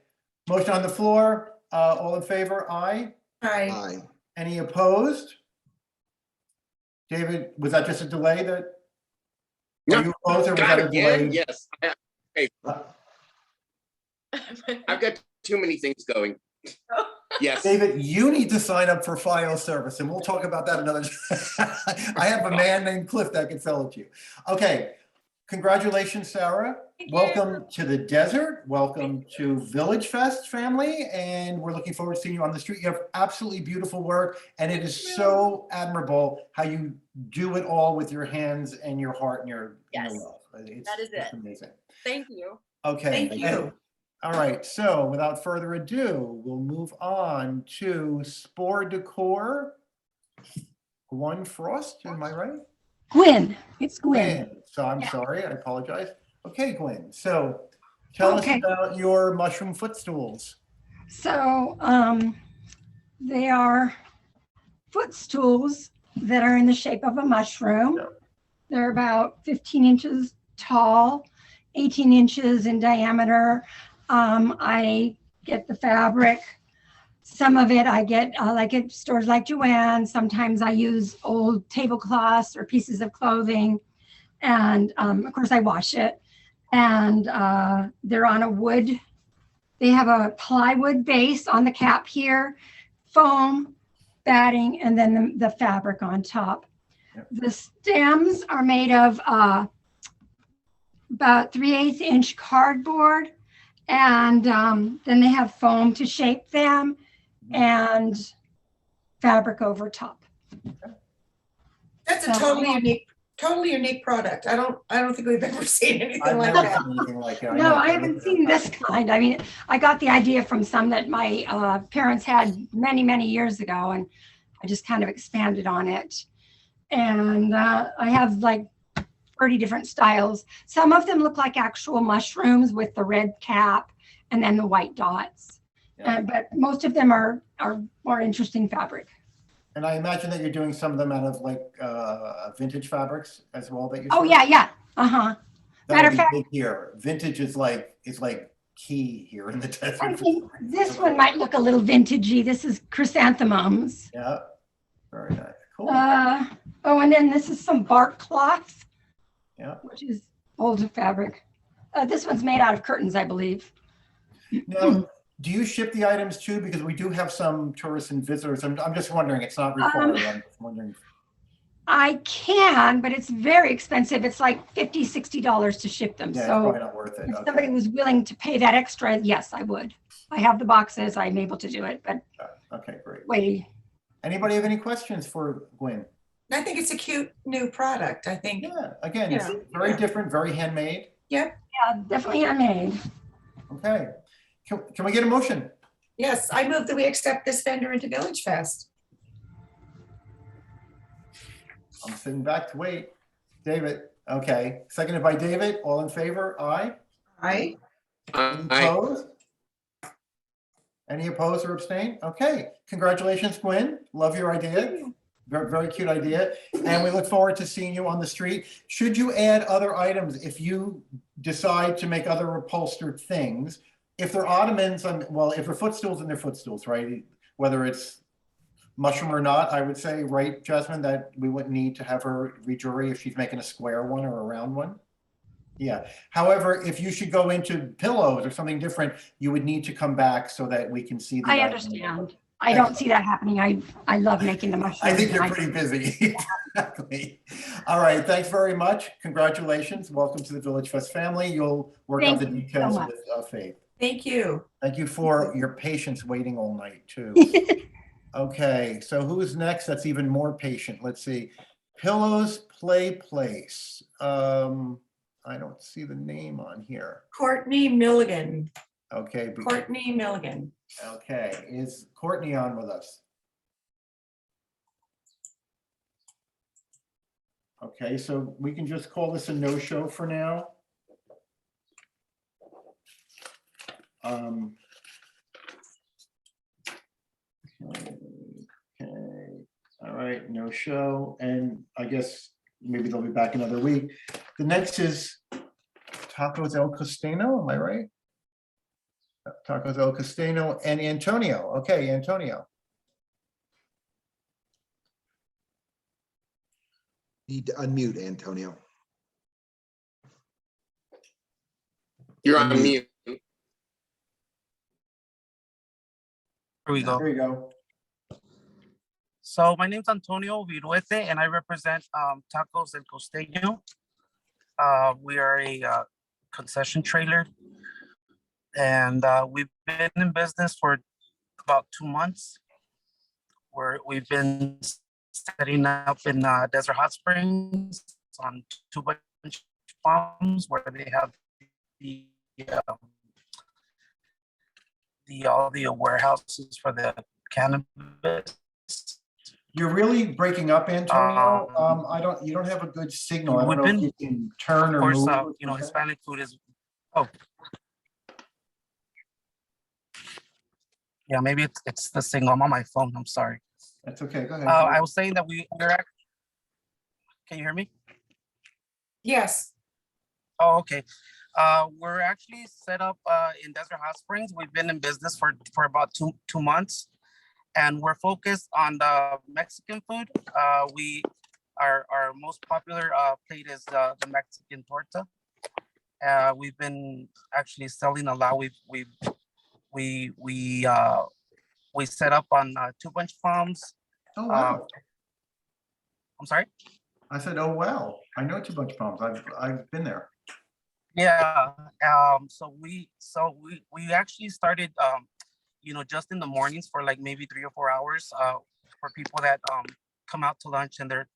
[SPEAKER 7] Motion on the floor. All in favor? Aye.
[SPEAKER 1] Aye.
[SPEAKER 3] Aye.
[SPEAKER 7] Any opposed? David, was that just a delay that?
[SPEAKER 6] No,
[SPEAKER 7] you opposed, or was that a delay?
[SPEAKER 6] Yes. I've got too many things going. Yes.
[SPEAKER 7] David, you need to sign up for FIO service, and we'll talk about that another. I have a man named Cliff that can sell it to you. Okay, congratulations, Sarah. Welcome to the desert. Welcome to VillageFest, family, and we're looking forward to seeing you on the street. You have absolutely beautiful work, and it is so admirable how you do it all with your hands and your heart and your love.
[SPEAKER 14] That is it.
[SPEAKER 7] Amazing.
[SPEAKER 14] Thank you.
[SPEAKER 7] Okay.
[SPEAKER 14] Thank you.
[SPEAKER 7] All right, so without further ado, we'll move on to Spore Decor. Gwen Frost, am I right?
[SPEAKER 11] Gwen, it's Gwen.
[SPEAKER 7] So I'm sorry, I apologize. Okay, Gwen, so tell us about your mushroom footstools.
[SPEAKER 11] So they are footstools that are in the shape of a mushroom. They're about 15 inches tall, 18 inches in diameter. I get the fabric. Some of it I get like at stores like Joanne. Sometimes I use old tablecloths or pieces of clothing. And of course I wash it. And they're on a wood. They have a plywood base on the cap here, foam, batting, and then the fabric on top. Yep. The stems are made of about 3/8 inch cardboard. And then they have foam to shape them and fabric over top.
[SPEAKER 1] That's a totally unique product. I don't think we've ever seen anything like that.
[SPEAKER 11] No, I haven't seen this kind. I mean, I got the idea from some that my parents had many, many years ago, and I just kind of expanded on it. And I have like 30 different styles. Some of them look like actual mushrooms with the red cap and then the white dots. But most of them are more interesting fabric.
[SPEAKER 7] And I imagine that you're doing some of them out of like vintage fabrics as well that you
[SPEAKER 11] Oh, yeah. Matter of fact,
[SPEAKER 7] big here. Vintage is like key here in the desert.
[SPEAKER 11] I think this one might look a little vintagey. This is chrysanthemums.
[SPEAKER 7] Yeah, very nice. Cool.
[SPEAKER 11] Oh, and then this is some bark cloth.
[SPEAKER 7] Yeah.
[SPEAKER 11] Which is old fabric. This one's made out of curtains, I believe.
[SPEAKER 7] Now, do you ship the items too? Because we do have some tourists and visitors. I'm just wondering, it's not required. I'm just wondering.
[SPEAKER 11] I can, but it's very expensive. It's like $50, $60 to ship them.
[SPEAKER 7] Yeah,
[SPEAKER 11] so
[SPEAKER 7] it's probably not worth it.
[SPEAKER 11] if
[SPEAKER 7] Okay.
[SPEAKER 11] somebody was willing to pay that extra, yes, I would. I have the boxes. I'm able to do it, but
[SPEAKER 7] Okay, great.
[SPEAKER 11] wait.
[SPEAKER 7] Anybody have any questions for Gwen?
[SPEAKER 1] I think it's a cute new product. I think.
[SPEAKER 7] Yeah, again, it's very different, very handmade.
[SPEAKER 1] Yep.
[SPEAKER 11] Yeah, definitely handmade.
[SPEAKER 7] Okay. Can we get a motion?
[SPEAKER 1] Yes, I move that we accept this vendor into VillageFest.
[SPEAKER 7] I'm sitting back to wait. David, okay. Seconded by David. All in favor? Aye.
[SPEAKER 1] Aye.
[SPEAKER 7] Any opposed? Any opposed or abstain? Okay. Congratulations, Gwen. Love your idea. Very, very cute idea. And we look forward to seeing you on the street. Should you add other items, if you decide to make other upholstered things, if they're ottomans, well, if they're footstools, then they're footstools, right? Whether it's mushroom or not, I would say, right, Jasmine, that we wouldn't need to have her rejury if she's making a square one or a round one. Yeah. However, if you should go into pillows or something different, you would need to come back so that we can see the
[SPEAKER 11] I
[SPEAKER 7] item.
[SPEAKER 11] understand. I don't see that happening. I love making the mushrooms.
[SPEAKER 7] I think you're pretty busy. Exactly. All right. Thanks very much. Congratulations. Welcome to the VillageFest family. You'll work out the details with Faith.
[SPEAKER 1] Thank you.
[SPEAKER 7] Thank you for your patience waiting all night too. Okay. So who's next? That's even more patient. Let's see. Pillows Play Place. I don't see the name on here.
[SPEAKER 1] Courtney Milligan.
[SPEAKER 7] Okay.
[SPEAKER 1] Courtney Milligan.
[SPEAKER 7] Okay. Is Courtney on with us? Okay, so we can just call this a no-show for now. Okay, all right, no show, and I guess maybe they'll be back another week. The next is Tacos El Costino, am I right? Tacos El Costino and Antonio. Okay, Antonio.
[SPEAKER 3] Need to unmute, Antonio.
[SPEAKER 6] You're on mute.
[SPEAKER 17] Here we go.
[SPEAKER 7] There you go.
[SPEAKER 17] So my name's Antonio Viruete, and I represent Tacos del Costeño. We are a concession trailer, and we've been in business for about 2 months. We've been setting up in Desert Hot Springs on 2 bunch farms where they have all the warehouses for the cannabis.
[SPEAKER 7] You're really breaking up, Antonio. You don't have a good signal. I don't know if you can turn or move.
[SPEAKER 17] Of course, you know, Hispanic food is, yeah, maybe it's the signal. I'm on my phone. I'm sorry.
[SPEAKER 7] That's okay. Go ahead.
[SPEAKER 17] I was saying that can you hear me?
[SPEAKER 1] Yes.
[SPEAKER 17] Oh, okay. We're actually set up in Desert Hot Springs. We've been in business for about two months, and we're focused on the Mexican food. Our most popular plate is the Mexican torta. We've been actually selling a lot. We set up on 2 bunch farms.
[SPEAKER 7] Oh wow!
[SPEAKER 17] I'm sorry.
[SPEAKER 7] I said, oh wow! I know 2 bunch farms. I've been there.
[SPEAKER 17] Yeah. So we actually started, you know, just in the mornings for like maybe 3 or 4 hours for people that come out to lunch and their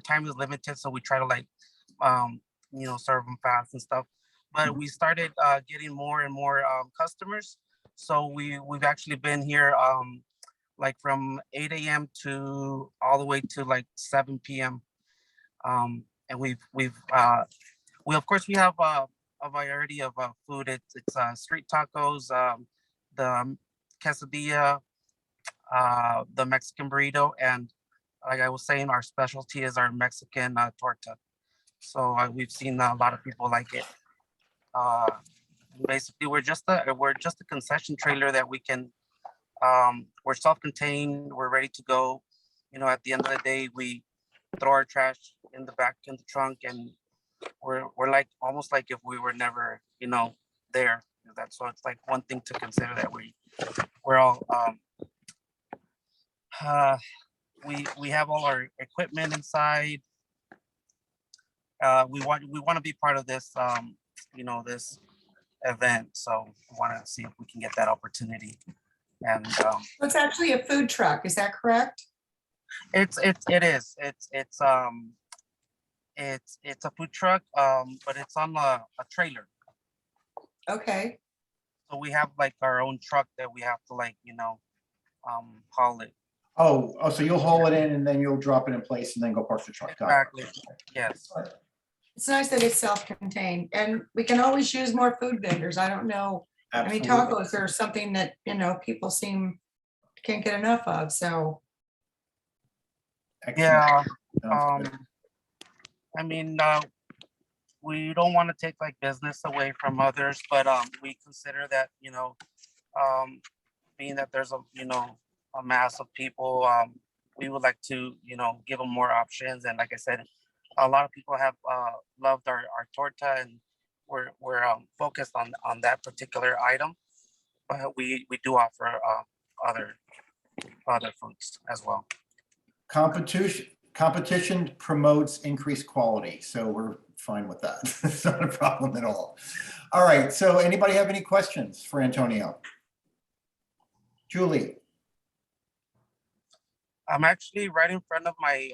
[SPEAKER 17] time is limited. So we try to like, you know, serve them fast and stuff. But we started getting more and more customers. So we've actually been here like from 8 a.m. to all the way to like 7 p.m. And we of course we have a variety of food. It's street tacos, the quesadilla, the Mexican burrito, and like I was saying, our specialty is our Mexican torta. So we've seen a lot of people like it. Basically, we're just a concession trailer that we can. We're self-contained. We're ready to go. You know, at the end of the day, we throw our trash in the back in the trunk, and we're like almost like if we were never, you know, there. That's so it's like one thing to consider that we're all we have all our equipment inside. We want to be part of this you know, this event, so we want to see if we can get that opportunity. And
[SPEAKER 1] It's actually a food truck, is that correct?
[SPEAKER 17] It is. It's a food truck, but it's on a trailer.
[SPEAKER 1] Okay.
[SPEAKER 17] So we have like our own truck that we have to like, you know, haul it.
[SPEAKER 7] Oh, so you'll haul it in and then you'll drop it in place and then go park the truck.
[SPEAKER 17] Exactly. Yes.
[SPEAKER 1] It's nice that it's self-contained, and we can always use more food vendors. I don't know.
[SPEAKER 7] Absolutely.
[SPEAKER 1] I mean, tacos are something that, you know, people can't get enough of, so.
[SPEAKER 17] Yeah. I mean, we don't want to take like business away from others, but we consider that, you know, being that there's a mass of people, we would like to, you know, give them more options. And like I said, a lot of people have loved our torta, and we're focused on that particular item, but we do offer other foods as well.
[SPEAKER 7] Competition promotes increased quality, so we're fine with that. It's not a problem at all. All right, so anybody have any questions for Antonio? Julie?
[SPEAKER 17] I'm actually right in front of my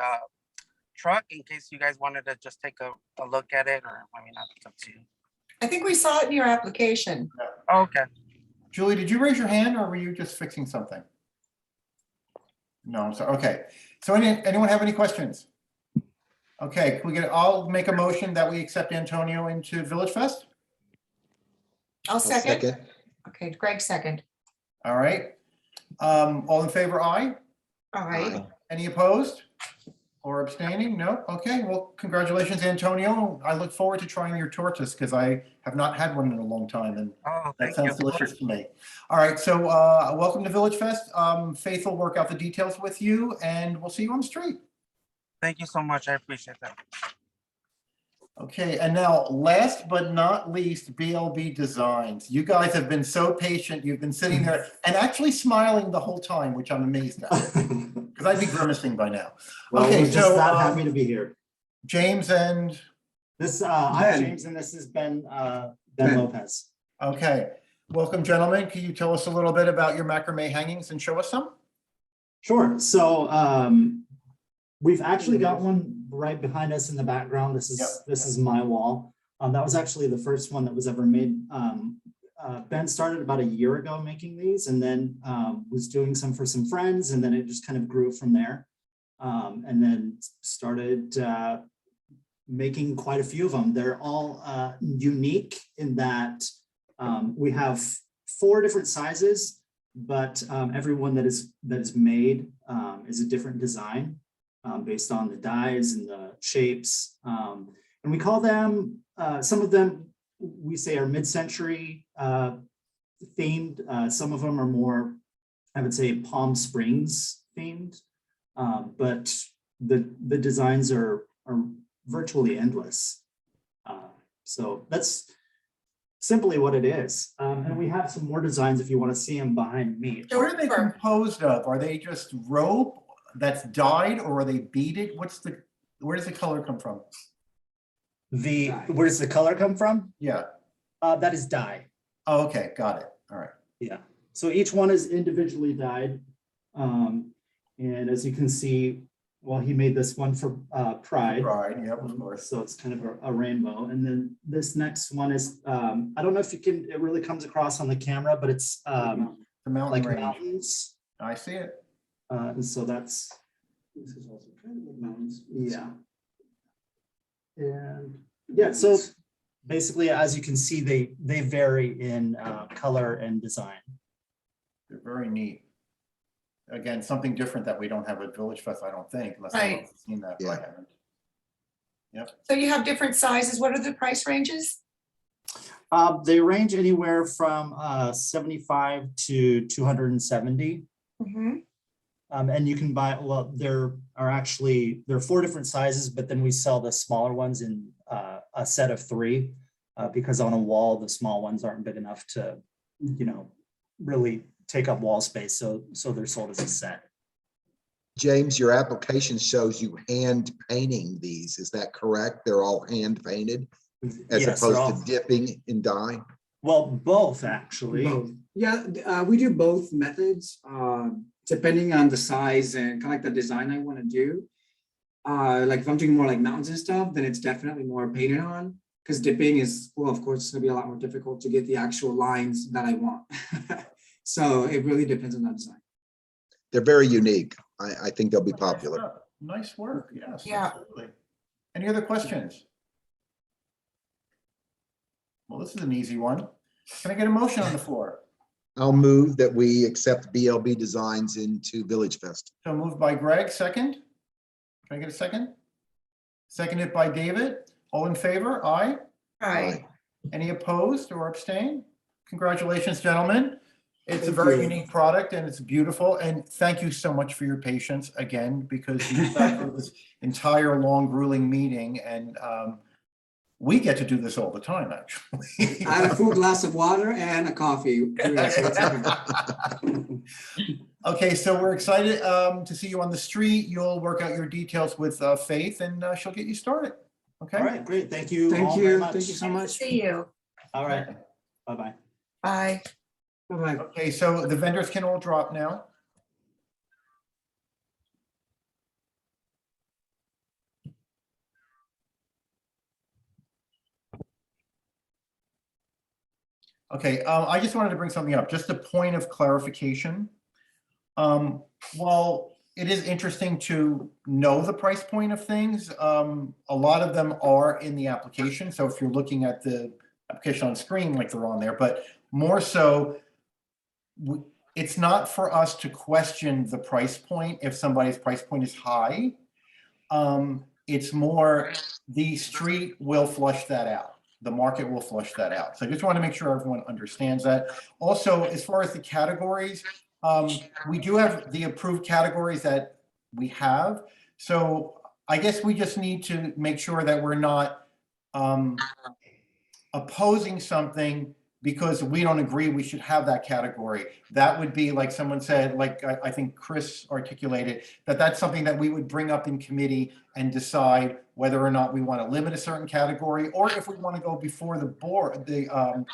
[SPEAKER 17] truck in case you guys wanted to just take a look at it, or I mean, that's up to you.
[SPEAKER 1] I think we saw it in your application.
[SPEAKER 17] Oh, okay.
[SPEAKER 7] Julie, did you raise your hand or were you just fixing something? No, I'm sorry. Okay. So anyone have any questions? Okay, I'll make a motion that we accept Antonio into VillageFest.
[SPEAKER 1] I'll second. Okay, Greg second.
[SPEAKER 7] All right. All in favor, aye?
[SPEAKER 1] Aye.
[SPEAKER 7] Any opposed or abstaining? No? Okay, well, congratulations, Antonio. I look forward to trying your tortas because I have not had one in a long time, and that sounds delicious to me. All right, so welcome to VillageFest. Faith will work out the details with you, and we'll see you on the street.
[SPEAKER 17] Thank you so much. I appreciate that.
[SPEAKER 7] Okay, and now last but not least, BLB Designs. You guys have been so patient. You've been sitting there and actually smiling the whole time, which I'm amazed at. Because I'd be grimacing by now.
[SPEAKER 19] Well,
[SPEAKER 7] Okay,
[SPEAKER 19] we're just
[SPEAKER 7] so
[SPEAKER 19] that happy to be here.
[SPEAKER 7] James and
[SPEAKER 19] This, I'm James, and this is Ben Lopez.
[SPEAKER 7] okay, welcome, gentlemen. Can you tell us a little bit about your macrame hangings and show us some?
[SPEAKER 19] Sure. So we've actually got one right behind us in the background. This is my wall. That was actually the first one that was ever made. Ben started about a year ago making these, and then was doing some for some friends, and then it just kind of grew from there. And then started making quite a few of them. They're all unique in that we have 4 different sizes, but every one that is made is a different design based on the dies and the shapes. And we call them, some of them we say are mid-century themed. Some of them are more, I would say, Palm Springs themed, but the designs are virtually endless. So that's simply what it is. And we have some more designs if you want to see them behind me.
[SPEAKER 7] What are they composed of? Are they just rope that's dyed, or are they beaded? Where does the color come from?
[SPEAKER 19] Where does the color come from?
[SPEAKER 7] Yeah.
[SPEAKER 19] That is dye.
[SPEAKER 7] Oh, okay, got it. All right.
[SPEAKER 19] Yeah. So each one is individually dyed. And as you can see, well, he made this one for Pride.
[SPEAKER 7] Pride, yep, of course.
[SPEAKER 19] So it's kind of a rainbow. And then this next one is, I don't know if it really comes across on the camera, but it's
[SPEAKER 7] the mountain
[SPEAKER 19] like
[SPEAKER 7] range.
[SPEAKER 19] mountains.
[SPEAKER 7] I see it.
[SPEAKER 19] And so this is also kind of like mountains. Yeah. And yeah, so basically, as you can see, they vary in color and design.
[SPEAKER 7] They're very neat. Again, something different that we don't have at VillageFest, I don't think, unless
[SPEAKER 1] Right.
[SPEAKER 7] I've seen that. I haven't. Yep.
[SPEAKER 1] So you have different sizes. What are the price ranges?
[SPEAKER 19] They range anywhere from 75 to 270.
[SPEAKER 1] Mm-hmm.
[SPEAKER 19] And you can buy, well, there are 4 different sizes, but then we sell the smaller ones in a set of 3 because on a wall, the small ones aren't big enough to, really take up wall space. So they're sold as a set.
[SPEAKER 3] James, your application shows you hand painting these. Is that correct? They're all hand painted as
[SPEAKER 19] Yes, they're
[SPEAKER 3] opposed
[SPEAKER 19] all-
[SPEAKER 3] to dipping in dye?
[SPEAKER 19] Well, both actually.
[SPEAKER 20] Both. Yeah, we do both methods, depending on the size and kind of like the design I want to do. Like if I'm doing more like mountains and stuff, then it's definitely more painted on, because dipping is, well, of course, it's gonna be a lot more difficult to get the actual lines that I want. So it really depends on that design.
[SPEAKER 3] They're very unique. I think they'll be popular.
[SPEAKER 7] Nice work, yes.
[SPEAKER 1] Yeah.
[SPEAKER 7] Absolutely. Any other questions? Well, this is an easy one. Can I get a motion on the floor?
[SPEAKER 3] I'll move that we accept BLB Designs into VillageFest.
[SPEAKER 7] So moved by Greg, second. Can I get a second? Seconded by David. All in favor? Aye.
[SPEAKER 1] Aye.
[SPEAKER 7] Any opposed or abstain? Congratulations, gentlemen. It's a
[SPEAKER 20] Thank
[SPEAKER 7] very
[SPEAKER 20] you.
[SPEAKER 7] unique product and it's beautiful. And thank you so much for your patience again, because you sat through this entire long grueling meeting, and we get to do this all the time, actually.
[SPEAKER 20] I had a full glass of water and a coffee.
[SPEAKER 7] Okay, so we're excited to see you on the street. You'll work out your details with Faith, and she'll get you started. Okay.
[SPEAKER 19] All right, great. Thank you.
[SPEAKER 20] Thank
[SPEAKER 19] all
[SPEAKER 20] you.
[SPEAKER 19] very much.
[SPEAKER 20] Thank you so much.
[SPEAKER 1] See you.
[SPEAKER 19] All right. Bye-bye.
[SPEAKER 1] Bye.
[SPEAKER 20] Bye-bye.
[SPEAKER 7] Okay, so the vendors can all drop now. Okay, I just wanted to bring something up, just a point of clarification. While it is interesting to know the price point of things, a lot of them are in the application. So if you're looking at the application on screen, like they're on there, but more so, it's not for us to question the price point if somebody's price point is high. It's more the street will flush that out. The market will flush that out. So I just want to make sure everyone understands that. Also, as far as the categories, we do have the approved categories that we have. So I guess we just need to make sure that we're not opposing something because we don't agree we should have that category. That would be like someone said, like I think Chris articulated, that's something that we would bring up in committee and decide whether or not we want to limit a certain category, or if we want to go before the board, the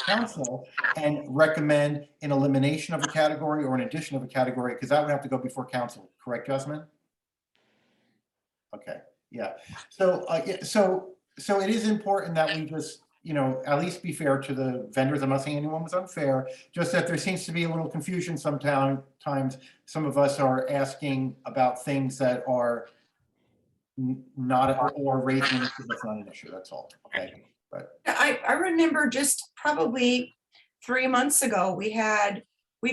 [SPEAKER 7] council, and recommend an elimination of a category or an addition of a category, because that would have to go before council. Correct, Jasmine? Okay, yeah. So so it is important that we just, you know, at least be fair to the vendors. I'm not saying anyone was unfair, just that there seems to be a little confusion sometimes. Some of us are asking about things that are not, or raising an issue that's not an issue, that's all, okay? But
[SPEAKER 1] I remember just probably 3 months ago, we've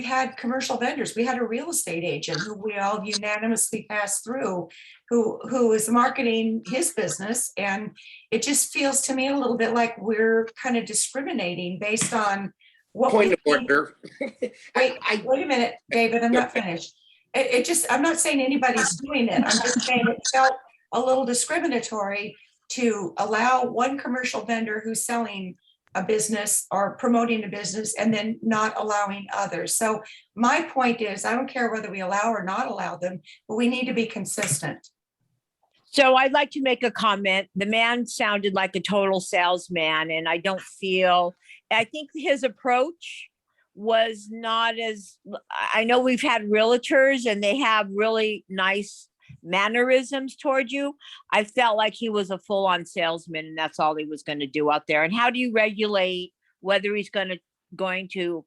[SPEAKER 1] had commercial vendors. We had a real estate agent who we all unanimously passed through, who is marketing his business. And it just feels to me a little bit like we're kind of discriminating based on what
[SPEAKER 6] Point
[SPEAKER 1] we
[SPEAKER 6] of
[SPEAKER 1] think.
[SPEAKER 6] order.
[SPEAKER 1] Wait a minute, David, I'm not finished. It just, I'm not saying anybody's doing it. I'm just saying it felt a little discriminatory to allow one commercial vendor who's selling a business or promoting a business and then not allowing others. So my point is, I don't care whether we allow or not allow them, but we need to be consistent.
[SPEAKER 9] So I'd like to make a comment. The man sounded like a total salesman, and I think his approach was not as, I know we've had realtors and they have really nice mannerisms toward you. I felt like he was a full-on salesman, and that's all he was going to do out there. And how do you regulate whether he's going to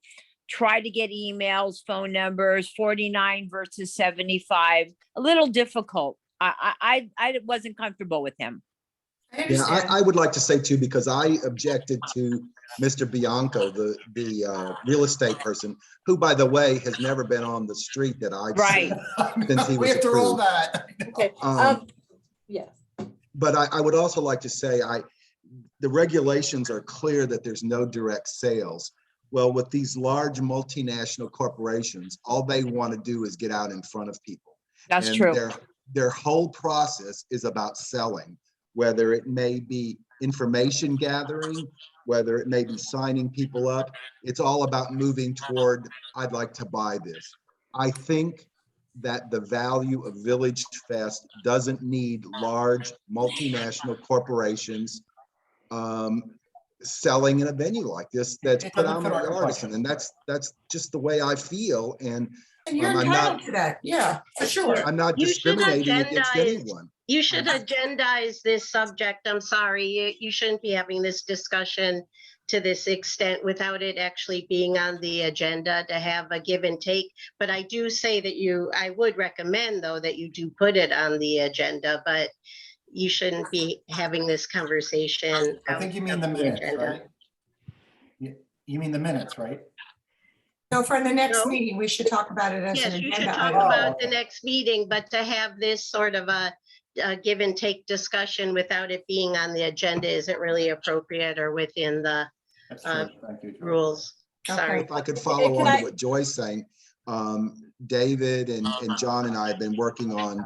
[SPEAKER 9] try to get emails, phone numbers, 49 versus 75? A little difficult. I wasn't comfortable with him.
[SPEAKER 3] Yeah, I would like to say too, because I objected to Mr. Bianco, the real estate person, who, by the way, has never been on the street that I've seen since he was
[SPEAKER 7] after all
[SPEAKER 3] approved.
[SPEAKER 7] that.
[SPEAKER 2] Okay. Yes.
[SPEAKER 3] But I would also like to say, the regulations are clear that there's no direct sales. Well, with these large multinational corporations, all they want to do is get out in front of people.
[SPEAKER 9] That's
[SPEAKER 3] And
[SPEAKER 9] true.
[SPEAKER 3] Their whole process is about selling, whether it may be information gathering, whether it may be signing people up. It's all about moving toward, I'd like to buy this. I think that the value of VillageFest doesn't need large multinational corporations selling in a venue like this that's
[SPEAKER 7] It doesn't fit our
[SPEAKER 3] predominantly artisan. And that's just the way I feel. And
[SPEAKER 1] you're
[SPEAKER 3] I'm
[SPEAKER 1] entitled
[SPEAKER 3] not
[SPEAKER 1] to that. Yeah, for sure.
[SPEAKER 3] I'm not
[SPEAKER 15] You should
[SPEAKER 3] discriminating against
[SPEAKER 15] agendize-
[SPEAKER 3] anyone.
[SPEAKER 15] You should agendize this subject. I'm sorry, you shouldn't be having this discussion to this extent without it actually being on the agenda to have a give and take. But I do say that I would recommend though that you do put it on the agenda, but you shouldn't be having this conversation.
[SPEAKER 7] I think you mean the minutes, right? You mean the minutes, right?
[SPEAKER 1] So for the next
[SPEAKER 15] No.
[SPEAKER 1] meeting, we should talk about it as
[SPEAKER 15] Yes,
[SPEAKER 1] an
[SPEAKER 15] you should
[SPEAKER 1] agenda
[SPEAKER 15] talk
[SPEAKER 1] item.
[SPEAKER 15] about the next meeting, but to have this sort of a give and take discussion without it being on the agenda isn't really appropriate or within the
[SPEAKER 7] Thank you, Joy.
[SPEAKER 15] rules. Sorry.
[SPEAKER 3] If I could follow on to what Joy's saying, David and John and I have been working on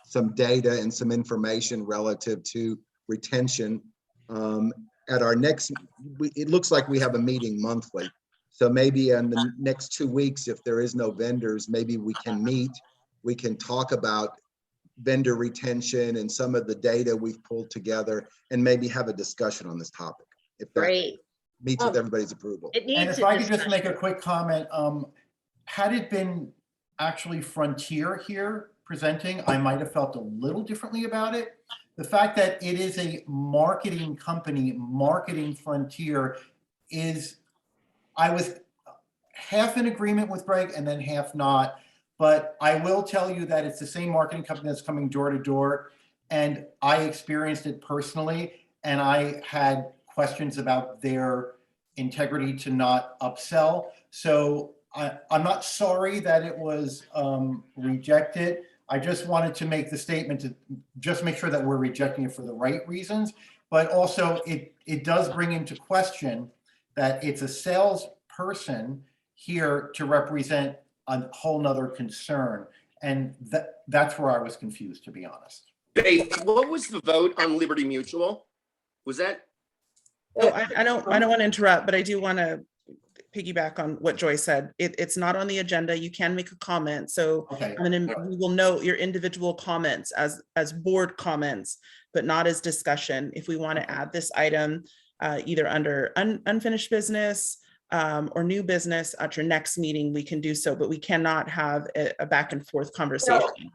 [SPEAKER 3] some data and some information relative to retention. At our next, it looks like we have a meeting monthly. So maybe in the next 2 weeks, if there is no vendors, maybe we can meet, we can talk about vendor retention and some of the data we've pulled together and maybe have a discussion on this topic. If that
[SPEAKER 15] Great.
[SPEAKER 3] meets with everybody's approval.
[SPEAKER 15] It needs
[SPEAKER 7] And if I could just make a quick comment, had it been actually Frontier here presenting, I might have felt a little differently about it. The fact that it is a marketing company, Marketing Frontier, I was half in agreement with Greg and then half not. But I will tell you that it's the same marketing company that's coming door to door. And I experienced it personally. And I had questions about their integrity to not upsell. So I'm not sorry that it was rejected. I just wanted to make the statement to just make sure that we're rejecting it for the right reasons. But also it does bring into question that it's a salesperson here to represent a whole nother concern. And that's where I was confused, to be honest.
[SPEAKER 6] Faith, what was the vote on Liberty Mutual? Was that
[SPEAKER 2] Uh,
[SPEAKER 18] I don't want to interrupt, but I do want to piggyback on what Joy said. It's not on the agenda. You can make a comment. So
[SPEAKER 7] Okay.
[SPEAKER 18] we will note your individual comments as board comments, but not as discussion. If we want to add this item either under unfinished business or new business at your next meeting, we can do so, but we cannot have a back and forth conversation.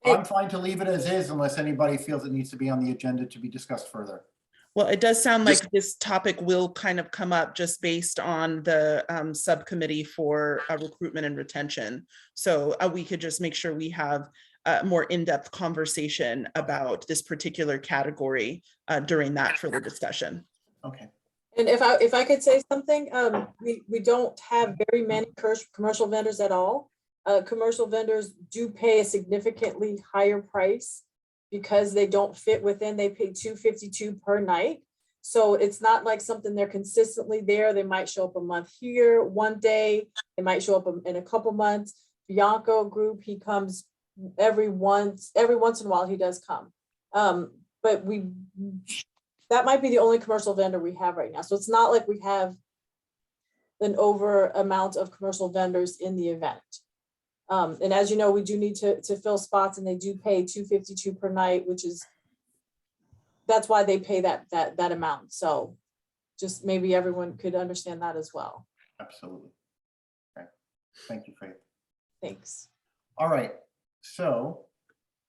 [SPEAKER 7] I'm fine to leave it as is unless anybody feels it needs to be on the agenda to be discussed further.
[SPEAKER 18] Well, it does sound like this topic will kind of come up just based on the subcommittee for recruitment and retention. So we could just make sure we have a more in-depth conversation about this particular category during that further discussion.
[SPEAKER 7] Okay.
[SPEAKER 2] And if I could say something, we don't have very many commercial vendors at all. Commercial vendors do pay a significantly higher price because they don't fit within, they pay $252 per night. So it's not like something they're consistently there. They might show up a month here, one day, they might show up in a couple months. Bianco Group, he comes every once in a while, he does come. But that might be the only commercial vendor we have right now. So it's not like we have an over amount of commercial vendors in the event. And as you know, we do need to fill spots, and they do pay $252 per night, that's why they pay that amount. So just maybe everyone could understand that as well.
[SPEAKER 7] Absolutely. Okay. Thank you, Faith.
[SPEAKER 2] Thanks.
[SPEAKER 7] All right. So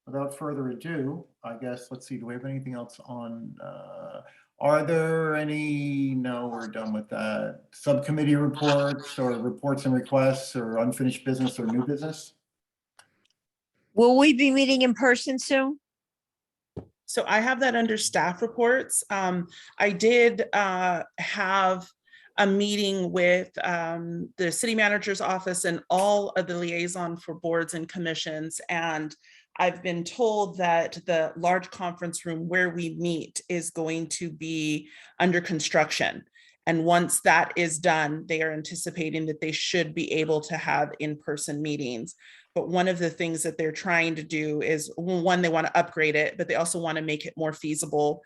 [SPEAKER 7] without further ado, I guess, let's see, do we have anything else on, are there any, no, we're done with that. Subcommittee reports or reports and requests or unfinished business or new business?
[SPEAKER 9] Will we be meeting in person soon?
[SPEAKER 18] So I have that under staff reports. I did have a meeting with the city manager's office and all of the liaison for boards and commissions. And I've been told that the large conference room where we meet is going to be under construction. And once that is done, they are anticipating that they should be able to have in-person meetings. But one of the things that they're trying to do is, one, they want to upgrade it, but they also want to make it more feasible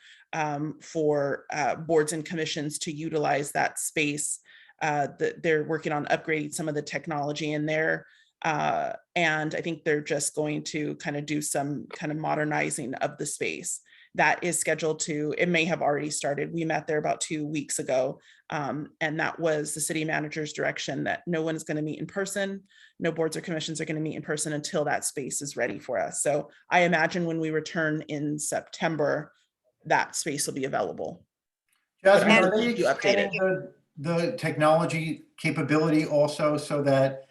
[SPEAKER 18] for boards and commissions to utilize that space. That they're working on upgrading some of the technology in there. And I think they're just going to kind of do some kind of modernizing of the space. That is scheduled to, it may have already started. We met there about 2 weeks ago. And that was the city manager's direction that no one's going to meet in person. No boards or commissions are going to meet in person until that space is ready for us. So I imagine when we return in September, that space will be available.
[SPEAKER 7] Jasmine, are they expanding the technology capability also so that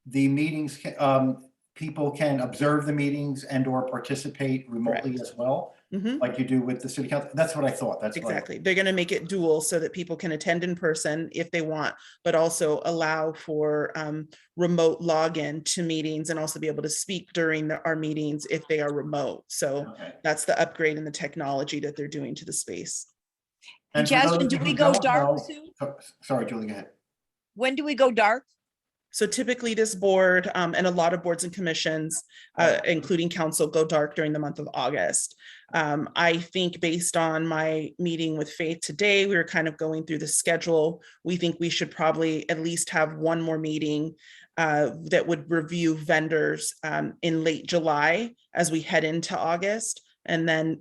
[SPEAKER 7] the meetings, people can observe the meetings and or participate remotely as well? Mm-hmm. Like you do with the city council? That's what I thought. That's
[SPEAKER 18] exactly. They're going to make it dual so that people can attend in person if they want, but also allow for remote login to meetings and also be able to speak during our meetings if they are remote. So that's the upgrade in the technology that they're doing to the space.
[SPEAKER 9] And Jasmine, do we go dark soon?
[SPEAKER 7] Sorry, Julie, go ahead.
[SPEAKER 9] When do we go dark?
[SPEAKER 18] So typically this board and a lot of boards and commissions, including council, go dark during the month of August. I think based on my meeting with Faith today, we were kind of going through the schedule. We think we should probably at least have one more meeting that would review vendors in late July as we head into August, and then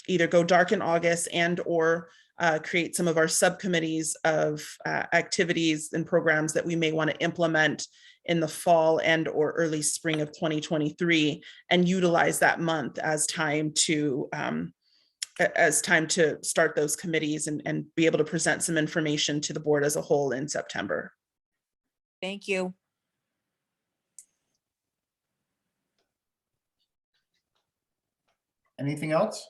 [SPEAKER 18] either go dark in August and or create some of our subcommittees of activities and programs that we may want to implement in the fall and or early spring of 2023 and utilize that month as time to start those committees and be able to present some information to the board as a whole in September.
[SPEAKER 9] Thank you.
[SPEAKER 7] Anything else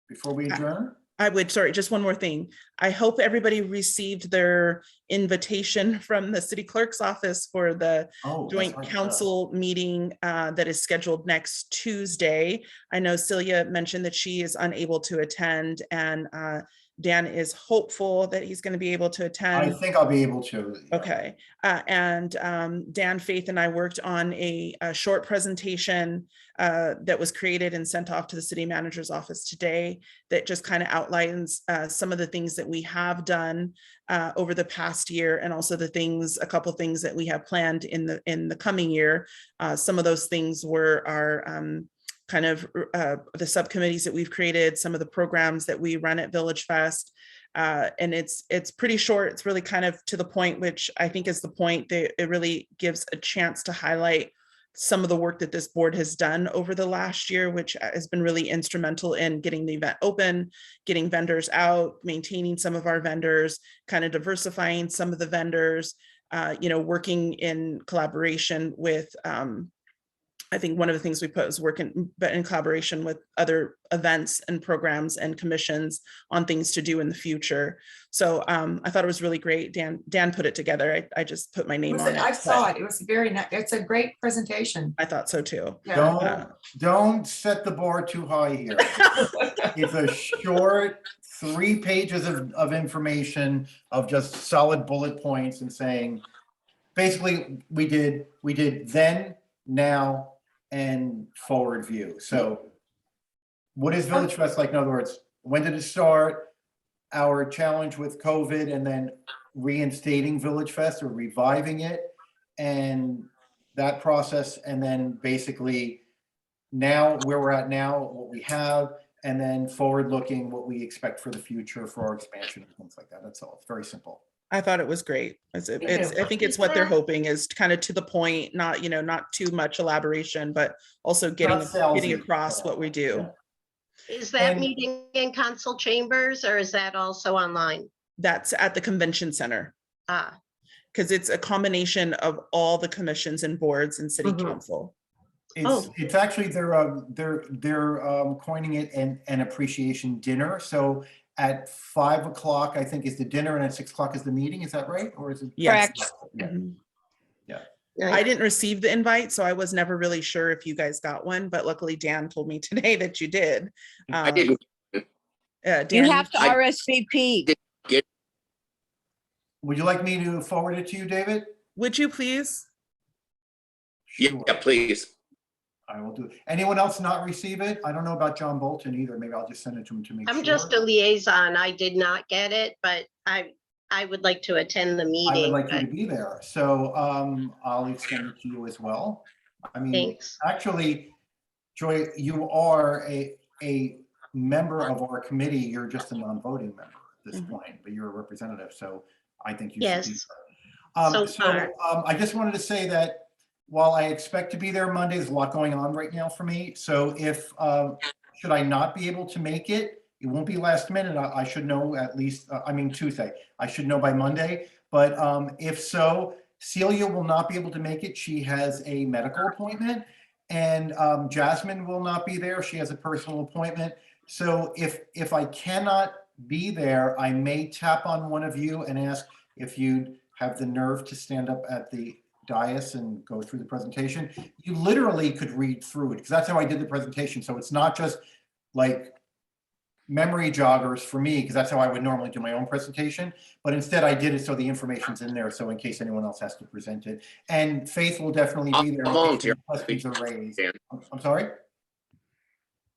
[SPEAKER 7] before we adjourn?
[SPEAKER 18] I would, sorry, just one more thing. I hope everybody received their invitation from the city clerk's office for the joint council meeting that is scheduled next Tuesday. I know Celia mentioned that she is unable to attend, and Dan is hopeful that he's going to be able to
[SPEAKER 7] I
[SPEAKER 18] attend.
[SPEAKER 7] think I'll be able to. Yeah.
[SPEAKER 18] Okay. And Dan, Faith, and I worked on a short presentation that was created and sent off to the city manager's office today that just kind of outlines some of the things that we have done over the past year, and also a couple things that we have planned in the coming year. Some of those things were our kind of the subcommittees that we've created, some of the programs that we run at VillageFest. And it's pretty short. It's really kind of to the point, which I think is the point that it really gives a chance to highlight some of the work that this board has done over the last year, which has been really instrumental in getting the event open, getting vendors out, maintaining some of our vendors, kind of diversifying some of the vendors, working in collaboration with, I think one of the things we put was working in collaboration with other events and programs and commissions on things to do in the future. So I thought it was really great. Dan put it together. I just put my name on it.
[SPEAKER 1] I saw it. It was very nice. It's a great presentation.
[SPEAKER 18] I thought so too.
[SPEAKER 1] Yeah.
[SPEAKER 7] Don't set the bar too high here. It's a short 3 pages of information of just solid bullet points and saying, basically we did then, now, and forward view. So what is VillageFest like? In other words, when did it start? Our challenge with COVID, and then reinstating VillageFest or reviving it, and that process, and then basically now where we're at now, what we have, and then forward looking what we expect for the future for our expansion and things like that. That's all. It's very simple.
[SPEAKER 18] I thought it was great. I think it's what they're hoping is kind of to the point, not too much elaboration, but also getting across what we do.
[SPEAKER 15] Is that meeting in council chambers, or is that also online?
[SPEAKER 18] That's at the convention center. Because it's a combination of all the commissions and boards and city council.
[SPEAKER 7] It's actually they're coining it an appreciation dinner. So at 5 o'clock, I think, is the dinner, and at 6 o'clock is the meeting. Is that right? Or is it?
[SPEAKER 18] Yes.
[SPEAKER 7] Yeah.
[SPEAKER 18] Yeah. I didn't receive the invite, so I was never really sure if you guys got one, but luckily Dan told me today that you did.
[SPEAKER 6] I didn't.
[SPEAKER 18] Dan,
[SPEAKER 9] you have to RSVP.
[SPEAKER 7] Would you like me to forward it to you, David?
[SPEAKER 18] Would you please?
[SPEAKER 6] Sure. Yeah, please.
[SPEAKER 7] I will do it. Anyone else not receive it? I don't know about John Bolton either. Maybe I'll just send it to him to make sure.
[SPEAKER 15] I'm just a liaison. I did not get it, but I would like to attend the meeting.
[SPEAKER 7] I would like you to be there. So I'll extend it to you as well. I mean,
[SPEAKER 15] thanks.
[SPEAKER 7] Actually, Joy, you are a member of our committee. You're just a non-voting member at this point, but you're a representative. So I think you should be there. I just wanted to say that while I expect to be there Monday, there's a lot going on right now for me. So if, should I not be able to make it, it won't be last minute. I should know at least, Tuesday. I should know by Monday. But if so, Celia will not be able to make it. She has a medical appointment, and Jasmine will not be there. She has a personal appointment. So if I cannot be there, I may tap on one of you and ask if you'd have the nerve to stand up at the dais and go through the presentation. You literally could read through it, because that's how I did the presentation. So it's not just like memory joggers for me, because that's how I would normally do my own presentation, but instead I did it so the information's in there, so in case anyone else has to present it. And Faith will definitely be there.
[SPEAKER 6] I'll volunteer.
[SPEAKER 7] Questions are raised. I'm sorry?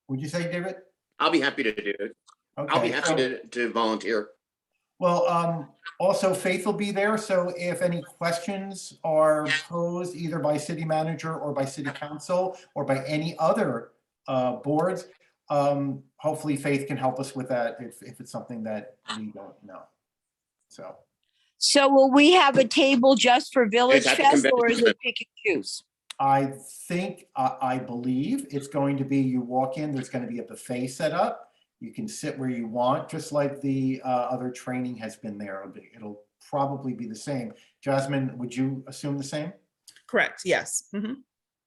[SPEAKER 7] Would you say, David?
[SPEAKER 6] I'll be happy to do it.
[SPEAKER 7] Okay,
[SPEAKER 6] I'll be happy to volunteer.
[SPEAKER 7] Well, also Faith will be there, so if any questions are posed either by city manager or by city council or by any other boards, hopefully Faith can help us with that if it's something that we don't know.
[SPEAKER 9] So will we have a table just for VillageFest, or is it pick and choose?
[SPEAKER 7] I think, I believe it's going to be, you walk in, there's going to be a buffet set up. You can sit where you want, just like the other training has been there. It'll probably be the same. Jasmine, would you assume the same?
[SPEAKER 18] Correct, yes.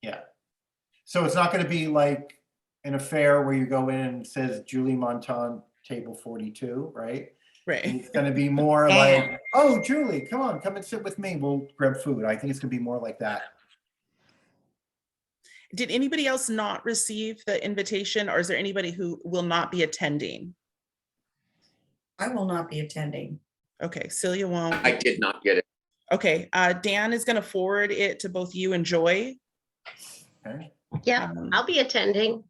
[SPEAKER 7] Yeah. So it's not going to be like an affair where you go in and it says Julie Monton, table 42, right?
[SPEAKER 18] Right.
[SPEAKER 7] And it's going to be more like, oh, Julie, come and sit with me. We'll grab food. I think it's going to be more like that.
[SPEAKER 18] Did anybody else not receive the invitation, or is there anybody who will not be attending?
[SPEAKER 21] I will not be attending.
[SPEAKER 18] Okay, Celia won't.
[SPEAKER 6] I did not get it.
[SPEAKER 18] Okay, Dan is gonna forward it to both you and Joy.
[SPEAKER 7] Okay.
[SPEAKER 15] Yeah, I'll be attending.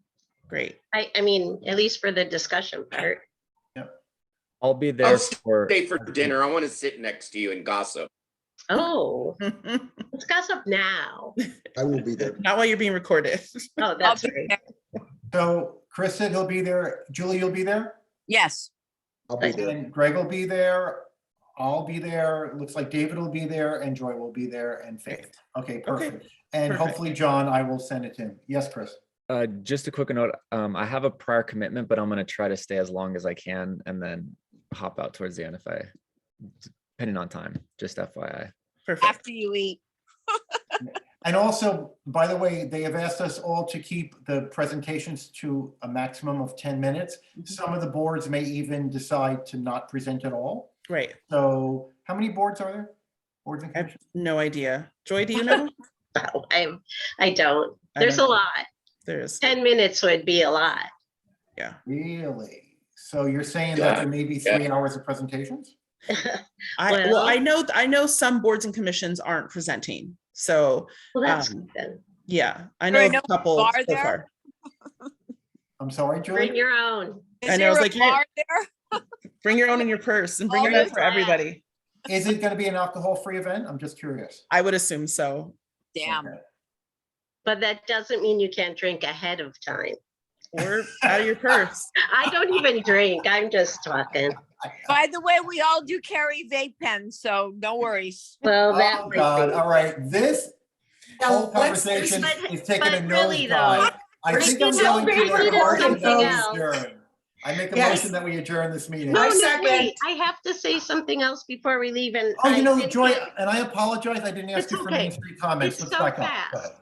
[SPEAKER 18] Great.
[SPEAKER 15] I mean, at least for the discussion part.
[SPEAKER 12] I'll be there
[SPEAKER 6] I'll
[SPEAKER 12] for.
[SPEAKER 6] stay for dinner. I want to sit next to you and gossip.
[SPEAKER 15] Oh, let's gossip now.
[SPEAKER 3] I will be there.
[SPEAKER 18] Not while you're being recorded.
[SPEAKER 15] Oh, that's right.
[SPEAKER 7] So Chris said he'll be there. Julie, you'll be there?
[SPEAKER 9] Yes.
[SPEAKER 3] I'll be there.
[SPEAKER 7] And Greg will be there. I'll be there. It looks like David will be there and Joy will be there and Faith. Okay, perfect. And
[SPEAKER 18] perfect.
[SPEAKER 7] hopefully John, I will send it to him. Yes, Chris.
[SPEAKER 12] Just a quick note. I have a prior commitment, but I'm going to try to stay as long as I can and then hop out towards the end if I, depending on time, just FYI.
[SPEAKER 18] Perfect.
[SPEAKER 9] After you eat.
[SPEAKER 7] And also, by the way, they have asked us all to keep the presentations to a maximum of 10 minutes. Some of the boards may even decide to not present at all.
[SPEAKER 18] Right.
[SPEAKER 7] So how many boards are there? Boards and
[SPEAKER 18] I have
[SPEAKER 7] commissions?
[SPEAKER 18] no idea. Joy, do you know?
[SPEAKER 15] I don't. There's a lot.
[SPEAKER 18] There's
[SPEAKER 15] 10 minutes would be a lot.
[SPEAKER 18] Yeah.
[SPEAKER 7] Really? So you're saying that there may be 3 hours of presentations?
[SPEAKER 18] Well, I know some boards and commissions aren't presenting. So
[SPEAKER 15] well, that's good then.
[SPEAKER 18] Yeah, I know of a couple so far.
[SPEAKER 7] I'm sorry, Julie.
[SPEAKER 15] Bring your own.
[SPEAKER 18] I know. I was like, bring your own in your purse and bring your own for everybody.
[SPEAKER 7] Is it going to be an alcohol-free event? I'm just curious.
[SPEAKER 18] I would assume so.
[SPEAKER 9] Damn.
[SPEAKER 7] Okay.
[SPEAKER 15] But that doesn't mean you can't drink ahead of time.
[SPEAKER 18] Or out of your purse.
[SPEAKER 15] I don't even drink. I'm just talking.
[SPEAKER 9] By the way, we all do carry vape pens, so no worries.
[SPEAKER 15] Well, that
[SPEAKER 7] Oh God! All right, this whole conversation is taking a
[SPEAKER 15] really,
[SPEAKER 7] nosedive. I think I'm going to
[SPEAKER 15] something else.
[SPEAKER 7] adjourn. I make a motion that we adjourn this meeting.
[SPEAKER 15] No, wait. I have to say something else before we leave. And
[SPEAKER 7] Oh, you know, Joy, and I apologize. I didn't ask
[SPEAKER 15] It's
[SPEAKER 7] you for
[SPEAKER 15] okay.
[SPEAKER 7] Main Street comments.
[SPEAKER 15] It's
[SPEAKER 7] Let's
[SPEAKER 15] so
[SPEAKER 7] back up.
[SPEAKER 15] fast.
[SPEAKER 7] Go ahead.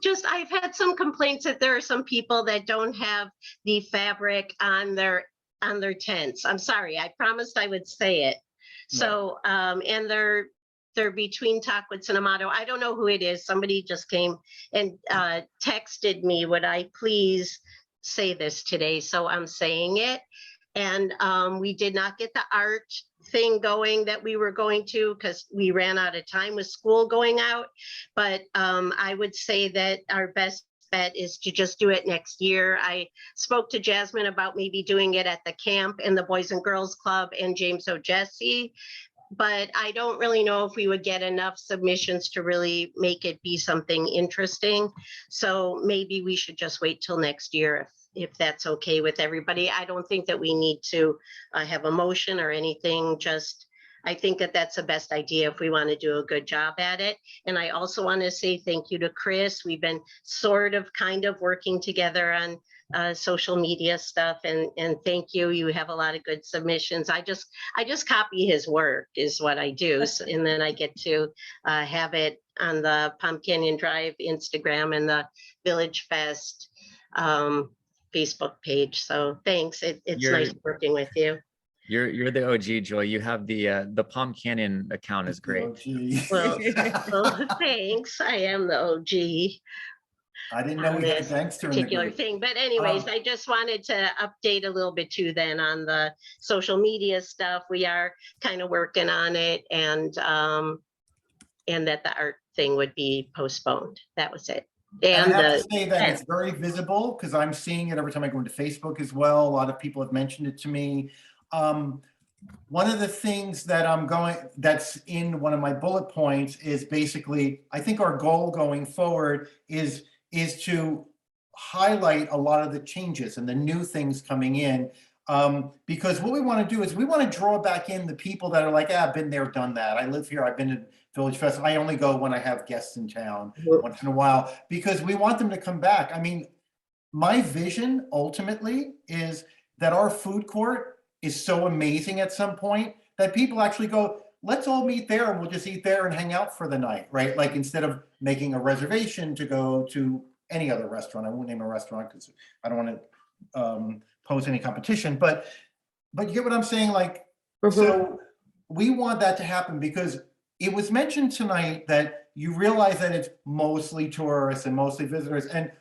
[SPEAKER 15] Just, I've had some complaints that there are some people that don't have the fabric on their tents. I'm sorry, I promised I would say it. So, and they're between Tuckwitz and Amato. I don't know who it is. Somebody just came and texted me, would I please say this today? So I'm saying it. And we did not get the art thing going that we were going to because we ran out of time with school going out. But I would say that our best bet is to just do it next year. I spoke to Jasmine about maybe doing it at the camp and the Boys and Girls Club and James O'Jesse. But I don't really know if we would get enough submissions to really make it be something interesting. So maybe we should just wait till next year if that's okay with everybody. I don't think that we need to have a motion or anything. Just, I think that that's the best idea if we want to do a good job at it. And I also want to say thank you to Chris. We've been sort of kind of working together on social media stuff, and thank you. You have a lot of good submissions. I just copy his work is what I do. So, and then I get to have it on the Palm Canyon Drive Instagram and the VillageFest Facebook page. So thanks. It's nice working with you.
[SPEAKER 12] You're the OG, Joy. You have the Palm Canyon account is great.
[SPEAKER 15] Well, thanks. I am the OG.
[SPEAKER 7] I didn't know we had a gangster in the
[SPEAKER 15] particular
[SPEAKER 7] group.
[SPEAKER 15] thing. But anyways, I just wanted to update a little bit too then on the social media stuff. We are kind of working on it, and that the art thing would be postponed. That was it.
[SPEAKER 7] And I have to say that it's very visible because I'm seeing it every time I go into Facebook as well. A lot of people have mentioned it to me. One of the things that that's in one of my bullet points is basically, I think our goal going forward is to highlight a lot of the changes and the new things coming in. Because what we want to do is we want to draw back in the people that are like, I've been there, done that. I live here. I've been to VillageFest. I only go when I have guests in town once in a while, because we want them to come back. I mean, my vision ultimately is that our food court is so amazing at some point that people actually go, let's all meet there and we'll just eat there and hang out for the night, right? Like instead of making a reservation to go to any other restaurant. I won't name a restaurant because I don't want to pose any competition, but you get what I'm saying? Like, so we want that to happen because it was mentioned tonight that you realize that it's mostly tourists and mostly visitors. And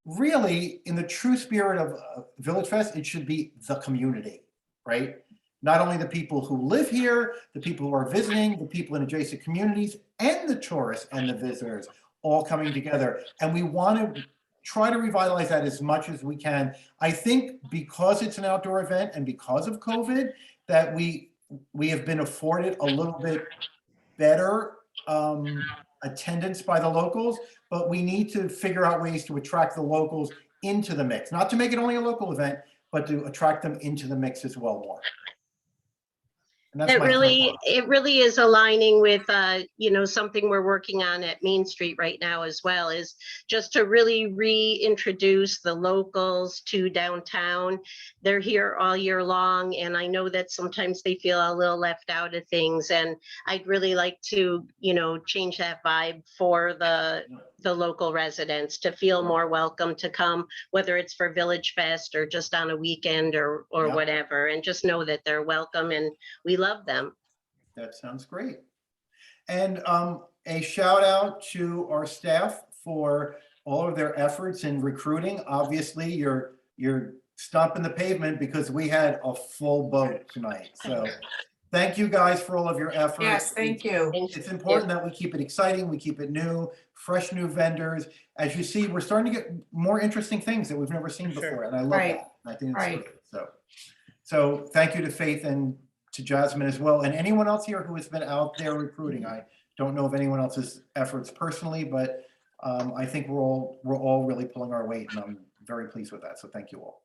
[SPEAKER 7] really, in the true spirit of VillageFest, it should be the community, right? not only the people who live here, the people who are visiting, the people in adjacent communities, and the tourists and the visitors all coming together. And we want to try to revitalize that as much as we can. I think because it's an outdoor event and because of COVID, that we have been afforded a little bit better attendance by the locals, but we need to figure out ways to attract the locals into the mix, not to make it only a local event, but to attract them into the mix as well more. And that's
[SPEAKER 15] It
[SPEAKER 7] my
[SPEAKER 15] really, it really is aligning with, you know, something we're working on at Main Street right now as well, is just to really reintroduce the locals to downtown. They're here all year long, and I know that sometimes they feel a little left out of things, and I'd really like to, you know, change that vibe for the local residents to feel more welcome to come, whether it's for VillageFest or just on a weekend or
[SPEAKER 7] Yeah.
[SPEAKER 15] whatever, and just know that they're welcome and we love them.
[SPEAKER 7] That sounds great. And a shout out to our staff for all of their efforts in recruiting. Obviously, you're stomping the pavement because we had a full boat tonight. So thank you guys for all of your efforts.
[SPEAKER 1] Yes, thank you.
[SPEAKER 7] It's important that we keep it exciting, we keep it new, fresh new vendors. As you see, we're starting to get more interesting things that we've never seen before, and I love
[SPEAKER 1] Right.
[SPEAKER 7] that. I think it's
[SPEAKER 1] Right.
[SPEAKER 7] great. So thank you to Faith and to Jasmine as well, and anyone else here who has been out there recruiting. I don't know of anyone else's efforts personally, but I think we're all really pulling our weight, and I'm very pleased with that. So thank you all.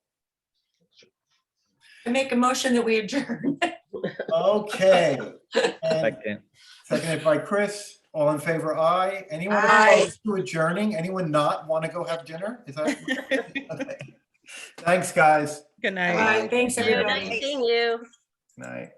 [SPEAKER 1] I make a motion that we adjourn.
[SPEAKER 7] Okay. And
[SPEAKER 12] Second.
[SPEAKER 7] seconded by Chris. All in favor, aye. Anyone
[SPEAKER 1] Aye.
[SPEAKER 7] opposed to adjourning? Anyone not want to go have dinner? Is that? Okay. Thanks, guys.
[SPEAKER 18] Good night.
[SPEAKER 1] Bye. Thanks,
[SPEAKER 15] Nice
[SPEAKER 1] everybody.
[SPEAKER 15] seeing you.
[SPEAKER 7] Night.